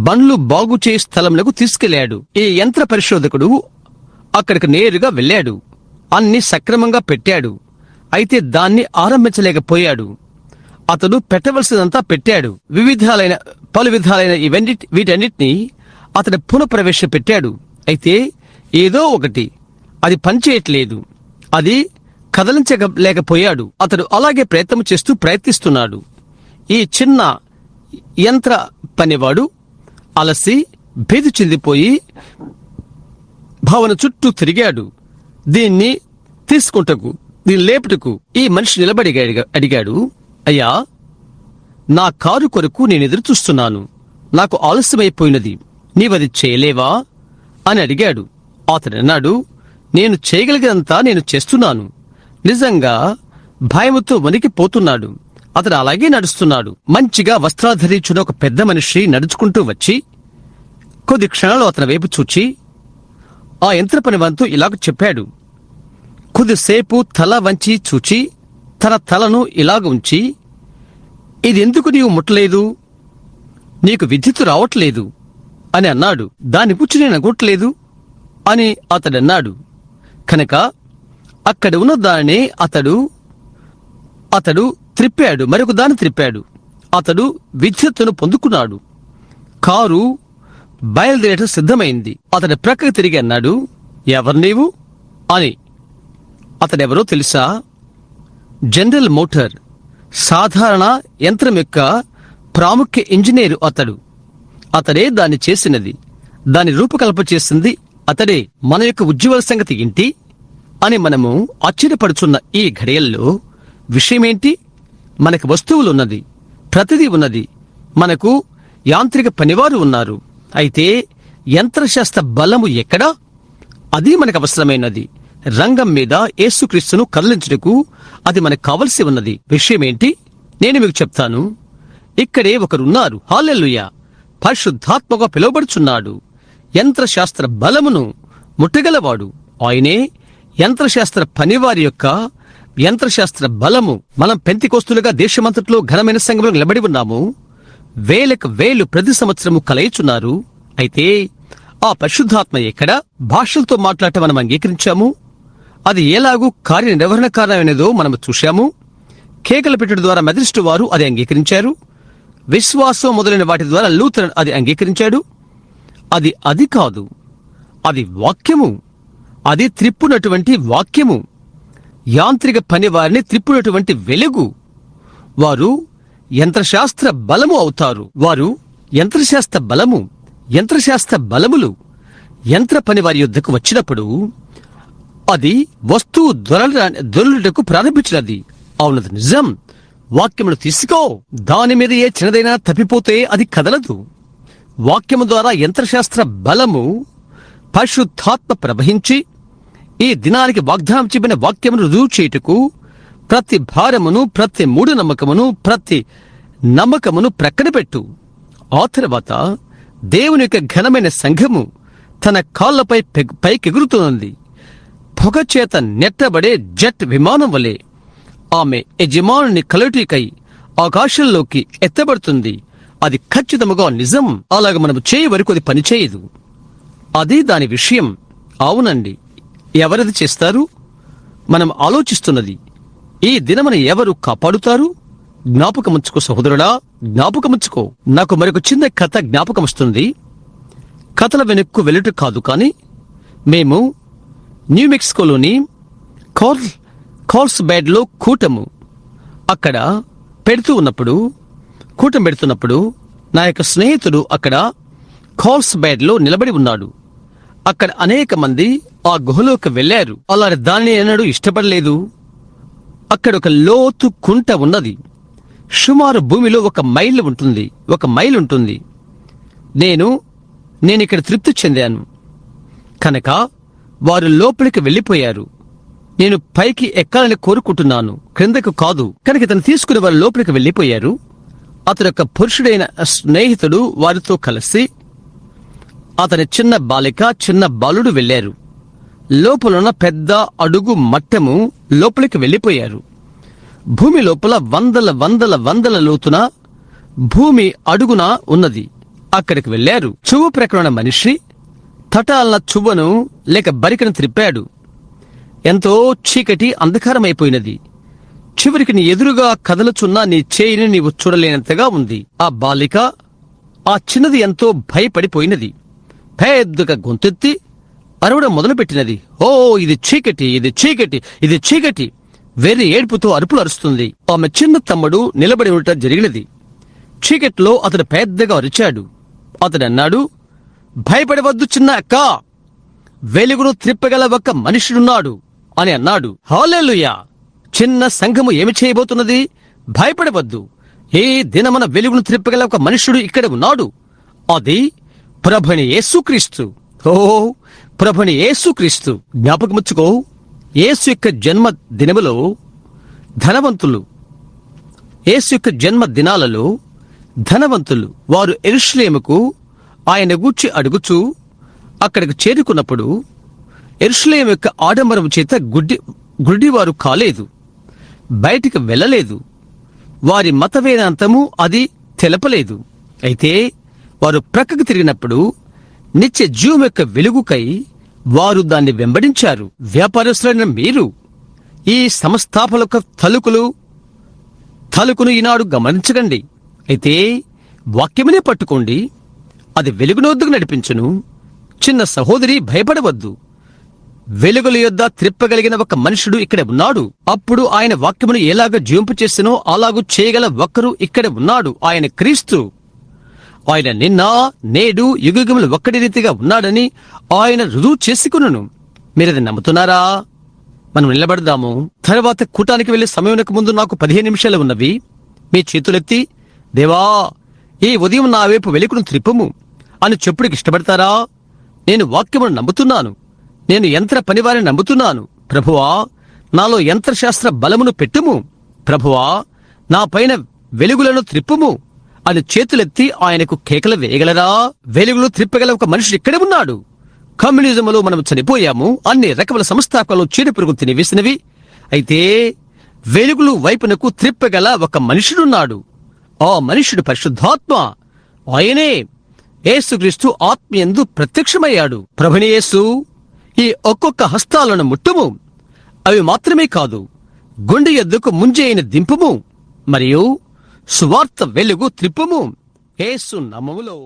బండ్లు బాగుచే స్థలంలోకి తీసుకెళ్లాడు. ఈ యంత్ర పరిశోధకుడు అక్కడికి నేరుగా వెళ్ళాడు. అన్ని సక్రమంగా పెట్టాడు. అయితే దాన్ని ఆరంభించలేకపోయాడు. అతడు పెట్టవలసినంతా పెట్టాడు. పలు విధాలైన వీటన్నిటినీ అతడు పునఃప్రవేశ పెట్టాడు. అయితే ఏదో ఒకటి అది పనిచేయట్లేదు. అది కదలించలేకపోయాడు. అతడు అలాగే ప్రయత్నిస్తున్నాడు. ఈ చిన్న యంత్ర పనివాడు అలసి భేది చెందిపోయి భవన చుట్టూ తిరిగాడు. దీన్ని తీసుకుంటకు, దీన్ని లేపుటకు ఈ మనిషి నిలబడి అడిగాడు, అయ్యా నా కారు కొరకు నేనెదురు చూస్తున్నాను. నాకు ఆలస్యమైపోయినది. నీవది చేయలేవా అని అడిగాడు. అతడన్నాడు, నేను చేయగలిగినంతా నేను చేస్తున్నాను. నిజంగా భయముతో వణికిపోతున్నాడు. అతడు అలాగే నడుస్తున్నాడు. మంచిగా వస్త్రాధరించిన ఒక పెద్ద మనిషి నడుచుకుంటూ వచ్చి కొద్ది క్షణాలు అతని వైపు చూచి ఆ యంత్ర పనివంతు ఇలాగ చెప్పాడు. కొద్దిసేపు తల వంచి చూచి తన తలను ఇలాగ ఉంచి, ఇదెందుకు నీవు ముట్టలేదు? నీకు విద్యుత్తు రావట్లేదు అని అన్నాడు. దాని గురించి నేను అగొట్టలేదు అని అతడన్నాడు. కనుక అక్కడ ఉన్న దానినే అతడు త్రిప్పాడు, మరొక దాన్ని త్రిప్పాడు. అతడు విద్యుత్తును పొందుకున్నాడు. కారు బయలుదేరటం సిద్ధమైంది. అతడి ప్రక్కకు తిరిగి అన్నాడు, ఎవరు నీవు అని. అతడెవరో తెలుసా? జనరల్ మోటార్ సాధారణ యంత్రం యొక్క ప్రాముఖ్య ఇంజనీరు అతడే దాన్ని చేసినది. దాని రూపకల్పన చేసింది అతడే. మన యొక్క ఉజ్వల సంగతి ఏంటి అని మనము ఆశ్చర్యపడుచున్న ఈ ఘడియల్లో విషయమేంటి? మనకు వస్తువులున్నది, ప్రతిదీ ఉన్నది. మనకు యాంత్రిక పనివారు ఉన్నారు. అయితే యంత్రశాస్త్ర బలము ఎక్కడా? అది మనకు అవసరమైనది. రంగం మీద యేసుక్రీస్తును కదిలించుటకు అది మనకు కావలసి ఉన్నది. విషయమేంటి? నేను మీకు చెప్తాను. ఇక్కడే ఒకరున్నారు. హల్లెలూయా! పరిశుద్ధాత్మగా పిలువబడుచున్నాడు. యంత్రశాస్త్ర బలమును ముట్టగలవాడు ఆయనే. యంత్రశాస్త్ర పనివారి యొక్క యంత్రశాస్త్ర బలము. మనం పెంతెకోస్తులుగా దేశమంతట్లో ఘనమైన సంఘంలో నిలబడి ఉన్నాము. వేలకు వేలు ప్రతి సంవత్సరము కలయిచున్నారు. అయితే ఆ పరిశుద్ధాత్మ ఎక్కడ? భాషలతో మాట్లాడటం మనం అంగీకరించాము. అది ఎలాగూ కార్యనిర్వహణ కారణమైనదో మనము చూశాము. కేకలు పెట్టడం ద్వారా మెథడిస్టు వారు అది అంగీకరించారు. విశ్వాసం మొదలైన వాటి ద్వారా లూథరన్ అది అంగీకరించాడు. అది కాదు, అది వాక్యము. అది త్రిప్పునటువంటి వాక్యము. యాంత్రిక పని వారిని త్రిప్పునటువంటి వెలుగు. వారు యంత్రశాస్త్ర బలము అవుతారు. వారు యంత్రశాస్త్ర బలము, యంత్రశాస్త్ర బలములు యంత్ర పని వారి యుద్ధకు వచ్చినప్పుడు అది వస్తువు దొరలుటకు ప్రారంభించినది. అవునది నిజం. వాక్యమును తీసుకో. దాని మీద ఏ చిన్నదైనా తప్పిపోతే అది కదలదు. వాక్యము ద్వారా యంత్రశాస్త్ర బలము పరిశుద్ధాత్మ ప్రవహించి ఈ దినానికి వాగ్దానం చెప్పిన వాక్యమును రుజువు చేయుటకు ప్రతి భారమును, ప్రతి మూఢనమ్మకమును, ప్రతి నమ్మకమును ప్రక్కన పెట్టు. ఆ తర్వాత దేవుని యొక్క ఘనమైన సంఘము తన కాళ్లపై పైకెగురుతున్నది. పొగ చేత నెట్టబడే జెట్ విమానం వలె ఆమె యజమానుని కలుటికై ఆకాశంలోకి ఎత్తబడుతుంది. అది ఖచ్చితముగా నిజం. అలాగ మనము చేయ వరకు అది పనిచేయదు. అది దాని విషయం. అవునండి, ఎవరది చేస్తారు? మనం ఆలోచిస్తున్నది. ఈ దినమును ఎవరు కాపాడుతారు? జ్ఞాపకముంచుకో సహోదరుడా, జ్ఞాపకముంచుకో. నాకు మరొక చిన్న కథ జ్ఞాపకమొస్తుంది. కథల వెనక్కు వెళ్ళుట కాదు, కానీ మేము న్యూ మెక్సికోలోని కార్ల్స్బేడ్ లో కూటం పెడుతున్నప్పుడు నా యొక్క స్నేహితుడు అక్కడ కార్ల్స్బేడ్ లో నిలబడి ఉన్నాడు. అక్కడ అనేక మంది ఆ గుహలోకి వెళ్లారు. అలాంటి దానిని ఎన్నడూ ఇష్టపడలేదు. అక్కడ ఒక లోతు కుంట ఉన్నది. సుమారు భూమిలో 1 మైలు ఉంటుంది. నేనిక్కడ తృప్తి చెందాను. కనుక వారు లోపలికి వెళ్లిపోయారు. నేను పైకి ఎక్కాలని కోరుకుంటున్నాను, క్రిందకు కాదు. కనుక తను తీసుకుని వారు లోపలికి వెళ్లిపోయారు. అతని యొక్క పురుషుడైన స్నేహితుడు వారితో కలిసి అతని చిన్న బాలిక, చిన్న బాలుడు వెళ్లారు. లోపలున్న పెద్ద అడుగు మట్టము లోపలికి వెళ్లిపోయారు. భూమి లోపల వందల లోతున భూమి అడుగున ఉన్నది. అక్కడికి వెళ్లారు. చువ్వు ప్రక్కన మనిషి తటాలన చువ్వను లేక బరికను త్రిప్పాడు. ఎంతో చీకటి అంధకారమైపోయినది. చివరికి నీ ఎదురుగా కదలుచున్న నీ చేయిని నీవు చూడలేనంతగా ఉంది. ఆ బాలిక, ఆ చిన్నది ఎంతో భయపడిపోయినది. పెద్దగా గొంతెత్తి అరవడం మొదలుపెట్టినది. ఓ, ఇది చీకటి, ఇది చీకటి, ఇది చీకటి. వేరే ఏడుపుతో అరుపులు అరుస్తుంది. ఆమె చిన్న తమ్ముడు నిలబడి ఉండటం జరిగినది. చీకట్లో అతడు పెద్దగా అరిచాడు. అతడన్నాడు, భయపడవద్దు చిన్న అక్క, వెలుగును త్రిప్పగల ఒక మనుషుడున్నాడు అని అన్నాడు. హల్లెలూయా! చిన్న సంఘము ఏమి చేయబోతున్నది? భయపడవద్దు. ఏ దినమున వెలుగును త్రిప్పగల ఒక మనుషుడు ఇక్కడ ఉన్నాడు. అది ప్రభుని యేసుక్రీస్తు. ఓ ప్రభుని యేసుక్రీస్తు. జ్ఞాపకముచ్చుకో, యేసు యొక్క జన్మ దినములో ధనవంతులు, యేసు యొక్క జన్మ దినాలలో ధనవంతులు వారు యెరూషలేముకు ఆయన గూర్చి అడుగుచూ అక్కడికి చేరుకున్నప్పుడు యెరూషలేము యొక్క ఆడంబరం చేత గుడ్డివారు కాలేదు, బయటికి వెళ్ళలేదు. వారి మత వేదాంతము అది తెలపలేదు. అయితే వారు ప్రక్కకు తిరిగినప్పుడు నిత్య జీవం యొక్క వెలుగుకై వారు దాన్ని వెంబడించారు. వ్యాపారస్తులైన మీరు ఈ సంస్థాపనకు తలుకును ఈనాడు గమనించకండి. అయితే వాక్యమునే పట్టుకోండి, అది వెలుగును వద్దకు నడిపించును. చిన్న సహోదరి, భయపడవద్దు. వెలుగుల యొద్ద త్రిప్పగలిగిన ఒక మనుషుడు ఇక్కడ ఉన్నాడు. అప్పుడు ఆయన వాక్యమును ఎలాగ జీవింపచేసినో అలాగూ చేయగల ఒక్కరు ఇక్కడ ఉన్నాడు. ఆయన క్రీస్తు. ఆయన నిన్న నేడు యుగయుగములు ఒక్కడి రీతిగా ఉన్నాడని ఆయన రుజువు చేసుకును. మీరది నమ్ముతున్నారా? మనం నిలబడదాము. తర్వాత కూటానికి వెళ్లే సమయానికి ముందు నాకు 15 నిమిషాలు ఉన్నవి. మీ చేతులెత్తి, దేవా, ఈ ఉదయం నా వైపు వెలుగును త్రిప్పుము అని చెప్పుడికి ఇష్టపడతారా? నేను వాక్యమును నమ్ముతున్నాను. నేను యంత్ర పనివారిని నమ్ముతున్నాను. ప్రభువా, నాలో యంత్రశాస్త్ర బలమును పెట్టుము. ప్రభువా, నా పైన వెలుగులను త్రిప్పుము అని చేతులెత్తి ఆయనకు కేకలు వేయగలరా? వెలుగులు త్రిప్పగల ఒక మనిషి ఇక్కడే ఉన్నాడు. కమ్యూనిజంలో మనం చనిపోయాము. అన్ని రకముల సంస్థాపనలు చీడ పురుగు తినివేసినవి. అయితే వెలుగులు వైపునకు త్రిప్పగల ఒక మనుషుడున్నాడు. ఆ మనుషుడు పరిశుద్ధాత్మ. ఆయనే యేసుక్రీస్తు ఆత్మయందు ప్రత్యక్షమయ్యాడు. ప్రభుని యేసు, ఈ ఒక్కొక్క హస్తాలను ముట్టుము. అవి మాత్రమే కాదు, గుండె ఎద్దుకు ముంజైన దింపుము మరియు సువార్త వెలుగు త్రిప్పుము. యేసు నామములో.